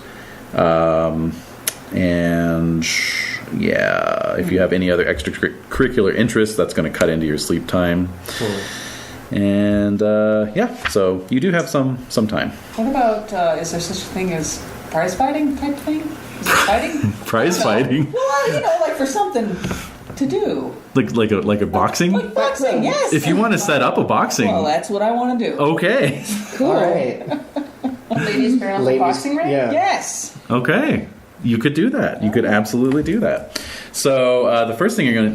[SPEAKER 1] And yeah, if you have any other extracurricular interests, that's going to cut into your sleep time. And so you do have some time.
[SPEAKER 4] What about, is there such a thing as prize fighting type thing? Is it fighting?
[SPEAKER 1] Prize fighting?
[SPEAKER 4] Well, like for something to do.
[SPEAKER 1] Like a boxing?
[SPEAKER 4] Like boxing, yes.
[SPEAKER 1] If you want to set up a boxing.
[SPEAKER 4] Well, that's what I want to do.
[SPEAKER 1] Okay.
[SPEAKER 2] All right.
[SPEAKER 5] Ladies fair on the boxing ring?
[SPEAKER 2] Yeah.
[SPEAKER 4] Yes.
[SPEAKER 1] Okay. You could do that. You could absolutely do that. So the first thing you're going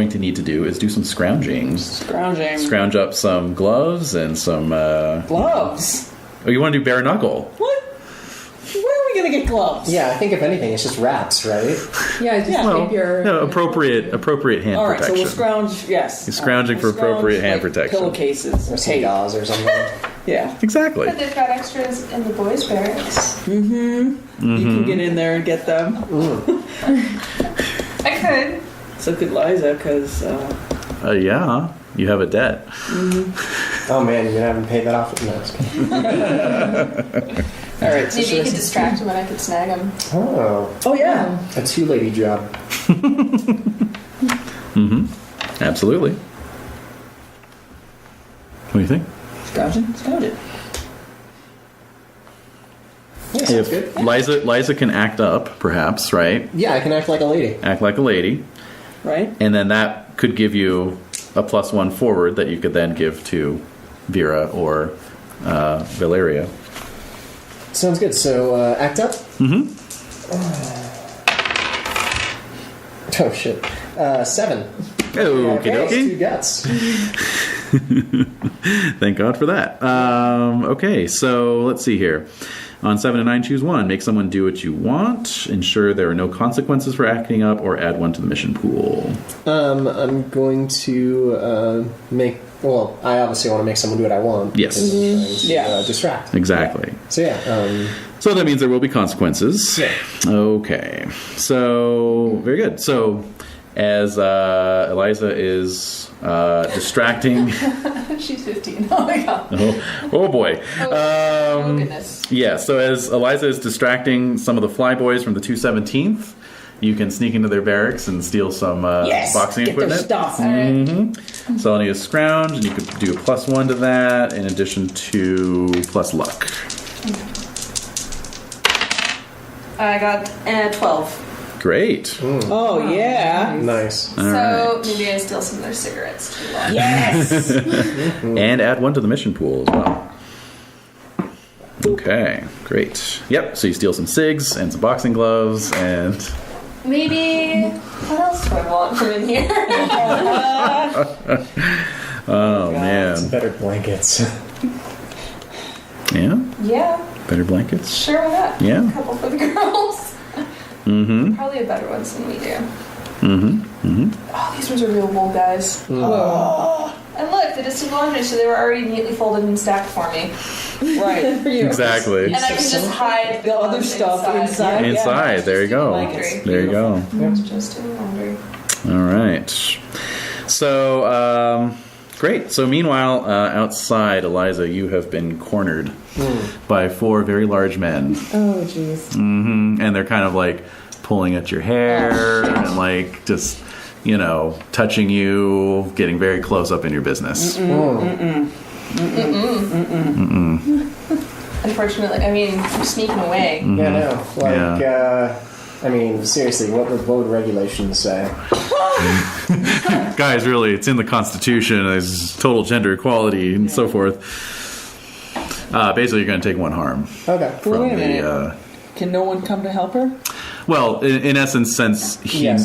[SPEAKER 1] to need to do is do some scrounging. Scrounge up some gloves and some...
[SPEAKER 4] Gloves?
[SPEAKER 1] Oh, you want to do bare knuckle?
[SPEAKER 4] What? Where are we going to get gloves?
[SPEAKER 2] Yeah, I think if anything, it's just wraps, right?
[SPEAKER 3] Yeah, just keep your...
[SPEAKER 1] No, appropriate hand
[SPEAKER 4] All right,
[SPEAKER 1] protection.
[SPEAKER 4] so we'll scrounge, yes.
[SPEAKER 1] You're scrounging for appropriate hand protection.
[SPEAKER 4] Pillowcases.
[SPEAKER 2] Or some gauze or something.
[SPEAKER 4] Yeah.
[SPEAKER 1] Exactly.
[SPEAKER 5] But they've got extras in the boys' barracks.
[SPEAKER 4] You can get in there and get them.
[SPEAKER 5] I could.
[SPEAKER 4] So could Liza, because...
[SPEAKER 1] Yeah, you have a debt.
[SPEAKER 2] Oh man, you haven't paid that off. No, it's kidding.
[SPEAKER 4] All right, so
[SPEAKER 5] Maybe you could distract him and I could snag him.
[SPEAKER 2] Oh,
[SPEAKER 4] yeah.
[SPEAKER 2] a two-lady job.
[SPEAKER 1] Absolutely. What do you think?
[SPEAKER 4] Scrounge it.
[SPEAKER 2] Yeah, sounds
[SPEAKER 1] If
[SPEAKER 2] good.
[SPEAKER 1] Liza can act up, perhaps, right?
[SPEAKER 2] Yeah, I can act like a lady.
[SPEAKER 1] Act like a lady.
[SPEAKER 4] Right?
[SPEAKER 1] And then that could give you a +1 forward that you could then give to Vera or Valeria.
[SPEAKER 2] Sounds good. So, act up? Oh, shit. 7.
[SPEAKER 1] Okie
[SPEAKER 2] Okay, 2
[SPEAKER 1] dokie.
[SPEAKER 2] guts.
[SPEAKER 1] Thank God for that. Okay, so let's see here. On 7 and 9, choose one. Make someone do what you want. Ensure there are no consequences for acting up, or add 1 to the mission pool.
[SPEAKER 2] I'm going to make... Well, I obviously want to make someone do what I want.
[SPEAKER 1] Yes.
[SPEAKER 4] Yeah.
[SPEAKER 2] Distract.
[SPEAKER 1] Exactly.
[SPEAKER 2] So, yeah.
[SPEAKER 1] So that means there will be consequences.
[SPEAKER 2] Yeah.
[SPEAKER 1] Okay. So, very good. So, as Eliza is distracting...
[SPEAKER 5] She's 15. Oh my god.
[SPEAKER 1] Oh boy.
[SPEAKER 5] Oh goodness.
[SPEAKER 1] Yeah, so as Eliza is distracting some of the flyboys from the 217th, you can sneak into their barracks and steal some boxing
[SPEAKER 4] get
[SPEAKER 1] equipment.
[SPEAKER 4] their stuff.
[SPEAKER 1] So I'll need a scrounge, and you could do a +1 to that, in addition to plus luck.
[SPEAKER 5] I got 12.
[SPEAKER 1] Great.
[SPEAKER 4] Oh, yeah.
[SPEAKER 2] Nice.
[SPEAKER 5] So
[SPEAKER 1] right.
[SPEAKER 5] maybe I steal some of their cigarettes too.
[SPEAKER 4] Yes.
[SPEAKER 1] And add 1 to the mission pool as well. Okay, great. Yep, so you steal some cigs and some boxing gloves and...
[SPEAKER 5] Maybe... What else do I want from in here?
[SPEAKER 1] Oh, man.
[SPEAKER 2] Better blankets.
[SPEAKER 1] Yeah?
[SPEAKER 5] Yeah,
[SPEAKER 1] Better blankets?
[SPEAKER 5] sure, why not?
[SPEAKER 1] Yeah.
[SPEAKER 5] A couple for the girls. Probably a better ones than we do. Oh, these ones are real wool, guys. And look, they just did laundry, so they were already neatly folded and stacked for me.
[SPEAKER 4] Right.
[SPEAKER 1] Exactly.
[SPEAKER 5] And I can just hide
[SPEAKER 4] The other stuff inside.
[SPEAKER 5] Yeah.
[SPEAKER 1] Inside, there you go.
[SPEAKER 5] Laundry.
[SPEAKER 1] There you go.
[SPEAKER 5] It's just doing laundry.
[SPEAKER 1] All right. So, great. So, meanwhile, outside, Eliza, you have been cornered by 4 very large men.
[SPEAKER 3] Oh, jeez.
[SPEAKER 1] And they're kind of like pulling at your hair and like just, touching you, getting very close up in your business.
[SPEAKER 5] Unfortunately, I mean, I'm sneaking away.
[SPEAKER 2] Yeah, no. Seriously, what would regulations say?
[SPEAKER 1] Guys, really, it's in the Constitution. There's total gender equality and so forth. Basically, you're going to take 1 harm.
[SPEAKER 2] Okay.
[SPEAKER 1] From
[SPEAKER 4] Wait a
[SPEAKER 1] the,
[SPEAKER 4] minute. Can no one come to help her?
[SPEAKER 1] well, in essence, since Eliza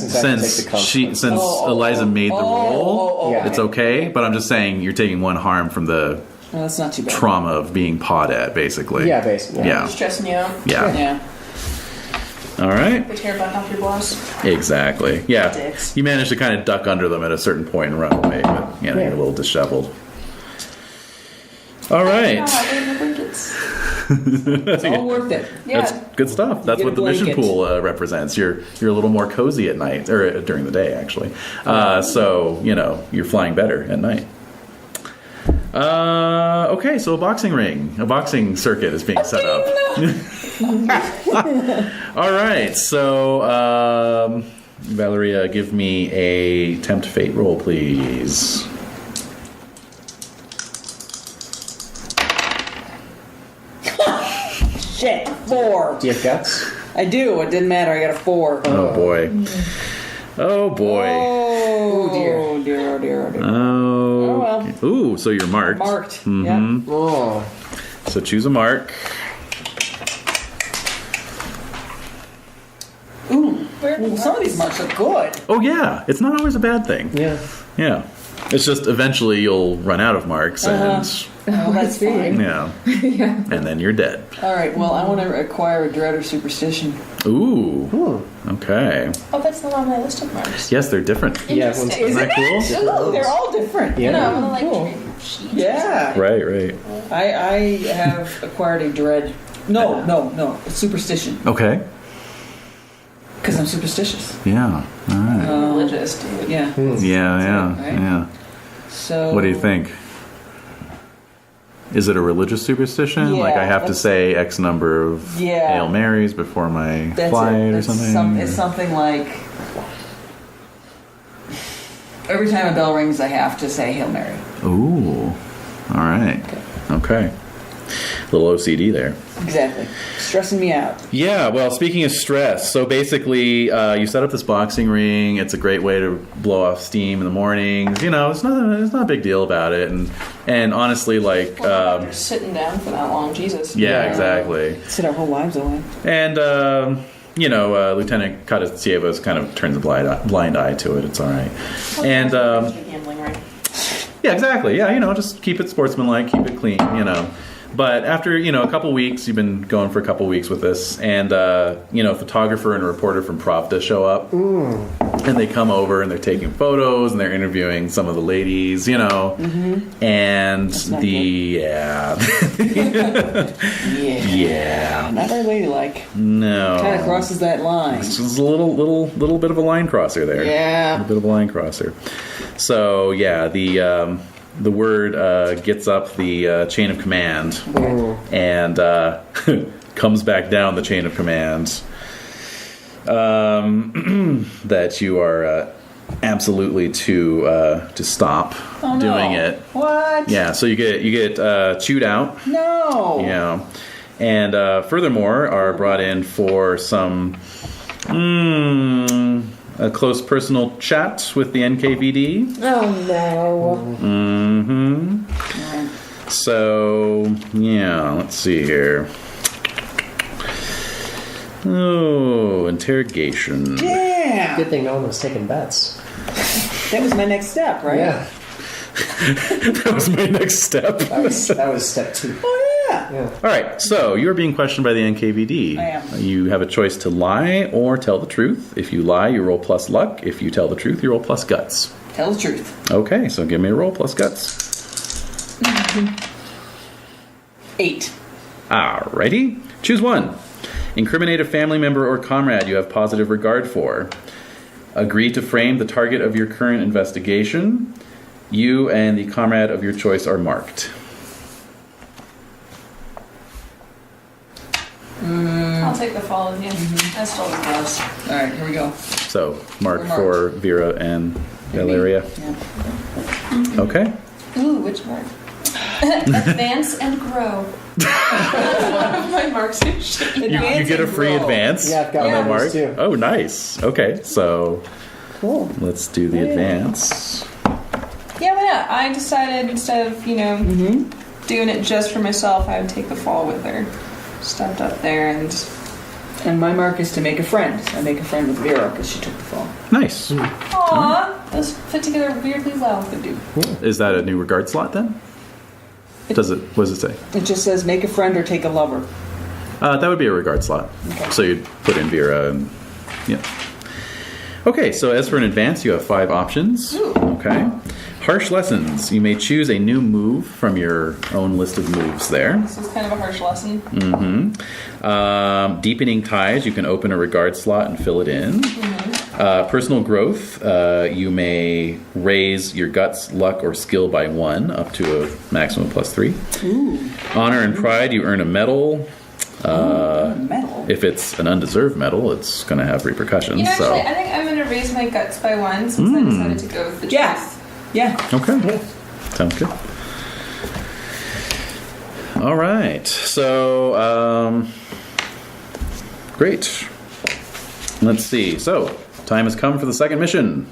[SPEAKER 1] made the roll,
[SPEAKER 2] Yeah.
[SPEAKER 1] it's okay. But I'm just saying you're taking 1 harm from the
[SPEAKER 4] Well, that's not too bad.
[SPEAKER 1] trauma of being pawed at, basically.
[SPEAKER 2] Yeah, basically.
[SPEAKER 1] Yeah.
[SPEAKER 5] Stressing you out.
[SPEAKER 1] Yeah.
[SPEAKER 4] Yeah.
[SPEAKER 1] All right.
[SPEAKER 5] The tear back off your blouse.
[SPEAKER 1] Exactly. Yeah.
[SPEAKER 5] Dicks.
[SPEAKER 1] You managed to kind of duck under them at a certain point and run away, but you're a little disheveled. All right.
[SPEAKER 5] Oh, I didn't have blankets.
[SPEAKER 4] It's all worth it.
[SPEAKER 5] Yeah.
[SPEAKER 1] That's good stuff. That's
[SPEAKER 4] get
[SPEAKER 1] what
[SPEAKER 4] a
[SPEAKER 1] the mission
[SPEAKER 4] blanket.
[SPEAKER 1] pool represents. You're a little more cozy at night, or during the day, actually. So you're flying better at night. Okay, so a boxing circuit is being set up. All right, so Valeria, give me a tempt fate roll, please.
[SPEAKER 4] Shit. 4.
[SPEAKER 2] Do you have guts?
[SPEAKER 4] I do. It didn't matter. I got a 4.
[SPEAKER 1] Oh boy. Oh boy.
[SPEAKER 4] Oh
[SPEAKER 2] dear.
[SPEAKER 4] Oh dear. Oh dear. Oh dear.
[SPEAKER 1] Oh.
[SPEAKER 4] well.
[SPEAKER 1] Ooh, so you're marked.
[SPEAKER 4] Marked.
[SPEAKER 1] Mhm.
[SPEAKER 2] Oh.
[SPEAKER 1] So choose a mark.
[SPEAKER 4] Yep. Ooh. Some of these marks are good.
[SPEAKER 1] Oh yeah, it's not always a bad thing.
[SPEAKER 2] Yeah.
[SPEAKER 1] Yeah. It's just eventually you'll run out of marks and
[SPEAKER 4] Well, that's fine.
[SPEAKER 1] yeah. And then you're dead.
[SPEAKER 4] All right. Well, I want to acquire a dread or superstition.
[SPEAKER 1] Ooh. Okay.
[SPEAKER 5] Oh, that's not on my list of marks.
[SPEAKER 1] Yes, they're different.
[SPEAKER 2] Yeah,
[SPEAKER 5] Interesting.
[SPEAKER 1] Isn't that cool?
[SPEAKER 4] Ooh, they're all different.
[SPEAKER 2] Yeah.
[SPEAKER 5] No, I'm gonna like
[SPEAKER 4] Cool.
[SPEAKER 5] trade sheets.
[SPEAKER 4] Yeah.
[SPEAKER 1] Right.
[SPEAKER 4] I have acquired a dread. No. A superstition.
[SPEAKER 1] Okay.
[SPEAKER 4] Because I'm superstitious.
[SPEAKER 1] Yeah. All right.
[SPEAKER 5] Religious, dude.
[SPEAKER 4] Yeah.
[SPEAKER 1] Yeah.
[SPEAKER 4] right?
[SPEAKER 1] Yeah.
[SPEAKER 4] So.
[SPEAKER 1] What do you think? Is it a religious superstition? Like I have to
[SPEAKER 4] that's-
[SPEAKER 1] say X number of
[SPEAKER 4] Yeah.
[SPEAKER 1] Hail Marys before my
[SPEAKER 4] That's
[SPEAKER 1] flight
[SPEAKER 4] it.
[SPEAKER 1] or
[SPEAKER 4] It's
[SPEAKER 1] something?
[SPEAKER 4] It's something like every time a bell rings, I have to say Hail Mary.
[SPEAKER 1] Ooh. All right. Okay. Little OCD there.
[SPEAKER 4] Exactly. Stressing me out.
[SPEAKER 1] Yeah, well, speaking of stress, so basically you set up this boxing ring. It's a great way to blow off steam in the mornings. It's not a big deal about it. And honestly, like...
[SPEAKER 5] You're sitting down for that long, Jesus.
[SPEAKER 1] yeah, exactly.
[SPEAKER 4] Sit our whole lives away.
[SPEAKER 1] And, Lieutenant Katatsievas kind of turns a blind eye to it. It's all right. And,
[SPEAKER 5] Gambling, right?
[SPEAKER 1] yeah, exactly. Yeah, just keep it sportsmanlike, keep it clean, But after, a couple weeks, you've been going for a couple weeks with this, and, a photographer and a reporter from Pravda show up, and they come over, and they're taking photos, and they're interviewing some of the ladies, and
[SPEAKER 4] not
[SPEAKER 1] yeah.
[SPEAKER 4] Not very ladylike.
[SPEAKER 1] No.
[SPEAKER 4] Kind of crosses that line.
[SPEAKER 1] It's just a little bit of a line crosser there.
[SPEAKER 4] Yeah.
[SPEAKER 1] A little bit of a line crosser. So, yeah, the word gets up the chain of command and comes back down the chain of command that you are absolutely to stop doing it.
[SPEAKER 4] What?
[SPEAKER 1] Yeah, so you get chewed out.
[SPEAKER 4] No.
[SPEAKER 1] Yeah, and furthermore are brought in for some a close personal chat with the NKVD.
[SPEAKER 3] Oh no.
[SPEAKER 1] Mm-hmm. So, yeah, let's see here. Oh, interrogation.
[SPEAKER 4] Yeah.
[SPEAKER 2] Good thing no one was taking bets.
[SPEAKER 4] That was my next step, right?
[SPEAKER 2] Yeah.
[SPEAKER 1] That was my next step.
[SPEAKER 2] That was step 2.
[SPEAKER 4] Oh, yeah.
[SPEAKER 2] Yeah.
[SPEAKER 1] All right, so you're being questioned by the NKVD.
[SPEAKER 4] I am.
[SPEAKER 1] You have a choice to lie or tell the truth. If you lie, you roll plus luck. If you tell the truth, you roll plus guts.
[SPEAKER 4] Tell the truth.
[SPEAKER 1] Okay, so give me a roll plus guts.
[SPEAKER 4] 8.
[SPEAKER 1] Alrighty. Choose one. Incriminate a family member or comrade you have positive regard for. Agree to frame the target of your current investigation. You and the comrade of your choice are marked.
[SPEAKER 5] I'll take the fall with you. That's still the best.
[SPEAKER 4] All right, here we go.
[SPEAKER 1] So, marked
[SPEAKER 4] We're
[SPEAKER 1] for Vera and Valeria.
[SPEAKER 4] Yeah.
[SPEAKER 1] Okay.
[SPEAKER 5] Ooh, which mark? Advance and grow. One of my marks is shit.
[SPEAKER 1] You get a free advance
[SPEAKER 2] Yeah, I've got
[SPEAKER 1] on
[SPEAKER 2] one
[SPEAKER 1] the
[SPEAKER 2] of
[SPEAKER 1] mark.
[SPEAKER 2] those too.
[SPEAKER 1] Oh, nice. Okay, so
[SPEAKER 2] Cool.
[SPEAKER 1] let's do the advance.
[SPEAKER 5] Yeah, why not? I decided instead of, doing it just for myself, I would take the fall with her. Stepped up there
[SPEAKER 4] And my mark is to make a friend. I make a friend with Vera because she took the fall.
[SPEAKER 1] Nice.
[SPEAKER 5] Aww, those fit together weirdly well.
[SPEAKER 4] They do.
[SPEAKER 1] Is that a new regard slot then? What does it say?
[SPEAKER 4] It just says make a friend or take a lover.
[SPEAKER 1] That would be a regard slot.
[SPEAKER 4] Okay.
[SPEAKER 1] So you'd put in Vera and yeah. Okay, so as for an advance, you have 5 options.
[SPEAKER 5] Ooh.
[SPEAKER 1] Okay. Harsh lessons. You may choose a new move from your own list of moves there.
[SPEAKER 5] This is kind of a harsh lesson.
[SPEAKER 1] Deepening ties. You can open a regard slot and fill it in. Personal growth. You may raise your guts, luck, or skill by 1 up to a maximum of +3.
[SPEAKER 4] Ooh.
[SPEAKER 1] Honor and pride. You earn a medal.
[SPEAKER 4] Medal.
[SPEAKER 1] If it's an undeserved medal, it's going to have repercussions.
[SPEAKER 5] You know,
[SPEAKER 1] so.
[SPEAKER 5] actually, I think I'm going to raise my guts by 1 since I decided to go with the
[SPEAKER 4] Yeah.
[SPEAKER 5] truth.
[SPEAKER 4] Yeah.
[SPEAKER 1] Okay. Sounds good. All right. So, great. Let's see. So, time has come for the second mission.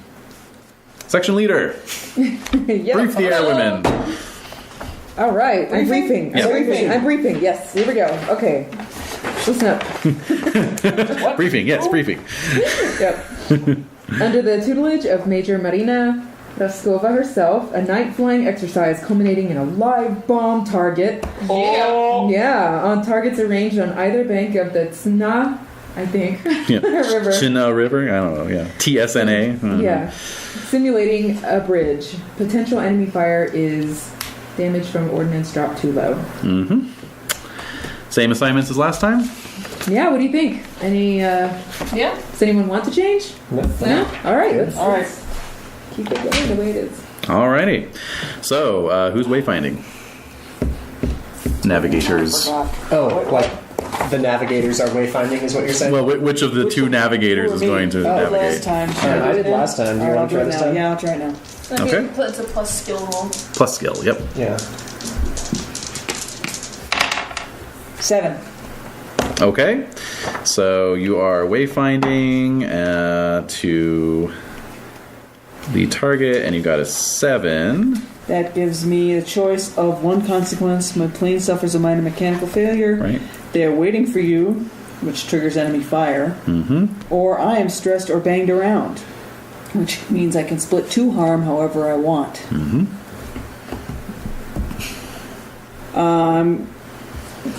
[SPEAKER 1] Section leader.
[SPEAKER 3] Yep.
[SPEAKER 1] Brief the airwomen.
[SPEAKER 3] All right. I'm briefing.
[SPEAKER 1] Yeah.
[SPEAKER 3] I'm briefing. Yes. Here we go. Okay. Listen up.
[SPEAKER 1] Briefing. Yes, briefing.
[SPEAKER 3] Yep. Under the tutelage of Major Marina Raskova herself, a night flying exercise culminating in a live bomb target.
[SPEAKER 4] Oh.
[SPEAKER 3] Yeah, on targets arranged on either bank of the Tsna, I think,
[SPEAKER 1] Yeah.
[SPEAKER 3] river.
[SPEAKER 1] China River. I don't know. Yeah. TSNA.
[SPEAKER 3] Yeah, simulating a bridge. Potential enemy fire is damage from ordnance dropped too low.
[SPEAKER 1] Mm-hmm. Same assignments as last time.
[SPEAKER 3] Yeah, what do you think? Any?
[SPEAKER 5] Yeah.
[SPEAKER 3] Does anyone want to change?
[SPEAKER 2] No.
[SPEAKER 3] No. All right. Let's keep it going the way it is.
[SPEAKER 1] Alrighty. So, who's wayfinding? Navigators.
[SPEAKER 2] Oh, like the navigators are wayfinding is what you're saying?
[SPEAKER 1] Well, which of the two navigators is going to
[SPEAKER 4] Last
[SPEAKER 1] navigate?
[SPEAKER 4] time.
[SPEAKER 2] I did last time. Do you want to try this time?
[SPEAKER 4] Yeah, I'll try it now.
[SPEAKER 1] Okay.
[SPEAKER 5] It's a plus skill roll.
[SPEAKER 1] Plus skill. Yep.
[SPEAKER 2] Yeah.
[SPEAKER 4] 7.
[SPEAKER 1] Okay. So you are wayfinding to the target, and you got a 7.
[SPEAKER 4] That gives me a choice of 1 consequence. My plane suffers a minor mechanical failure.
[SPEAKER 1] Right.
[SPEAKER 4] They are waiting for you, which triggers enemy fire.
[SPEAKER 1] Mm-hmm.
[SPEAKER 4] Or I am stressed or banged around, which means I can split 2 harm however I want.
[SPEAKER 1] Mm-hmm.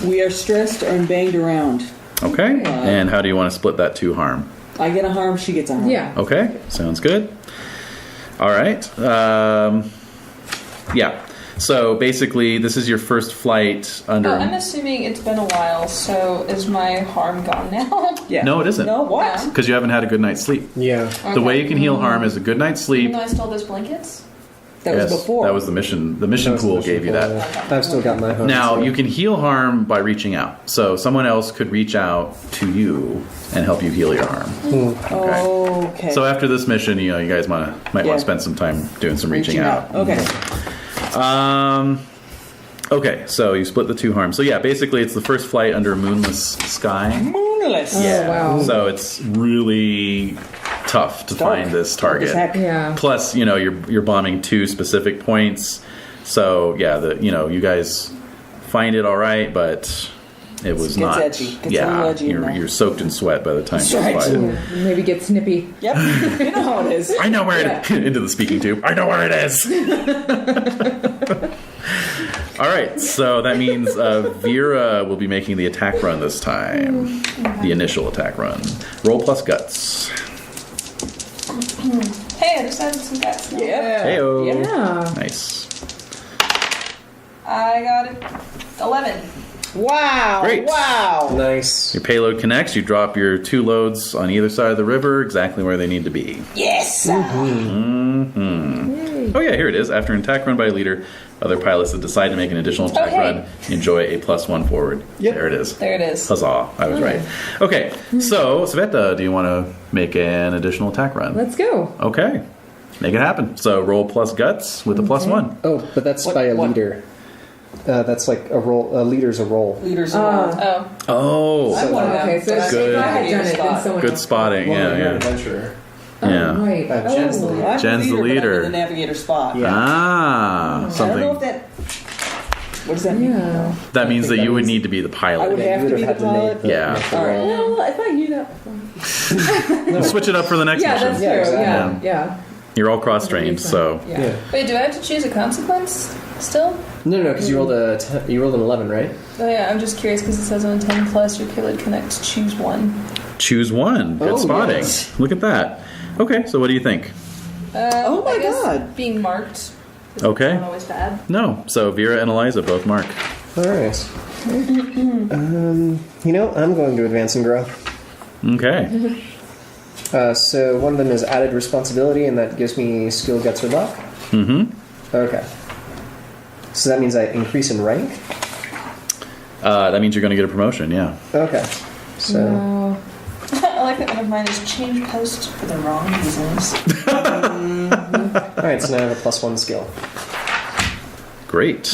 [SPEAKER 4] We are stressed and banged around.
[SPEAKER 1] Okay. And how do you want to split that 2 harm?
[SPEAKER 4] I get a harm, she gets a harm.
[SPEAKER 3] Yeah.
[SPEAKER 1] Okay. Sounds good. All right. Yeah. So basically, this is your first flight under.
[SPEAKER 5] Oh, I'm assuming it's been a while, so is my harm gone now?
[SPEAKER 4] Yeah.
[SPEAKER 1] No, it isn't.
[SPEAKER 4] No, what?
[SPEAKER 1] Because you haven't had a good night's sleep.
[SPEAKER 2] Yeah.
[SPEAKER 1] The way you can heal harm is a good night's sleep.
[SPEAKER 5] Even though I stole those blankets?
[SPEAKER 4] That
[SPEAKER 1] Yes,
[SPEAKER 4] was before.
[SPEAKER 1] That was the mission. The mission pool gave you that.
[SPEAKER 2] I've still got my home.
[SPEAKER 1] Now, you can heal harm by reaching out. So someone else could reach out to you and help you heal your harm. Okay.
[SPEAKER 4] Okay.
[SPEAKER 1] So after this mission, you guys might want
[SPEAKER 4] Yeah.
[SPEAKER 1] to spend some time doing some reaching out.
[SPEAKER 4] Okay.
[SPEAKER 1] Okay, so you split the 2 harm. So yeah, basically it's the first flight under a moonless sky.
[SPEAKER 4] Moonless.
[SPEAKER 1] Yeah.
[SPEAKER 3] wow.
[SPEAKER 1] So it's really tough to
[SPEAKER 4] Dark.
[SPEAKER 1] find this
[SPEAKER 4] Dark as
[SPEAKER 1] target.
[SPEAKER 4] heck.
[SPEAKER 3] Yeah.
[SPEAKER 1] Plus, you're bombing 2 specific points. So yeah, you guys find it all right, but it was
[SPEAKER 4] Gets
[SPEAKER 1] not.
[SPEAKER 4] edgy. Gets a little edgy in there.
[SPEAKER 1] You're soaked in sweat by the time
[SPEAKER 4] That's
[SPEAKER 1] you
[SPEAKER 4] right.
[SPEAKER 1] fly it.
[SPEAKER 3] Yeah, maybe get snippy.
[SPEAKER 4] Yep. You know how it is.
[SPEAKER 1] I know where it into the speaking tube. I know where it is. All right, so that means Vera will be making the attack run this time. The initial attack run. Roll plus guts.
[SPEAKER 5] Hey, I just added some guts now.
[SPEAKER 4] Yeah.
[SPEAKER 1] Heyo.
[SPEAKER 3] Yeah.
[SPEAKER 1] Nice.
[SPEAKER 5] I got it. 11.
[SPEAKER 4] Wow.
[SPEAKER 1] Great.
[SPEAKER 4] Wow.
[SPEAKER 2] Nice.
[SPEAKER 1] Your payload connects. You drop your 2 loads on either side of the river, exactly where they need to be.
[SPEAKER 4] Yes.
[SPEAKER 1] Oh yeah, here it is. After an attack run by a leader, other pilots that decide to make an additional attack
[SPEAKER 5] hey.
[SPEAKER 1] run enjoy a +1 forward.
[SPEAKER 2] Yep.
[SPEAKER 1] There it is.
[SPEAKER 5] There it is.
[SPEAKER 1] Huzzah! I was right. Okay, so Sveta, do you want to make an additional attack run?
[SPEAKER 3] Let's go.
[SPEAKER 1] Okay, make it happen. So roll plus guts with a +1.
[SPEAKER 2] Oh, but that's by a leader. That's like a roll. A leader's a roll.
[SPEAKER 4] Leaders are
[SPEAKER 5] Oh.
[SPEAKER 1] Oh,
[SPEAKER 4] I'm one of them.
[SPEAKER 3] Okay, so
[SPEAKER 1] Good.
[SPEAKER 3] if I had done it, then someone
[SPEAKER 1] good
[SPEAKER 3] else.
[SPEAKER 1] spotting.
[SPEAKER 2] Well, you're an
[SPEAKER 1] Yeah,
[SPEAKER 2] adventurer.
[SPEAKER 1] yeah.
[SPEAKER 3] Right.
[SPEAKER 2] Jen's the leader.
[SPEAKER 1] Jen's the
[SPEAKER 4] but I'm
[SPEAKER 1] leader.
[SPEAKER 4] in the navigator spot.
[SPEAKER 2] Yeah.
[SPEAKER 1] Ah,
[SPEAKER 4] I don't know
[SPEAKER 1] something.
[SPEAKER 4] if that. What does that mean?
[SPEAKER 3] Yeah.
[SPEAKER 1] That means that
[SPEAKER 2] that
[SPEAKER 1] you would
[SPEAKER 2] means-
[SPEAKER 1] need to be the pilot.
[SPEAKER 4] I would have
[SPEAKER 2] you
[SPEAKER 4] to
[SPEAKER 2] would
[SPEAKER 4] be
[SPEAKER 2] have
[SPEAKER 4] the
[SPEAKER 2] had to
[SPEAKER 4] pilot?
[SPEAKER 2] make
[SPEAKER 1] Yeah.
[SPEAKER 2] make the
[SPEAKER 4] All right.
[SPEAKER 2] roll.
[SPEAKER 3] Well, if I knew that.
[SPEAKER 1] We'll switch it up for the next
[SPEAKER 3] Yeah,
[SPEAKER 1] mission.
[SPEAKER 3] that's
[SPEAKER 2] Yeah,
[SPEAKER 3] true.
[SPEAKER 2] exactly.
[SPEAKER 3] Yeah.
[SPEAKER 1] You're all cross-trained, so...
[SPEAKER 3] Yeah.
[SPEAKER 2] Yeah.
[SPEAKER 5] Wait, do I have to choose a consequence still?
[SPEAKER 2] No, because you rolled you rolled an 11, right?
[SPEAKER 5] Oh yeah, I'm just curious because it says on 10 plus your preload connect, choose one.
[SPEAKER 1] Choose one. Good
[SPEAKER 2] Oh,
[SPEAKER 1] spotting.
[SPEAKER 2] yes.
[SPEAKER 1] Look at that. Okay, so what do you think?
[SPEAKER 4] Oh my
[SPEAKER 5] I guess
[SPEAKER 4] God.
[SPEAKER 5] being marked is
[SPEAKER 1] Okay.
[SPEAKER 5] not always bad.
[SPEAKER 1] No. So Vera and Eliza both mark.
[SPEAKER 2] All right. I'm going to advance and grow.
[SPEAKER 1] Okay.
[SPEAKER 2] So one of them is added responsibility, and that gives me skill, guts, or luck.
[SPEAKER 1] Mm-hmm.
[SPEAKER 2] Okay. So that means I increase in rank.
[SPEAKER 1] That means you're going to get a promotion, yeah.
[SPEAKER 2] Okay. So
[SPEAKER 3] No.
[SPEAKER 5] I like that one of mine is change post for the wrong reasons.
[SPEAKER 2] all right. So now I have a +1 skill.
[SPEAKER 1] Great.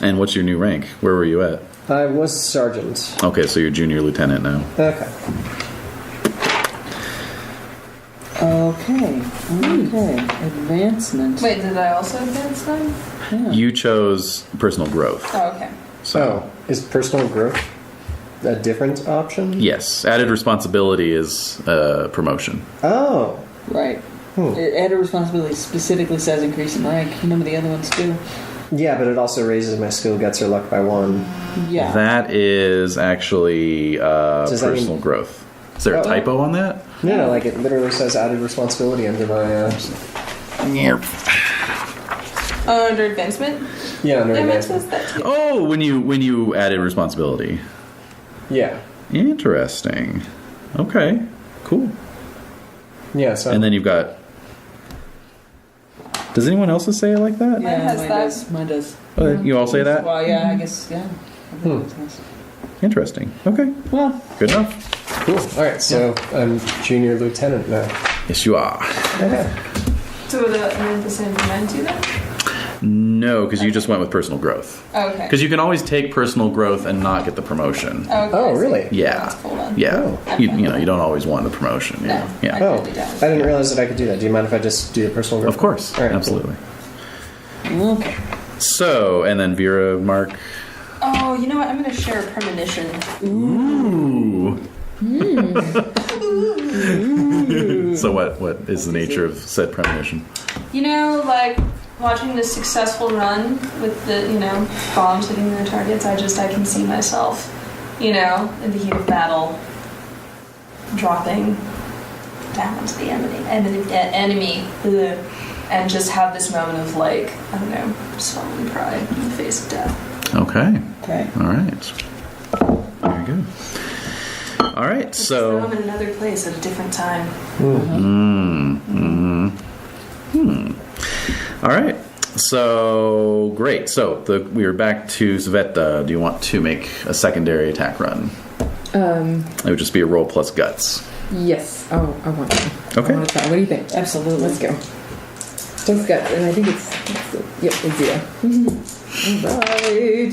[SPEAKER 1] And what's your new rank? Where were you at?
[SPEAKER 2] I was sergeant.
[SPEAKER 1] Okay, so you're junior lieutenant now.
[SPEAKER 2] Okay.
[SPEAKER 4] Okay. Advancement.
[SPEAKER 5] Wait, did I also advance then?
[SPEAKER 4] Yeah.
[SPEAKER 1] You chose personal growth.
[SPEAKER 5] Oh, okay.
[SPEAKER 1] So,
[SPEAKER 2] Oh, is personal growth a different option?
[SPEAKER 1] yes, added responsibility is promotion.
[SPEAKER 2] Oh.
[SPEAKER 4] Right. Added responsibility specifically says increase in rank. None of the other ones do.
[SPEAKER 2] Yeah, but it also raises my skill, guts, or luck by 1.
[SPEAKER 4] Yeah.
[SPEAKER 1] That is actually
[SPEAKER 2] Does that
[SPEAKER 1] personal
[SPEAKER 2] mean-
[SPEAKER 1] growth. Is there a
[SPEAKER 2] Oh.
[SPEAKER 1] typo on that?
[SPEAKER 2] No, like it literally says added responsibility under my.
[SPEAKER 5] Oh, under advancement?
[SPEAKER 2] Yeah, under
[SPEAKER 5] Yeah, mine
[SPEAKER 2] advancement.
[SPEAKER 5] says that too.
[SPEAKER 1] Oh, when you added responsibility.
[SPEAKER 2] Yeah.
[SPEAKER 1] Interesting. Okay, cool.
[SPEAKER 2] Yeah. So.
[SPEAKER 1] And then you've got. Does anyone else say it like that?
[SPEAKER 4] Yeah,
[SPEAKER 5] Mine has
[SPEAKER 4] mine
[SPEAKER 5] that.
[SPEAKER 4] does. Mine does.
[SPEAKER 1] Oh, you all say that?
[SPEAKER 4] Well, yeah, I guess, yeah. I think it does.
[SPEAKER 1] Interesting. Okay,
[SPEAKER 4] Well,
[SPEAKER 1] good enough.
[SPEAKER 2] Cool. All right. So I'm junior lieutenant now.
[SPEAKER 1] Yes, you are.
[SPEAKER 2] Okay.
[SPEAKER 5] So would that mean the same for mine too then?
[SPEAKER 1] No, because you just went with personal growth.
[SPEAKER 5] Oh, okay.
[SPEAKER 1] Because you can always take personal growth and not get the promotion.
[SPEAKER 5] Oh, okay,
[SPEAKER 2] Oh,
[SPEAKER 5] I see.
[SPEAKER 2] really?
[SPEAKER 1] Yeah.
[SPEAKER 5] That's cool then.
[SPEAKER 1] Yeah.
[SPEAKER 2] Oh.
[SPEAKER 1] You don't always want the promotion.
[SPEAKER 5] No.
[SPEAKER 1] Yeah. Yeah.
[SPEAKER 2] Oh,
[SPEAKER 5] I'd be down with
[SPEAKER 2] I didn't realize that I could do that. Do you mind if I just do the personal growth?
[SPEAKER 1] Of course.
[SPEAKER 2] All right, cool.
[SPEAKER 1] Absolutely.
[SPEAKER 4] okay.
[SPEAKER 1] So, and then Vera, Mark.
[SPEAKER 5] Oh, you know what? I'm going to share a premonition.
[SPEAKER 1] Ooh. So what is the nature of said premonition?
[SPEAKER 5] You know, like watching this successful run with the, bombs hitting their targets, I can see myself, in the heat of battle, dropping down to the enemy, ugh, and just have this moment of swallowing pride in the face of death.
[SPEAKER 1] Okay.
[SPEAKER 4] Okay.
[SPEAKER 1] All right. Very good. All right.
[SPEAKER 5] So I'm
[SPEAKER 1] So.
[SPEAKER 5] in another place at a different time.
[SPEAKER 1] All right. So great. So we are back to Sveta. Do you want to make a secondary attack run? It would just be a roll plus guts.
[SPEAKER 3] Yes. Oh, I want to.
[SPEAKER 1] Okay.
[SPEAKER 3] I want to try. What do you think?
[SPEAKER 4] Absolutely.
[SPEAKER 3] Let's go. Let's go. And I think it's yep, it's 0. All right.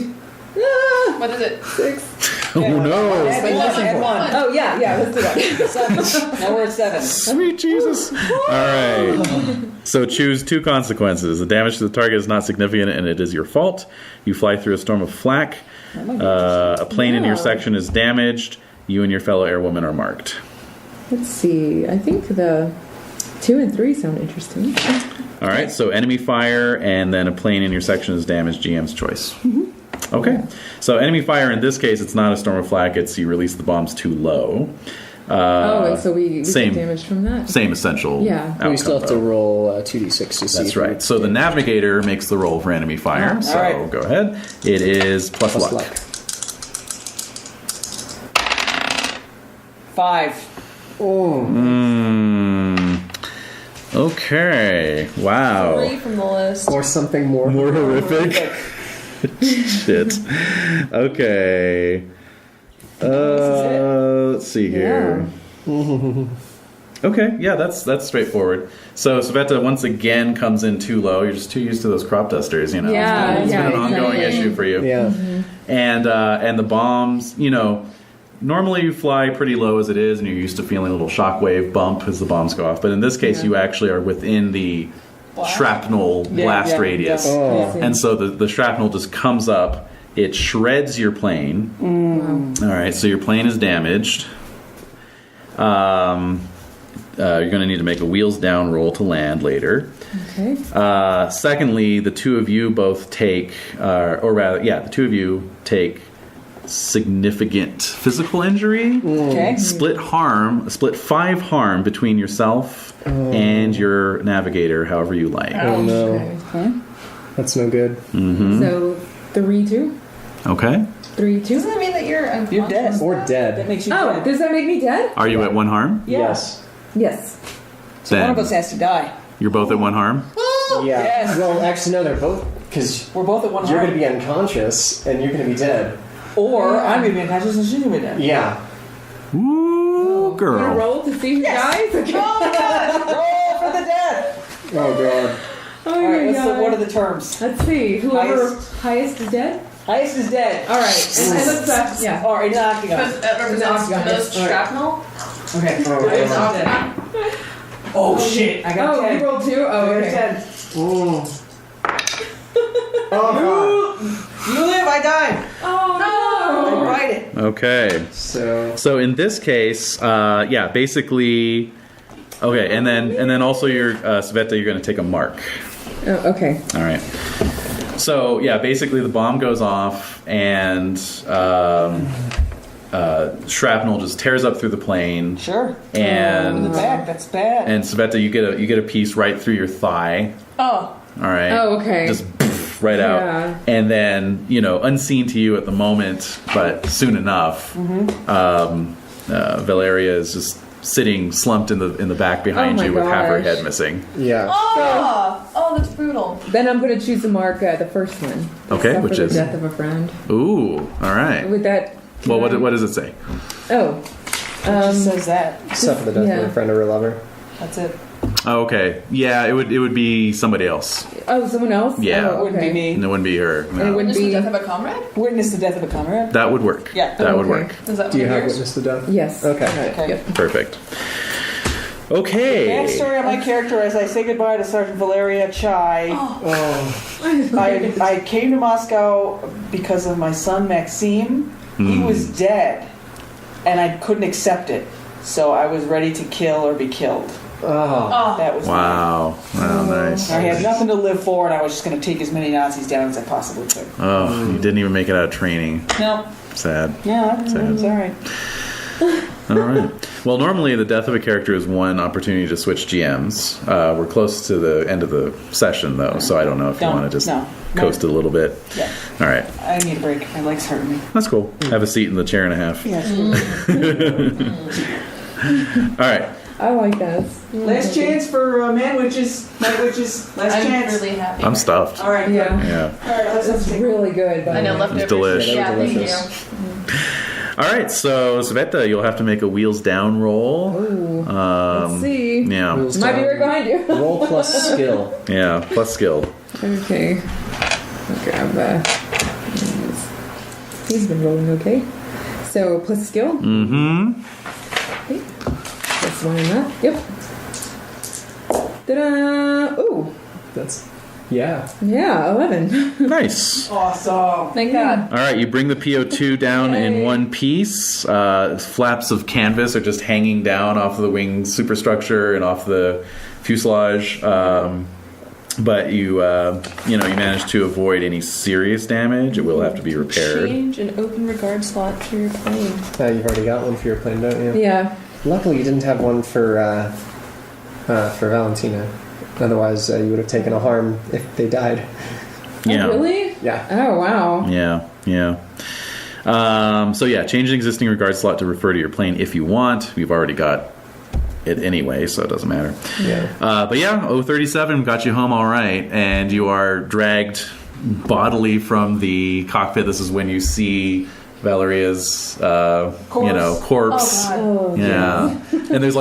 [SPEAKER 3] Ah,
[SPEAKER 5] What is it?
[SPEAKER 3] 6.
[SPEAKER 1] Oh no!
[SPEAKER 4] Add one.
[SPEAKER 3] Oh yeah, let's do that.
[SPEAKER 4] 7. Now we're at 7.
[SPEAKER 1] Sweet Jesus! All right. So choose 2 consequences. The damage to the target is not significant, and it is your fault. You fly through a storm of flak. A plane in your
[SPEAKER 3] Wow.
[SPEAKER 1] section is damaged. You and your fellow airwomen are marked.
[SPEAKER 3] Let's see. I think the 2 and 3 sound interesting.
[SPEAKER 1] All right. So enemy fire, and then a plane in your section is damaged. GM's choice. Okay. So enemy fire in this case, it's not a storm of flak. It's you release the bombs too low.
[SPEAKER 3] And so we
[SPEAKER 1] same-
[SPEAKER 3] get damage from that.
[SPEAKER 1] Same essential.
[SPEAKER 3] Yeah.
[SPEAKER 1] Outcome,
[SPEAKER 2] We still have to
[SPEAKER 1] though.
[SPEAKER 2] roll 2d6 to see.
[SPEAKER 1] That's
[SPEAKER 2] if we
[SPEAKER 1] right. So the navigator makes the roll for enemy fire. So
[SPEAKER 4] right.
[SPEAKER 1] go ahead. It is plus
[SPEAKER 2] plus
[SPEAKER 1] luck.
[SPEAKER 2] luck.
[SPEAKER 4] 5.
[SPEAKER 2] Oh.
[SPEAKER 1] Okay. Wow.
[SPEAKER 5] 3 from the list.
[SPEAKER 2] Or something more.
[SPEAKER 1] More horrific. Shit. Okay. Let's see here. Okay, yeah, that's straightforward. So Sveta once again comes in too low. You're just too used to those crop dusters,
[SPEAKER 3] Yeah,
[SPEAKER 1] It's been
[SPEAKER 3] yeah,
[SPEAKER 1] an ongoing
[SPEAKER 3] exactly.
[SPEAKER 1] issue for you.
[SPEAKER 2] Yeah.
[SPEAKER 1] And the bombs, normally you fly pretty low as it is, and you're used to feeling a little shockwave bump as the bombs go off. But in this case, you actually are within the shrapnel blast radius.
[SPEAKER 2] Oh.
[SPEAKER 1] And so the shrapnel just comes up, it shreds your plane. All right, so your plane is damaged. You're going to need to make a wheels down roll to land later.
[SPEAKER 3] Okay.
[SPEAKER 1] Secondly, the two of you both take, the two of you take significant physical injury.
[SPEAKER 4] Okay.
[SPEAKER 1] Split 5 harm between yourself and your navigator, however you like.
[SPEAKER 2] Oh no,
[SPEAKER 3] Okay.
[SPEAKER 2] that's no good.
[SPEAKER 3] So 3-2.
[SPEAKER 1] Okay.
[SPEAKER 3] 3-2.
[SPEAKER 5] Doesn't that mean that you're
[SPEAKER 4] You're dead.
[SPEAKER 2] Or
[SPEAKER 4] That
[SPEAKER 2] dead.
[SPEAKER 4] makes you
[SPEAKER 3] Oh,
[SPEAKER 4] dead.
[SPEAKER 3] does that make me dead?
[SPEAKER 1] Are you at 1 harm?
[SPEAKER 4] Yeah.
[SPEAKER 2] Yes.
[SPEAKER 3] Yes.
[SPEAKER 4] So one of us has to die.
[SPEAKER 1] You're both at 1 harm?
[SPEAKER 2] Yeah.
[SPEAKER 4] Yes.
[SPEAKER 2] Well, actually, no, they're both because
[SPEAKER 4] We're both at one
[SPEAKER 2] you're
[SPEAKER 4] heart.
[SPEAKER 2] going to be unconscious and you're going to be dead.
[SPEAKER 4] Or I'm going to be unconscious and she's going to be dead.
[SPEAKER 2] Yeah.
[SPEAKER 1] Ooh,
[SPEAKER 3] You wanna
[SPEAKER 1] girl.
[SPEAKER 3] roll to see who dies? Okay.
[SPEAKER 4] Oh my god! Roll for the dead!
[SPEAKER 2] Oh god.
[SPEAKER 3] Oh
[SPEAKER 4] All right,
[SPEAKER 3] my
[SPEAKER 4] what are
[SPEAKER 3] God.
[SPEAKER 4] the terms?
[SPEAKER 3] Let's see. Whoever
[SPEAKER 4] Highest.
[SPEAKER 3] highest is dead.
[SPEAKER 4] Highest is dead.
[SPEAKER 3] All right. And let's yeah.
[SPEAKER 4] All right, knocked
[SPEAKER 5] Because it represents
[SPEAKER 3] Octagon,
[SPEAKER 5] most
[SPEAKER 3] yes.
[SPEAKER 5] shrapnel.
[SPEAKER 4] Okay.
[SPEAKER 2] Oh,
[SPEAKER 4] Highest
[SPEAKER 2] God.
[SPEAKER 4] is dead. Oh shit! I got
[SPEAKER 3] Oh,
[SPEAKER 4] 10.
[SPEAKER 3] you rolled 2. Oh,
[SPEAKER 4] I got
[SPEAKER 3] okay.
[SPEAKER 4] 10.
[SPEAKER 2] Oh. Oh
[SPEAKER 4] You live, I die.
[SPEAKER 3] Oh
[SPEAKER 4] I write it.
[SPEAKER 1] Okay.
[SPEAKER 2] god.
[SPEAKER 1] So in this case, basically, okay, and then also your Sveta, you're going to take a mark.
[SPEAKER 3] no. Oh, okay.
[SPEAKER 1] All right. So yeah, basically the bomb goes off and shrapnel just tears up through the plane.
[SPEAKER 4] Sure.
[SPEAKER 1] And
[SPEAKER 4] In the back, that's bad.
[SPEAKER 1] and Sveta, you get a piece right through your thigh.
[SPEAKER 4] Oh.
[SPEAKER 1] All right.
[SPEAKER 3] Oh, okay.
[SPEAKER 1] Just right out.
[SPEAKER 3] Yeah.
[SPEAKER 1] And then, unseen to you at the moment, but soon enough, Valeria is just sitting slumped in the back behind
[SPEAKER 3] Oh my
[SPEAKER 1] you with half her
[SPEAKER 3] gosh.
[SPEAKER 1] head missing.
[SPEAKER 2] Yeah.
[SPEAKER 5] Oh, that's brutal.
[SPEAKER 3] Then I'm going to choose to mark the first one.
[SPEAKER 1] Okay,
[SPEAKER 3] Suffer
[SPEAKER 1] which
[SPEAKER 3] the
[SPEAKER 1] is?
[SPEAKER 3] death of a friend.
[SPEAKER 1] Ooh, all right.
[SPEAKER 3] With that.
[SPEAKER 1] Well, what does it say?
[SPEAKER 3] Oh.
[SPEAKER 4] It just says that.
[SPEAKER 2] Suffer the death
[SPEAKER 3] yeah.
[SPEAKER 2] of a friend or a lover.
[SPEAKER 4] That's it.
[SPEAKER 1] Oh, okay. Yeah, it would be somebody else.
[SPEAKER 3] Oh, someone else?
[SPEAKER 1] Yeah.
[SPEAKER 3] Oh,
[SPEAKER 4] Wouldn't be
[SPEAKER 3] okay.
[SPEAKER 1] And
[SPEAKER 4] me.
[SPEAKER 1] it wouldn't be her.
[SPEAKER 3] And it
[SPEAKER 1] No.
[SPEAKER 3] would
[SPEAKER 5] Witness the
[SPEAKER 3] be.
[SPEAKER 5] death of a comrade?
[SPEAKER 4] Witness the death of a comrade.
[SPEAKER 1] That would work.
[SPEAKER 4] Yeah.
[SPEAKER 1] That would
[SPEAKER 3] Okay.
[SPEAKER 1] work.
[SPEAKER 5] Is that
[SPEAKER 2] Do you
[SPEAKER 5] one of
[SPEAKER 2] have
[SPEAKER 5] yours?
[SPEAKER 2] witness the death?
[SPEAKER 3] Yes.
[SPEAKER 2] Okay.
[SPEAKER 4] Okay.
[SPEAKER 3] Yep.
[SPEAKER 1] Perfect. Okay.
[SPEAKER 4] Backstory on my character as I say goodbye to Sergeant Valeria Chai.
[SPEAKER 2] Oh.
[SPEAKER 4] I came to Moscow because of my son Maxime. He was dead, and I couldn't accept it. So I was ready to kill or be killed.
[SPEAKER 2] Oh.
[SPEAKER 4] That was
[SPEAKER 1] Wow. Wow, nice.
[SPEAKER 4] I had nothing to live for, and I was just going to take as many Nazis down as I possibly could.
[SPEAKER 1] Oh, you didn't even make it out of training.
[SPEAKER 4] No.
[SPEAKER 1] Sad.
[SPEAKER 4] Yeah, that's all right.
[SPEAKER 1] All right. Well, normally the death of a character is one opportunity to switch GMs. We're close to the end of the session, though, so I don't know if you
[SPEAKER 4] Don't.
[SPEAKER 1] want to just
[SPEAKER 4] No.
[SPEAKER 1] coast it a little bit.
[SPEAKER 4] Yeah.
[SPEAKER 1] All right.
[SPEAKER 4] I need a break. My leg's hurting me.
[SPEAKER 1] That's cool. Have a seat in the chair and a half.
[SPEAKER 4] Yeah, sure.
[SPEAKER 1] All right.
[SPEAKER 3] I like that.
[SPEAKER 4] Last chance for man witches, night witches. Last
[SPEAKER 5] I'm
[SPEAKER 4] chance.
[SPEAKER 5] really happy.
[SPEAKER 1] I'm stuffed.
[SPEAKER 4] All right.
[SPEAKER 3] Yeah.
[SPEAKER 1] Yeah.
[SPEAKER 4] All right. Let's
[SPEAKER 3] It's
[SPEAKER 4] take
[SPEAKER 3] really good. By
[SPEAKER 5] I know,
[SPEAKER 3] the way.
[SPEAKER 5] leftovers.
[SPEAKER 1] delish.
[SPEAKER 5] Yeah,
[SPEAKER 2] Yeah,
[SPEAKER 5] thank
[SPEAKER 2] delicious.
[SPEAKER 5] you.
[SPEAKER 1] All right. So, Sveta, you'll have to make a wheels down roll.
[SPEAKER 3] Ooh. Let's see.
[SPEAKER 1] Yeah.
[SPEAKER 2] Wheels
[SPEAKER 3] Might be
[SPEAKER 2] down.
[SPEAKER 3] right behind you.
[SPEAKER 2] Roll plus skill.
[SPEAKER 1] Yeah. Plus skill.
[SPEAKER 3] Okay. I'll grab he's been rolling okay. So plus skill.
[SPEAKER 1] Mm-hmm.
[SPEAKER 3] Okay. Plus 1 in that. Yep. Ta-da! Ooh.
[SPEAKER 2] That's yeah.
[SPEAKER 3] Yeah, 11.
[SPEAKER 1] Nice.
[SPEAKER 4] Awesome.
[SPEAKER 5] Thank God.
[SPEAKER 1] All right, you bring the PO2 down in one piece. Flaps of canvas are just hanging down off of the wing superstructure and off the fuselage. But you manage to avoid any serious damage. It will have to be repaired.
[SPEAKER 5] Change an open regard slot for your plane.
[SPEAKER 2] You've already got one for your plane, don't you?
[SPEAKER 3] Yeah.
[SPEAKER 2] Luckily, you didn't have one for Valentina. Otherwise, you would have taken a harm if they died.
[SPEAKER 1] Yeah.
[SPEAKER 3] Oh, really?
[SPEAKER 2] Yeah.
[SPEAKER 3] Oh, wow.
[SPEAKER 1] Yeah. So yeah, change an existing regard slot to refer to your plane if you want. We've already got it anyway, so it doesn't matter.
[SPEAKER 2] Yeah.
[SPEAKER 1] But yeah, 037 got you home all right, and you are dragged bodily from the cockpit. This is when you see Valeria's, corpse.
[SPEAKER 5] Oh, God.
[SPEAKER 1] Yeah, and there's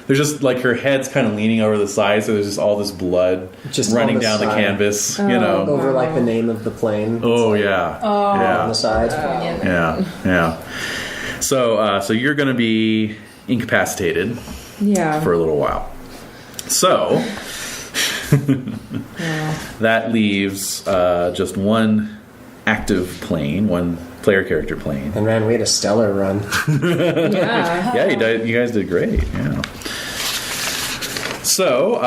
[SPEAKER 1] just like her head's kind of leaning over the side, so there's just all this blood
[SPEAKER 2] Just
[SPEAKER 1] running
[SPEAKER 2] on the
[SPEAKER 1] down the
[SPEAKER 2] side.
[SPEAKER 1] canvas.
[SPEAKER 2] Over like the name of the plane.
[SPEAKER 1] Oh yeah.
[SPEAKER 2] On
[SPEAKER 1] Yeah.
[SPEAKER 2] the side.
[SPEAKER 1] Yeah. So you're going to be incapacitated
[SPEAKER 3] Yeah.
[SPEAKER 1] for a little while. So That leaves just one active plane, one player character plane.
[SPEAKER 2] And man, we had a stellar run.
[SPEAKER 3] Yeah.
[SPEAKER 1] Yeah, you guys did great. Yeah. So,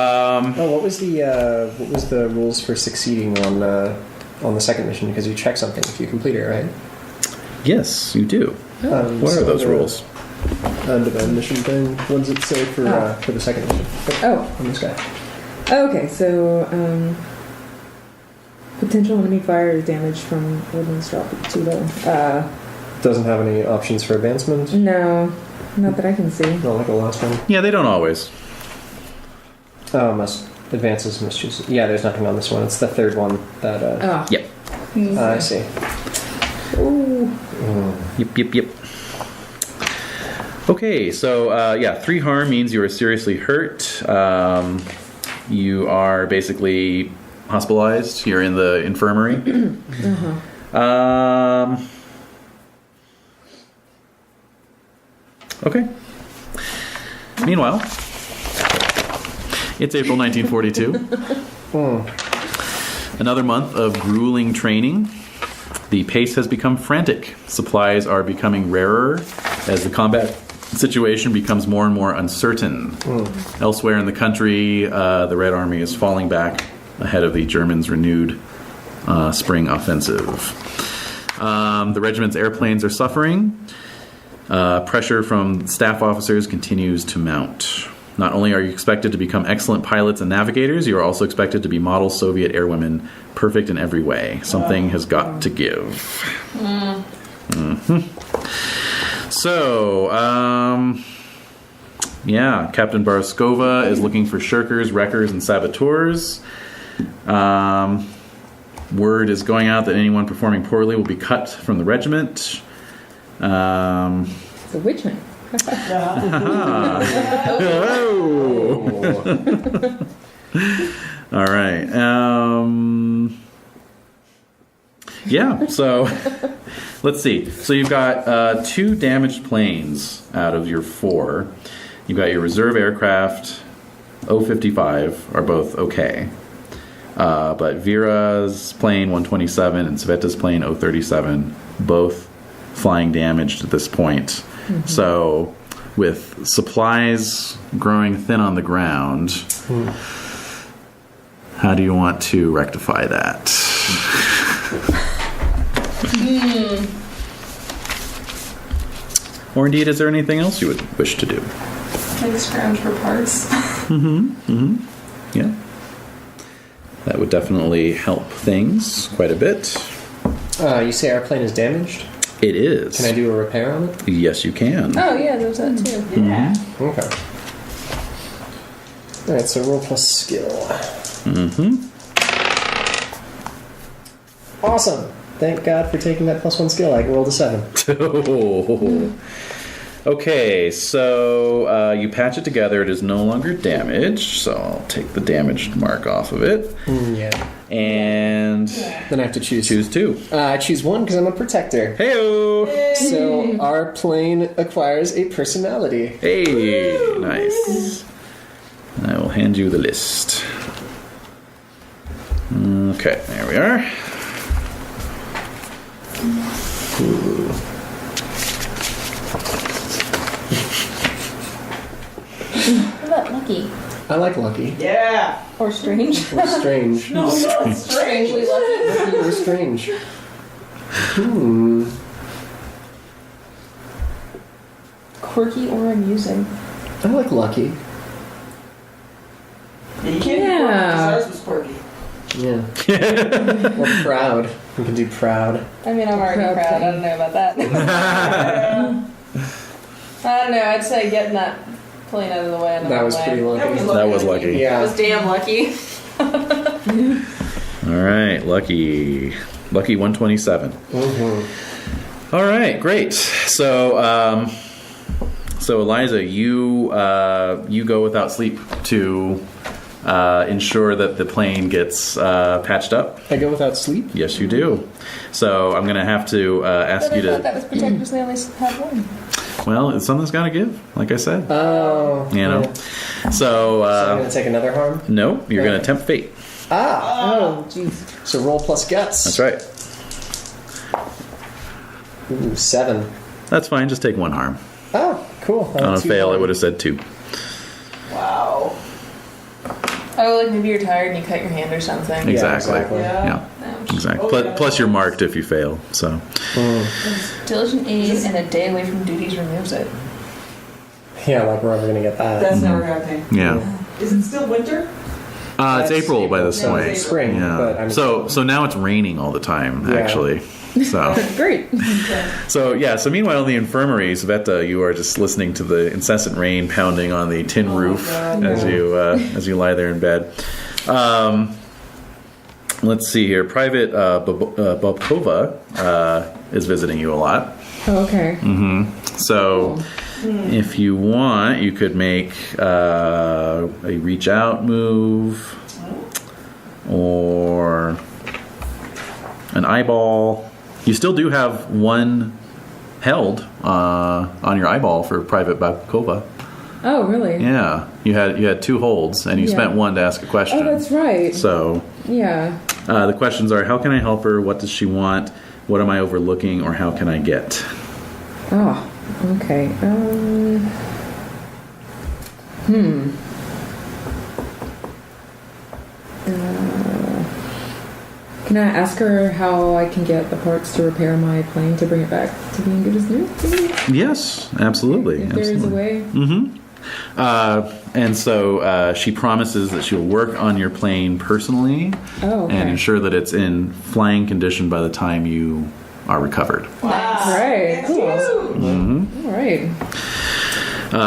[SPEAKER 2] What was the rules for succeeding on the second mission? Because you check something if you complete it, right?
[SPEAKER 1] yes, you do. What are those rules?
[SPEAKER 2] On-demand mission thing. What does it say for the second mission?
[SPEAKER 3] Oh.
[SPEAKER 2] On this guy.
[SPEAKER 3] Okay, so potential enemy fire is damage from ordnance drop too low.
[SPEAKER 2] Doesn't have any options for advancement.
[SPEAKER 3] No, not that I can see.
[SPEAKER 2] Not like the last one.
[SPEAKER 1] Yeah, they don't always.
[SPEAKER 2] Oh, advances must choose. Yeah, there's nothing on this one. It's the third one that.
[SPEAKER 1] Yep.
[SPEAKER 2] I see.
[SPEAKER 3] Ooh.
[SPEAKER 1] Yep. Okay, so 3 harm means you are seriously hurt. You are basically hospitalized. You're in the infirmary. Okay. Meanwhile, it's April 1942. Another month of grueling training. The pace has become frantic. Supplies are becoming rarer as the combat situation becomes more and more uncertain. Elsewhere in the country, the Red Army is falling back ahead of the Germans' renewed spring offensive. The regiment's airplanes are suffering. Pressure from staff officers continues to mount. Not only are you expected to become excellent pilots and navigators, you are also expected to be model Soviet airwomen, perfect in every way. Something has got to give. So, Captain Baraskova is looking for shirkers, wreckers, and saboteurs. Word is going out that anyone performing poorly will be cut from the regiment.
[SPEAKER 3] It's a witch hunt.
[SPEAKER 1] All right. So let's see. So you've got 2 damaged planes out of your 4. You've got your reserve aircraft, O-55, are both okay. But Vera's plane, 127, and Sveta's plane, O-37, both flying damaged at this point. So, with supplies growing thin on the ground, how do you want to rectify that? Or indeed, is there anything else you would wish to do?
[SPEAKER 5] Like scrounge for parts.
[SPEAKER 1] Yeah. That would definitely help things quite a bit.
[SPEAKER 2] You say our plane is damaged?
[SPEAKER 1] It is.
[SPEAKER 2] Can I do a repair on it?
[SPEAKER 1] Yes, you can.
[SPEAKER 5] Oh yeah, there's that too.
[SPEAKER 4] Yeah.
[SPEAKER 2] Okay. Alright, so roll plus skill. Awesome! Thank God for taking that +1 skill. I rolled a 7.
[SPEAKER 1] Okay, so you patch it together. It is no longer damaged, so I'll take the damaged mark off of it.
[SPEAKER 2] Yeah.
[SPEAKER 1] And
[SPEAKER 2] Then I have to choose.
[SPEAKER 1] choose 2.
[SPEAKER 2] I choose 1 because I'm a protector.
[SPEAKER 1] Heyo!
[SPEAKER 2] So our plane acquires a personality.
[SPEAKER 1] Hey, nice. I will hand you the list. Okay, there we are. Ooh.
[SPEAKER 5] What about Lucky?
[SPEAKER 2] I like lucky.
[SPEAKER 4] Yeah.
[SPEAKER 5] Or Strange?
[SPEAKER 2] Or strange.
[SPEAKER 4] No, it's
[SPEAKER 5] Strangely Lucky.
[SPEAKER 2] Lucky or strange.
[SPEAKER 5] Quirky or amusing?
[SPEAKER 2] I like lucky.
[SPEAKER 4] You can't
[SPEAKER 3] Yeah.
[SPEAKER 4] be quirky because ours was quirky.
[SPEAKER 2] Yeah. Or proud. We can do proud.
[SPEAKER 5] I mean, I'm already
[SPEAKER 3] Proud
[SPEAKER 5] proud. I
[SPEAKER 3] thing.
[SPEAKER 5] don't know about that. I don't know. I'd say getting that plane out of the way. On the
[SPEAKER 2] That was
[SPEAKER 5] way.
[SPEAKER 2] pretty lucky.
[SPEAKER 1] That was lucky.
[SPEAKER 5] That
[SPEAKER 2] Yeah.
[SPEAKER 5] was damn lucky.
[SPEAKER 1] All right, lucky 127. All right, great. So, Eliza, you go without sleep to ensure that the plane gets patched up.
[SPEAKER 2] I go without sleep?
[SPEAKER 1] Yes, you do. So I'm going to have to ask
[SPEAKER 5] But
[SPEAKER 1] you
[SPEAKER 5] I thought that
[SPEAKER 1] to.
[SPEAKER 5] was protectors. They only had one.
[SPEAKER 1] Well, something's got to give, like I said.
[SPEAKER 2] Oh.
[SPEAKER 1] You know.
[SPEAKER 2] Yeah.
[SPEAKER 1] So,
[SPEAKER 2] So I'm going to take another harm?
[SPEAKER 1] no, you're going to tempt fate.
[SPEAKER 2] Ah.
[SPEAKER 3] Oh, jeez.
[SPEAKER 2] So roll plus guts.
[SPEAKER 1] That's right.
[SPEAKER 2] Ooh, 7.
[SPEAKER 1] That's fine. Just take 1 harm.
[SPEAKER 2] Oh, cool.
[SPEAKER 1] On a fail, I would have said 2.
[SPEAKER 4] Wow.
[SPEAKER 5] Oh, like maybe you're tired and you cut your hand or something.
[SPEAKER 1] Exactly.
[SPEAKER 4] Yeah.
[SPEAKER 1] Yeah.
[SPEAKER 5] Ouch.
[SPEAKER 1] Exactly.
[SPEAKER 4] Oh,
[SPEAKER 1] Plus,
[SPEAKER 4] yeah.
[SPEAKER 1] plus you're marked if you fail. So,
[SPEAKER 5] Diligent aid and a day away from duties removes it.
[SPEAKER 2] Yeah, like we're ever going to get that.
[SPEAKER 4] That's never happening.
[SPEAKER 1] yeah.
[SPEAKER 4] Is it still winter?
[SPEAKER 1] It's April by this
[SPEAKER 4] No,
[SPEAKER 1] point.
[SPEAKER 4] it's
[SPEAKER 2] Spring, but
[SPEAKER 1] Yeah.
[SPEAKER 2] I'm
[SPEAKER 1] So now it's raining all the time,
[SPEAKER 2] Yeah.
[SPEAKER 1] actually. So.
[SPEAKER 3] Great.
[SPEAKER 1] So meanwhile in the infirmary, Sveta, you are just listening to the incessant rain pounding on the tin roof
[SPEAKER 4] God,
[SPEAKER 1] as you lie there in bed. Let's see here. Private Bobkova is visiting you a lot.
[SPEAKER 3] Oh, okay.
[SPEAKER 1] So if you want, you could make a reach out move or an eyeball. You still do have 1 held on your eyeball for Private Babkova.
[SPEAKER 3] Oh, really?
[SPEAKER 1] Yeah, you had 2 holds, and you
[SPEAKER 3] Yeah.
[SPEAKER 1] spent 1 to ask a question.
[SPEAKER 3] Oh, that's right.
[SPEAKER 1] So
[SPEAKER 3] Yeah.
[SPEAKER 1] the questions are: how can I help her? What does she want? What am I overlooking? Or how can I get?
[SPEAKER 3] Oh, okay. Can I ask her how I can get the parts to repair my plane to bring it back to being good as new?
[SPEAKER 1] Yes, absolutely.
[SPEAKER 3] If there is a
[SPEAKER 1] absolutely.
[SPEAKER 3] way.
[SPEAKER 1] And so she promises that she'll work on your plane personally
[SPEAKER 3] Oh, okay.
[SPEAKER 1] and ensure that it's in flying condition by the time you are recovered.
[SPEAKER 3] Right. Cool.
[SPEAKER 1] Mm-hmm.
[SPEAKER 3] All right.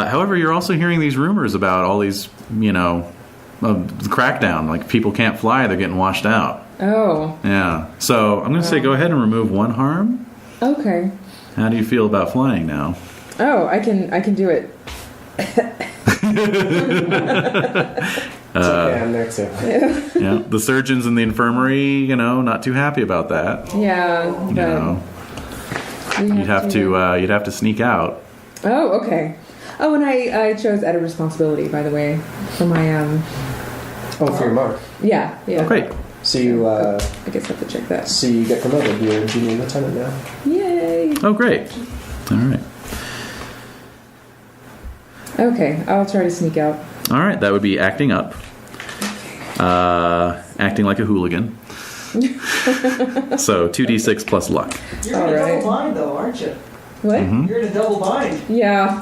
[SPEAKER 1] However, you're also hearing these rumors about all these, crackdown. Like people can't fly; they're getting washed out.
[SPEAKER 3] Oh,
[SPEAKER 1] Yeah. So I'm going to say go ahead and remove 1 harm.
[SPEAKER 3] okay.
[SPEAKER 1] How do you feel about flying now?
[SPEAKER 3] Oh, I can do it.
[SPEAKER 2] It's okay, I'm there too.
[SPEAKER 1] Yeah. The surgeons in the infirmary, not too happy about that.
[SPEAKER 3] Yeah.
[SPEAKER 1] You know, you'd have to sneak out.
[SPEAKER 3] Oh, okay. Oh, and I chose added responsibility, by the way, for my
[SPEAKER 2] Oh, for your mark.
[SPEAKER 3] Yeah.
[SPEAKER 1] Great.
[SPEAKER 2] So you
[SPEAKER 3] I guess I have to check that.
[SPEAKER 2] so you get promoted. You're a junior lieutenant now.
[SPEAKER 3] Yay.
[SPEAKER 1] Oh, great. All right.
[SPEAKER 3] Okay, I'll try to sneak out.
[SPEAKER 1] All right. That would be acting up. Acting like a hooligan. So 2d6 plus luck.
[SPEAKER 4] You're in a
[SPEAKER 3] Alright.
[SPEAKER 4] double bind, though, aren't you?
[SPEAKER 3] What?
[SPEAKER 1] Mm-hmm.
[SPEAKER 4] You're in a double bind.
[SPEAKER 3] Yeah.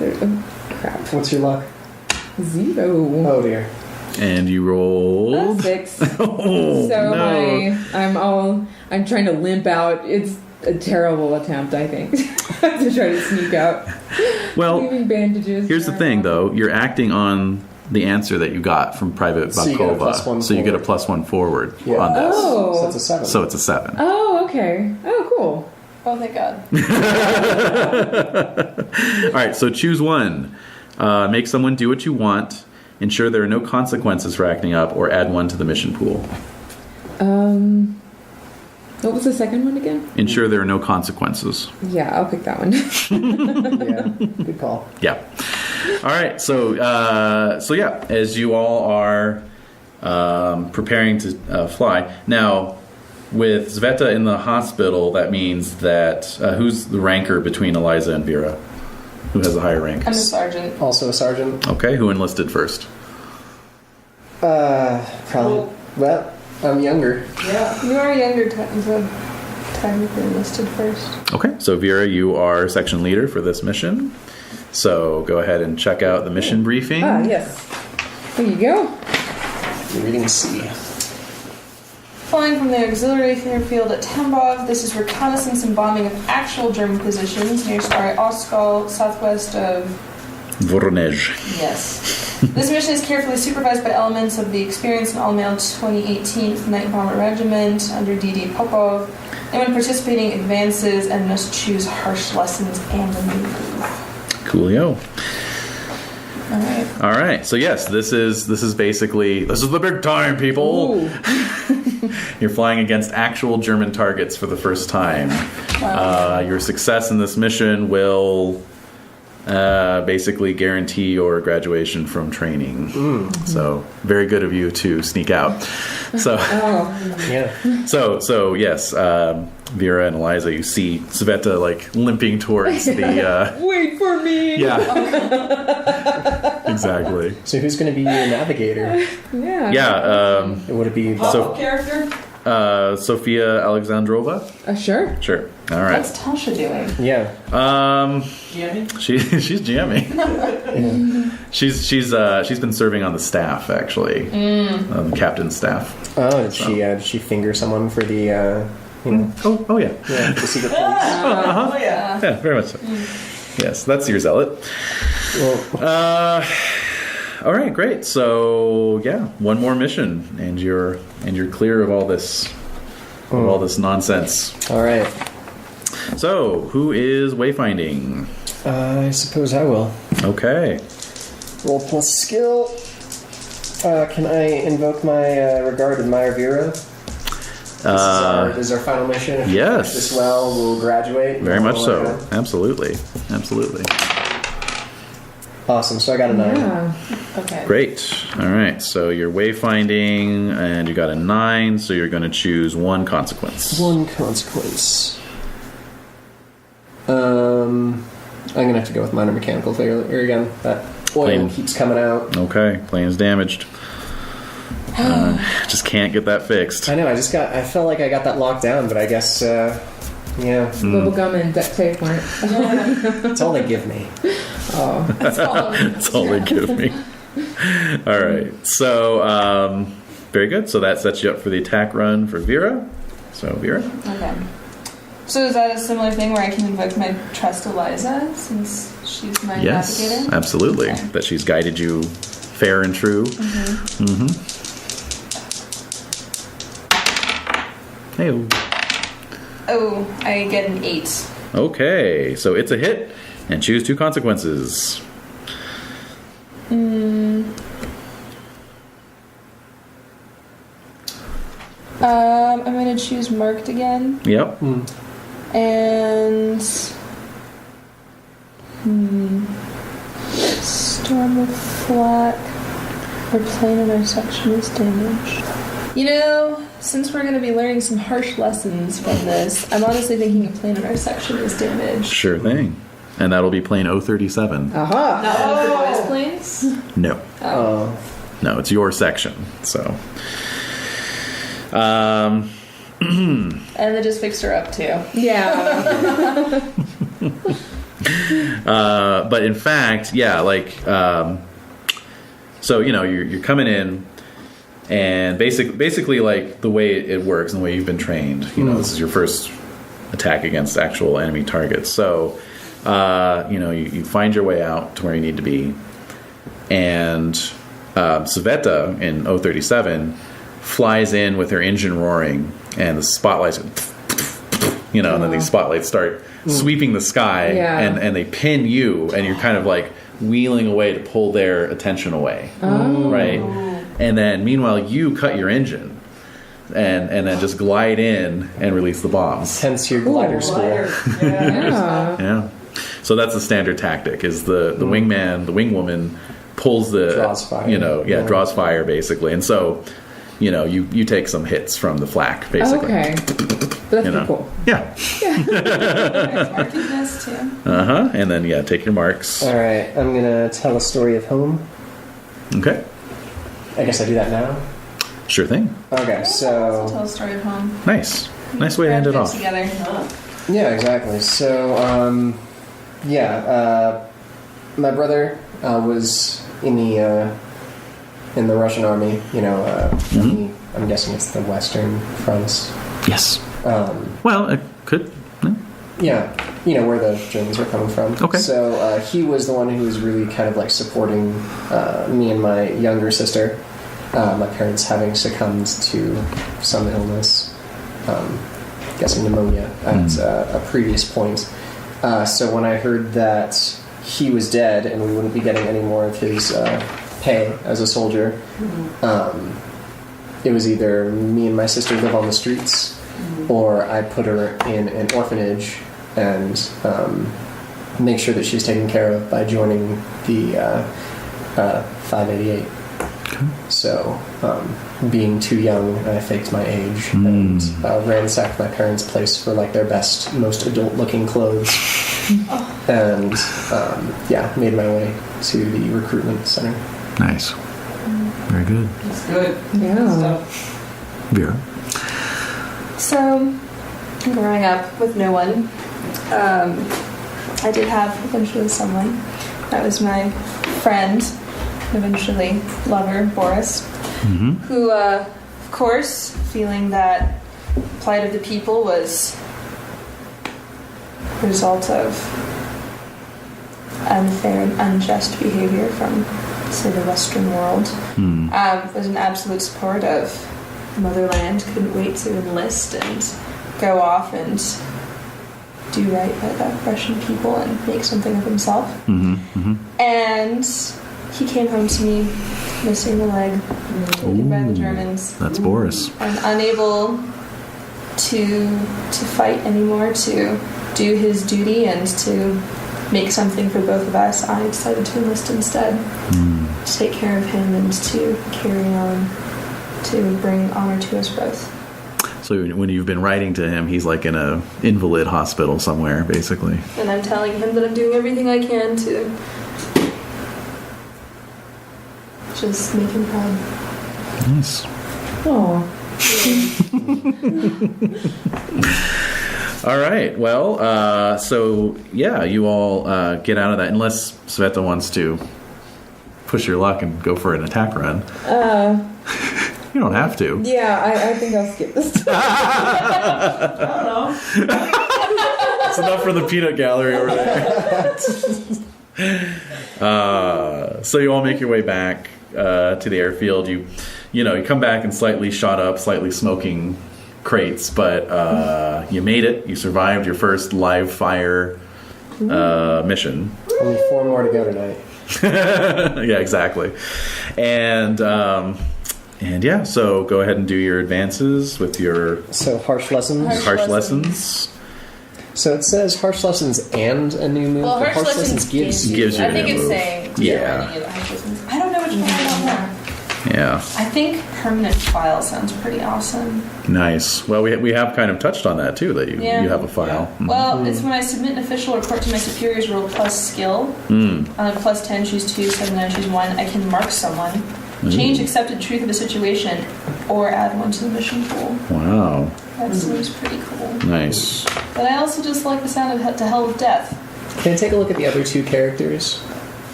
[SPEAKER 3] Oh, crap.
[SPEAKER 2] What's your luck?
[SPEAKER 3] 0.
[SPEAKER 2] Oh dear.
[SPEAKER 1] And you rolled.
[SPEAKER 3] 6.
[SPEAKER 1] Oh,
[SPEAKER 3] So
[SPEAKER 1] no.
[SPEAKER 3] I'm trying to limp out. It's a terrible attempt, I think, to try to sneak out.
[SPEAKER 1] Well,
[SPEAKER 3] Leaving bandages.
[SPEAKER 1] here's the thing, though. You're acting on the answer that you got from Private
[SPEAKER 2] So you get a
[SPEAKER 1] Babkova.
[SPEAKER 2] +1
[SPEAKER 1] So you get a
[SPEAKER 2] forward.
[SPEAKER 1] +1 forward
[SPEAKER 2] Yeah.
[SPEAKER 1] on this.
[SPEAKER 3] Oh.
[SPEAKER 2] So it's a 7.
[SPEAKER 1] So it's a 7.
[SPEAKER 3] Oh, okay. Oh, cool.
[SPEAKER 5] Oh, thank God.
[SPEAKER 1] All right, so choose 1. Make someone do what you want. Ensure there are no consequences for acting up, or add 1 to the mission pool.
[SPEAKER 3] What was the second one again?
[SPEAKER 1] Ensure there are no consequences.
[SPEAKER 3] Yeah, I'll pick that one.
[SPEAKER 2] Yeah. Good call.
[SPEAKER 1] Yeah. All right. So yeah, as you all are preparing to fly now, with Sveta in the hospital, that means that who's the ranker between Eliza and Vera? Who has a higher rank?
[SPEAKER 5] I'm a sergeant.
[SPEAKER 2] Also a sergeant.
[SPEAKER 1] Okay. Who enlisted first?
[SPEAKER 2] Probably. Well, I'm younger.
[SPEAKER 4] Yeah.
[SPEAKER 5] You are younger, technically enlisted first.
[SPEAKER 1] Okay. So Vera, you are section leader for this mission. So go ahead and check out the mission briefing.
[SPEAKER 3] Ah, yes. There you go.
[SPEAKER 2] You're reading C.
[SPEAKER 5] Flying from the auxiliary airfield at Tambov, this is reconnaissance and bombing of actual German positions near Stary Oskal, southwest of...
[SPEAKER 1] Voronezh.
[SPEAKER 5] Yes. This mission is carefully supervised by elements of the experienced and all-male 2018th Night Bomber Regiment under D.D. Popov. Anyone participating advances and must choose harsh lessons and a move.
[SPEAKER 1] Coolio.
[SPEAKER 5] Alright.
[SPEAKER 1] All right. So yes, this is basically the big time, people.
[SPEAKER 3] Ooh.
[SPEAKER 1] You're flying against actual German targets for the first time.
[SPEAKER 5] Wow.
[SPEAKER 1] Your success in this mission will basically guarantee your graduation from training. So very good of you to sneak out. So
[SPEAKER 2] Yeah.
[SPEAKER 1] so yes, Vera and Eliza, you see Sveta like limping towards the
[SPEAKER 3] Wait for me.
[SPEAKER 1] yeah. Exactly.
[SPEAKER 2] So who's going to be your navigator?
[SPEAKER 3] Yeah.
[SPEAKER 1] Yeah,
[SPEAKER 2] Would it be
[SPEAKER 1] So-
[SPEAKER 4] character?
[SPEAKER 1] Sophia Alexandrova.
[SPEAKER 3] Sure.
[SPEAKER 1] Sure. All right.
[SPEAKER 5] What's Tasha doing?
[SPEAKER 2] Yeah.
[SPEAKER 4] Jamie?
[SPEAKER 1] She's jamming. She's been serving on the staff actually, on the captain's staff.
[SPEAKER 2] Oh, did she finger someone for the
[SPEAKER 1] Oh yeah.
[SPEAKER 2] yeah, the secret police?
[SPEAKER 4] Oh, yeah.
[SPEAKER 1] Yeah, very much so. Yes, that's your zealot.
[SPEAKER 2] Well,
[SPEAKER 1] All right, great. So yeah, one more mission, and you're clear of all this nonsense.
[SPEAKER 2] all right.
[SPEAKER 1] So who is wayfinding?
[SPEAKER 2] I suppose I will.
[SPEAKER 1] Okay.
[SPEAKER 2] Roll plus skill. Can I invoke my regard admire Vera? This is our final mission. If we
[SPEAKER 1] yes.
[SPEAKER 2] finish this well, we'll graduate.
[SPEAKER 1] Very much so.
[SPEAKER 2] We'll,
[SPEAKER 1] Absolutely. Absolutely.
[SPEAKER 2] Awesome. So I got a 9.
[SPEAKER 3] Yeah.
[SPEAKER 5] Okay.
[SPEAKER 1] Great. All right. So you're wayfinding, and you got a 9. So you're going to choose one consequence.
[SPEAKER 2] One consequence. I'm gonna have to go with minor mechanical failure again. That oil
[SPEAKER 1] Plane.
[SPEAKER 2] keeps coming out.
[SPEAKER 1] Okay. Plane is damaged. Just can't get that fixed.
[SPEAKER 2] I know. I felt like I got that locked down, but I guess yeah,
[SPEAKER 3] Bubble gum and duct tape weren't.
[SPEAKER 2] that's all they give me.
[SPEAKER 3] Oh.
[SPEAKER 5] That's all.
[SPEAKER 1] That's all they give me. All right. So very good. So that sets you up for the attack run for Vera. So Vera.
[SPEAKER 5] Okay. So is that a similar thing where I can invoke my trust Eliza since she's my
[SPEAKER 1] Yes,
[SPEAKER 5] navigator?
[SPEAKER 1] absolutely.
[SPEAKER 5] Okay.
[SPEAKER 1] That she's guided you fair and true. Hey.
[SPEAKER 5] Oh, I get an 8.
[SPEAKER 1] Okay, so it's a hit, and choose two consequences.
[SPEAKER 5] I'm going to choose marked again.
[SPEAKER 1] Yep.
[SPEAKER 5] And storm of flak or plane intersection is damaged. You know, since we're going to be learning some harsh lessons from this, I'm honestly thinking a plane intersection is damaged.
[SPEAKER 1] Sure thing. And that'll be plane 037.
[SPEAKER 3] Aha.
[SPEAKER 5] Not one of the boys' planes?
[SPEAKER 1] No.
[SPEAKER 2] Oh,
[SPEAKER 1] No, it's your section. So.
[SPEAKER 5] And they just fixed her up too.
[SPEAKER 3] Yeah.
[SPEAKER 1] But in fact, yeah, like, so, you know, you're coming in, and basically, like, the way it works and the way you've been trained, you know, this is your first attack against actual enemy targets. So, you know, you find your way out to where you need to be, and Sveta in 037 flies in with her engine roaring, and the spotlights, you know, and then these spotlights start sweeping the sky,
[SPEAKER 3] Yeah.
[SPEAKER 1] and they pin you, and you're kind of like wheeling away to pull their attention away, right? And then meanwhile you cut your engine and then just glide in and release the bombs.
[SPEAKER 2] hence your glider school.
[SPEAKER 3] Yeah.
[SPEAKER 1] Yeah. So that's the standard tactic, is the wingman, the wingwoman pulls the
[SPEAKER 2] Draws fire.
[SPEAKER 1] you know, draws fire basically. And so, you know, you take some hits from the flak basically.
[SPEAKER 3] Okay. But that's
[SPEAKER 1] You know.
[SPEAKER 3] pretty cool.
[SPEAKER 1] Yeah.
[SPEAKER 5] Marking this too.
[SPEAKER 1] Uh-huh. And then yeah, take your marks.
[SPEAKER 2] All right, I'm gonna tell a story of home.
[SPEAKER 1] Okay.
[SPEAKER 2] I guess I do that now.
[SPEAKER 1] Sure thing.
[SPEAKER 2] Okay,
[SPEAKER 5] Tell
[SPEAKER 2] so
[SPEAKER 5] a story of home.
[SPEAKER 1] Nice. Nice way to end it off.
[SPEAKER 5] Together.
[SPEAKER 2] yeah, exactly. So my brother was in the Russian army. You know, I'm guessing it's the Western fronts.
[SPEAKER 1] Yes.
[SPEAKER 2] Um,
[SPEAKER 1] Well, it could. No.
[SPEAKER 2] Yeah, you know, where the Germans were coming from.
[SPEAKER 1] Okay.
[SPEAKER 2] So he was the one who was really kind of like supporting me and my younger sister. My parents having succumbed to some illness, guessing pneumonia, at a previous point. So when I heard that he was dead and we wouldn't be getting any more of his pay as a soldier, it was either me and my sister live on the streets, or I put her in an orphanage and make sure that she's taken care of by joining the 588. So, being too young, I faked my age and ransacked my parents' place for like their best, most adult-looking clothes, and made my way to the recruitment center.
[SPEAKER 6] Nice. Very good.
[SPEAKER 4] It's good.
[SPEAKER 3] Yeah.
[SPEAKER 6] Vera.
[SPEAKER 5] So, growing up with no one, I did have eventually someone. That was my friend, eventually lover, Boris, who, of course, feeling that plight of the people was a result of unfair and unjust behavior from, say, the Western world, was an absolute support of motherland, couldn't wait to enlist and go off and do right by the Russian people and make something of himself. And he came home to me missing a leg, taken by the Germans.
[SPEAKER 6] That's Boris.
[SPEAKER 5] And unable to fight anymore, to do his duty and to make something for both of us, I decided to enlist instead, to take care of him and to carry on, to bring honor to us both.
[SPEAKER 1] So when you've been writing to him, he's like in a invalid hospital somewhere, basically.
[SPEAKER 5] And I'm telling him that I'm doing everything I can to just make him proud.
[SPEAKER 1] Nice.
[SPEAKER 3] Oh.
[SPEAKER 1] All right. Well, you all get out of that, unless Sveta wants to push your luck and go for an attack run. You don't have to.
[SPEAKER 3] Yeah, I think I'll skip this time.
[SPEAKER 4] I don't know.
[SPEAKER 1] It's enough for the peanut gallery over there. So you all make your way back to the airfield. You come back in slightly shot up, slightly smoking crates, but you made it. You survived your first live fire mission.
[SPEAKER 2] Only 4 more to go tonight.
[SPEAKER 1] Yeah, exactly. And so go ahead and do your advances with your
[SPEAKER 2] So harsh lessons.
[SPEAKER 1] harsh lessons.
[SPEAKER 2] So it says harsh lessons and a new move.
[SPEAKER 5] Well,
[SPEAKER 2] but
[SPEAKER 5] harsh lessons
[SPEAKER 2] gives you.
[SPEAKER 1] gives you
[SPEAKER 5] I think
[SPEAKER 1] a
[SPEAKER 5] it's
[SPEAKER 1] move.
[SPEAKER 5] saying
[SPEAKER 1] Yeah.
[SPEAKER 5] harsh lessons. I don't know which one I don't know.
[SPEAKER 1] Yeah,
[SPEAKER 5] I think permanent file sounds pretty awesome.
[SPEAKER 1] nice. Well, we have kind of touched on that too. That you have a file.
[SPEAKER 5] Well, it's when I submit an official report to my superiors, roll plus skill. On a plus 10, choose 2, 7, 9, choose 1. I can mark someone, change accepted truth of a situation, or add 1 to the mission pool.
[SPEAKER 1] Wow,
[SPEAKER 5] That seems pretty cool.
[SPEAKER 1] nice.
[SPEAKER 5] But I also just like the sound of to hell with death.
[SPEAKER 2] Can I take a look at the other 2 characters?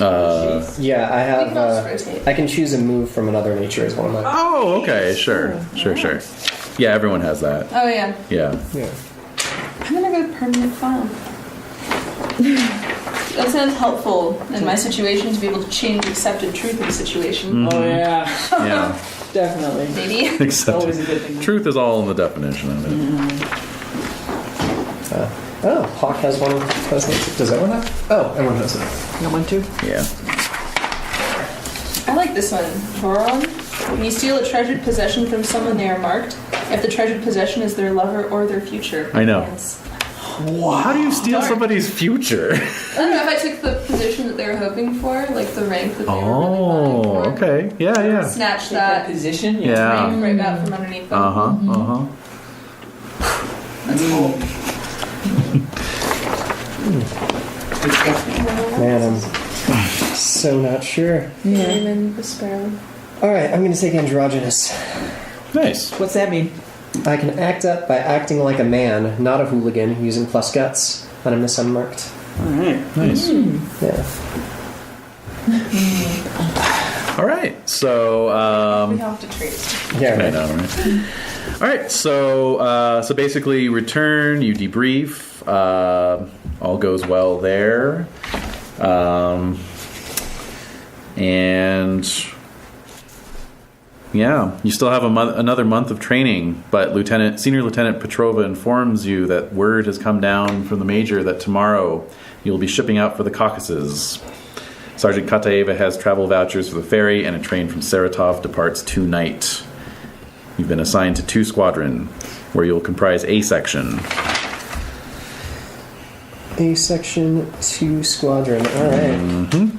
[SPEAKER 2] Yeah, I
[SPEAKER 5] We
[SPEAKER 2] have.
[SPEAKER 5] can also rotate.
[SPEAKER 2] I can choose a move from another nature as one of my.
[SPEAKER 1] Oh, okay, sure. Yeah, everyone has that.
[SPEAKER 5] Oh, yeah.
[SPEAKER 1] Yeah.
[SPEAKER 2] Yeah.
[SPEAKER 5] I'm gonna go permanent file. That sounds helpful in my situation to be able to change accepted truth of the situation.
[SPEAKER 4] Oh yeah,
[SPEAKER 1] Yeah.
[SPEAKER 4] definitely.
[SPEAKER 5] Maybe.
[SPEAKER 1] Except
[SPEAKER 4] Always a good thing.
[SPEAKER 1] truth is all in the definition of it.
[SPEAKER 2] Hawk has one. Does everyone have? Oh, everyone has it.
[SPEAKER 4] You want one too?
[SPEAKER 1] Yeah.
[SPEAKER 5] I like this one. Boron. When you steal a treasured possession from someone, they are marked. If the treasured possession is their lover or their future.
[SPEAKER 1] I know.
[SPEAKER 5] Yes.
[SPEAKER 1] How do you steal
[SPEAKER 5] Dark.
[SPEAKER 1] somebody's future?
[SPEAKER 5] I don't know if I took the position that they were hoping for, like the rank that they were really
[SPEAKER 1] Oh,
[SPEAKER 5] wanting for.
[SPEAKER 1] okay. Yeah.
[SPEAKER 5] Snatch
[SPEAKER 4] Take that
[SPEAKER 5] that
[SPEAKER 4] position.
[SPEAKER 1] Yeah.
[SPEAKER 5] rank right out from underneath them.
[SPEAKER 4] That's cool.
[SPEAKER 2] Man, I'm so not sure.
[SPEAKER 5] Airwomen, the sparrow.
[SPEAKER 2] All right, I'm going to take androgynous.
[SPEAKER 1] Nice.
[SPEAKER 4] What's that mean?
[SPEAKER 2] I can act up by acting like a man, not a hooligan, using plus guts on a miss unmarked.
[SPEAKER 4] All right.
[SPEAKER 1] Nice.
[SPEAKER 2] Yeah.
[SPEAKER 1] All right. So,
[SPEAKER 5] We have to trace.
[SPEAKER 2] Yeah,
[SPEAKER 1] I
[SPEAKER 2] right.
[SPEAKER 1] know, right? All right. So basically, you return, you debrief. All goes well there, and yeah, you still have another month of training. But Senior Lieutenant Petrova informs you that word has come down from the Major that tomorrow you'll be shipping out for the Caucasus. Sergeant Kataeva has travel vouchers for the ferry, and a train from Saratov departs tonight. You've been assigned to 2 Squadron, where you'll comprise A section.
[SPEAKER 2] A section, 2 Squadron. All right.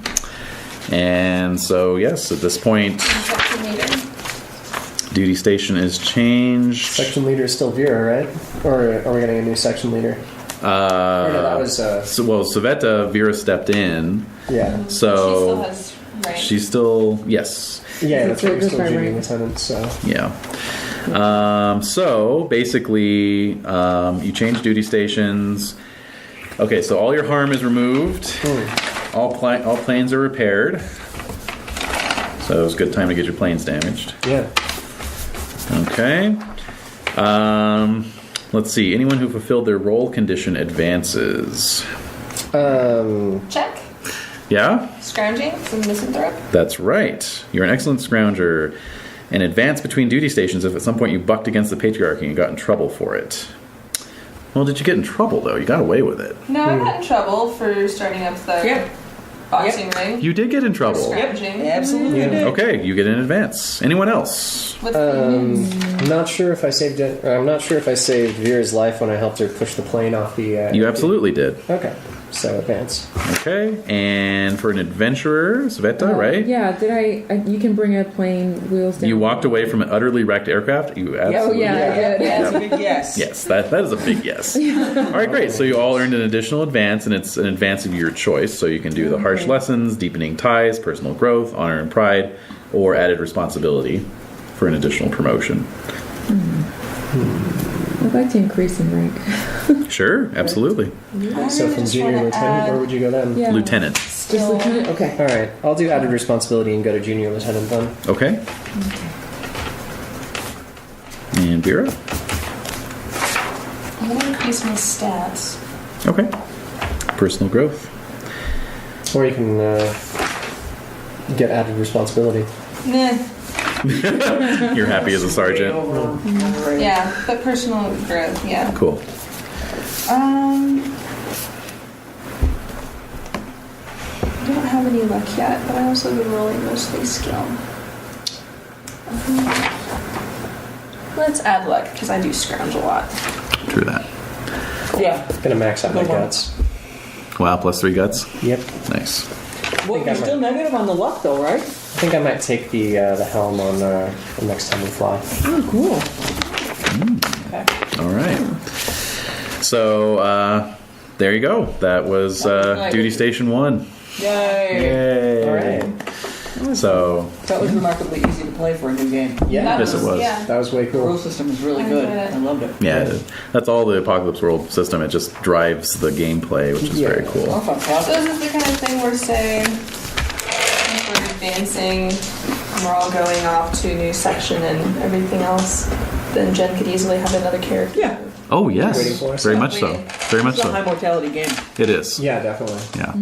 [SPEAKER 1] And so, yes, at this point,
[SPEAKER 5] Section leader.
[SPEAKER 1] duty station is changed.
[SPEAKER 2] Section leader is still Vera, right? Or are we getting a new section leader? Or no, that was
[SPEAKER 1] Saveta, Vera stepped in.
[SPEAKER 2] yeah.
[SPEAKER 5] She still
[SPEAKER 1] So
[SPEAKER 5] has rank.
[SPEAKER 1] she's still, yes.
[SPEAKER 2] Yeah, that's right. We're
[SPEAKER 3] Just
[SPEAKER 2] still
[SPEAKER 3] by
[SPEAKER 2] junior
[SPEAKER 3] rank.
[SPEAKER 2] lieutenant, so
[SPEAKER 1] Yeah. So basically, you change duty stations. Okay, so all your harm is removed. All planes are repaired. So it was a good time to get your planes damaged.
[SPEAKER 2] yeah.
[SPEAKER 1] Okay. Let's see. Anyone who fulfilled their role condition advances.
[SPEAKER 5] Check.
[SPEAKER 1] Yeah?
[SPEAKER 5] Scrounging. Some misanthrope.
[SPEAKER 1] That's right. You're an excellent scrounger. And advance between duty stations if at some point you bucked against the patriarchy and got in trouble for it. Well, did you get in trouble, though? You got away with it.
[SPEAKER 5] No, I got in trouble for starting up the
[SPEAKER 4] Yep.
[SPEAKER 5] boxing ring.
[SPEAKER 1] You did get in trouble.
[SPEAKER 5] Scrounging.
[SPEAKER 4] Absolutely
[SPEAKER 2] Yeah.
[SPEAKER 4] did.
[SPEAKER 1] Okay, you get an advance. Anyone else?
[SPEAKER 5] With the
[SPEAKER 2] I'm not sure if I saved it. I'm not sure if I saved Vera's life when I helped her push the plane off the.
[SPEAKER 1] You absolutely did.
[SPEAKER 2] Okay, so advance.
[SPEAKER 1] Okay, and for an adventurer, Sveta, right?
[SPEAKER 3] Yeah, did I you can bring a plane wheels down.
[SPEAKER 1] You walked away from an utterly wrecked aircraft? You absolutely
[SPEAKER 3] yeah, I did.
[SPEAKER 4] Yeah, that's a big yes.
[SPEAKER 1] Yes, that is a big yes. All right, great. So you all earned an additional advance, and it's an advance of your choice. So you can do the harsh lessons, deepening ties, personal growth, honor and pride, or added responsibility for an additional promotion.
[SPEAKER 3] I'd like to increase in rank.
[SPEAKER 1] Sure, absolutely.
[SPEAKER 2] So from junior lieutenant, where would you go then?
[SPEAKER 3] Yeah.
[SPEAKER 1] Lieutenant.
[SPEAKER 3] Just lieutenant? Okay.
[SPEAKER 2] All right, I'll do added responsibility and go to junior lieutenant then.
[SPEAKER 1] Okay. And Vera?
[SPEAKER 5] I'm gonna increase my stats.
[SPEAKER 1] Okay. Personal growth.
[SPEAKER 2] Or you can get added responsibility.
[SPEAKER 5] Nah.
[SPEAKER 1] You're happy as a sergeant.
[SPEAKER 5] Yeah, but personal growth. Yeah.
[SPEAKER 1] Cool.
[SPEAKER 5] I don't have any luck yet, but I also been rolling mostly skill. Let's add luck because I do scrounge a lot.
[SPEAKER 1] True that.
[SPEAKER 4] Yeah.
[SPEAKER 2] Gonna max out my
[SPEAKER 4] Go on.
[SPEAKER 2] guts.
[SPEAKER 1] Wow, plus 3 guts.
[SPEAKER 2] Yep.
[SPEAKER 1] Nice.
[SPEAKER 4] Well,
[SPEAKER 2] think
[SPEAKER 4] you're
[SPEAKER 2] I
[SPEAKER 4] still negative on the luck, though, right?
[SPEAKER 2] I think I might take the helm on the next time we fly.
[SPEAKER 3] Oh, cool.
[SPEAKER 1] All right. So there you go. That was duty station 1.
[SPEAKER 4] Yay!
[SPEAKER 1] Yay!
[SPEAKER 2] All right.
[SPEAKER 1] So
[SPEAKER 4] That was remarkably easy to play for a new game.
[SPEAKER 2] Yeah,
[SPEAKER 1] Yes, it was.
[SPEAKER 5] Yeah.
[SPEAKER 2] that was way
[SPEAKER 4] The
[SPEAKER 2] cool.
[SPEAKER 4] rule system was really
[SPEAKER 5] I
[SPEAKER 4] good.
[SPEAKER 5] enjoyed it.
[SPEAKER 4] I loved it.
[SPEAKER 1] yeah, that's all the Apocalypse World system. It just drives the gameplay, which is
[SPEAKER 2] Yeah.
[SPEAKER 1] very
[SPEAKER 4] Oh,
[SPEAKER 1] cool.
[SPEAKER 5] So
[SPEAKER 4] fantastic.
[SPEAKER 5] this is the kind of thing where, say, if we're advancing, and we're all going off to a new section and everything else, then Jen could easily have another character.
[SPEAKER 4] Yeah.
[SPEAKER 1] Oh yes,
[SPEAKER 2] Waiting for us.
[SPEAKER 1] very much so.
[SPEAKER 5] Waiting.
[SPEAKER 1] Very much
[SPEAKER 4] It's a high
[SPEAKER 1] so.
[SPEAKER 4] mortality game.
[SPEAKER 1] It is.
[SPEAKER 2] Yeah, definitely.
[SPEAKER 1] Yeah.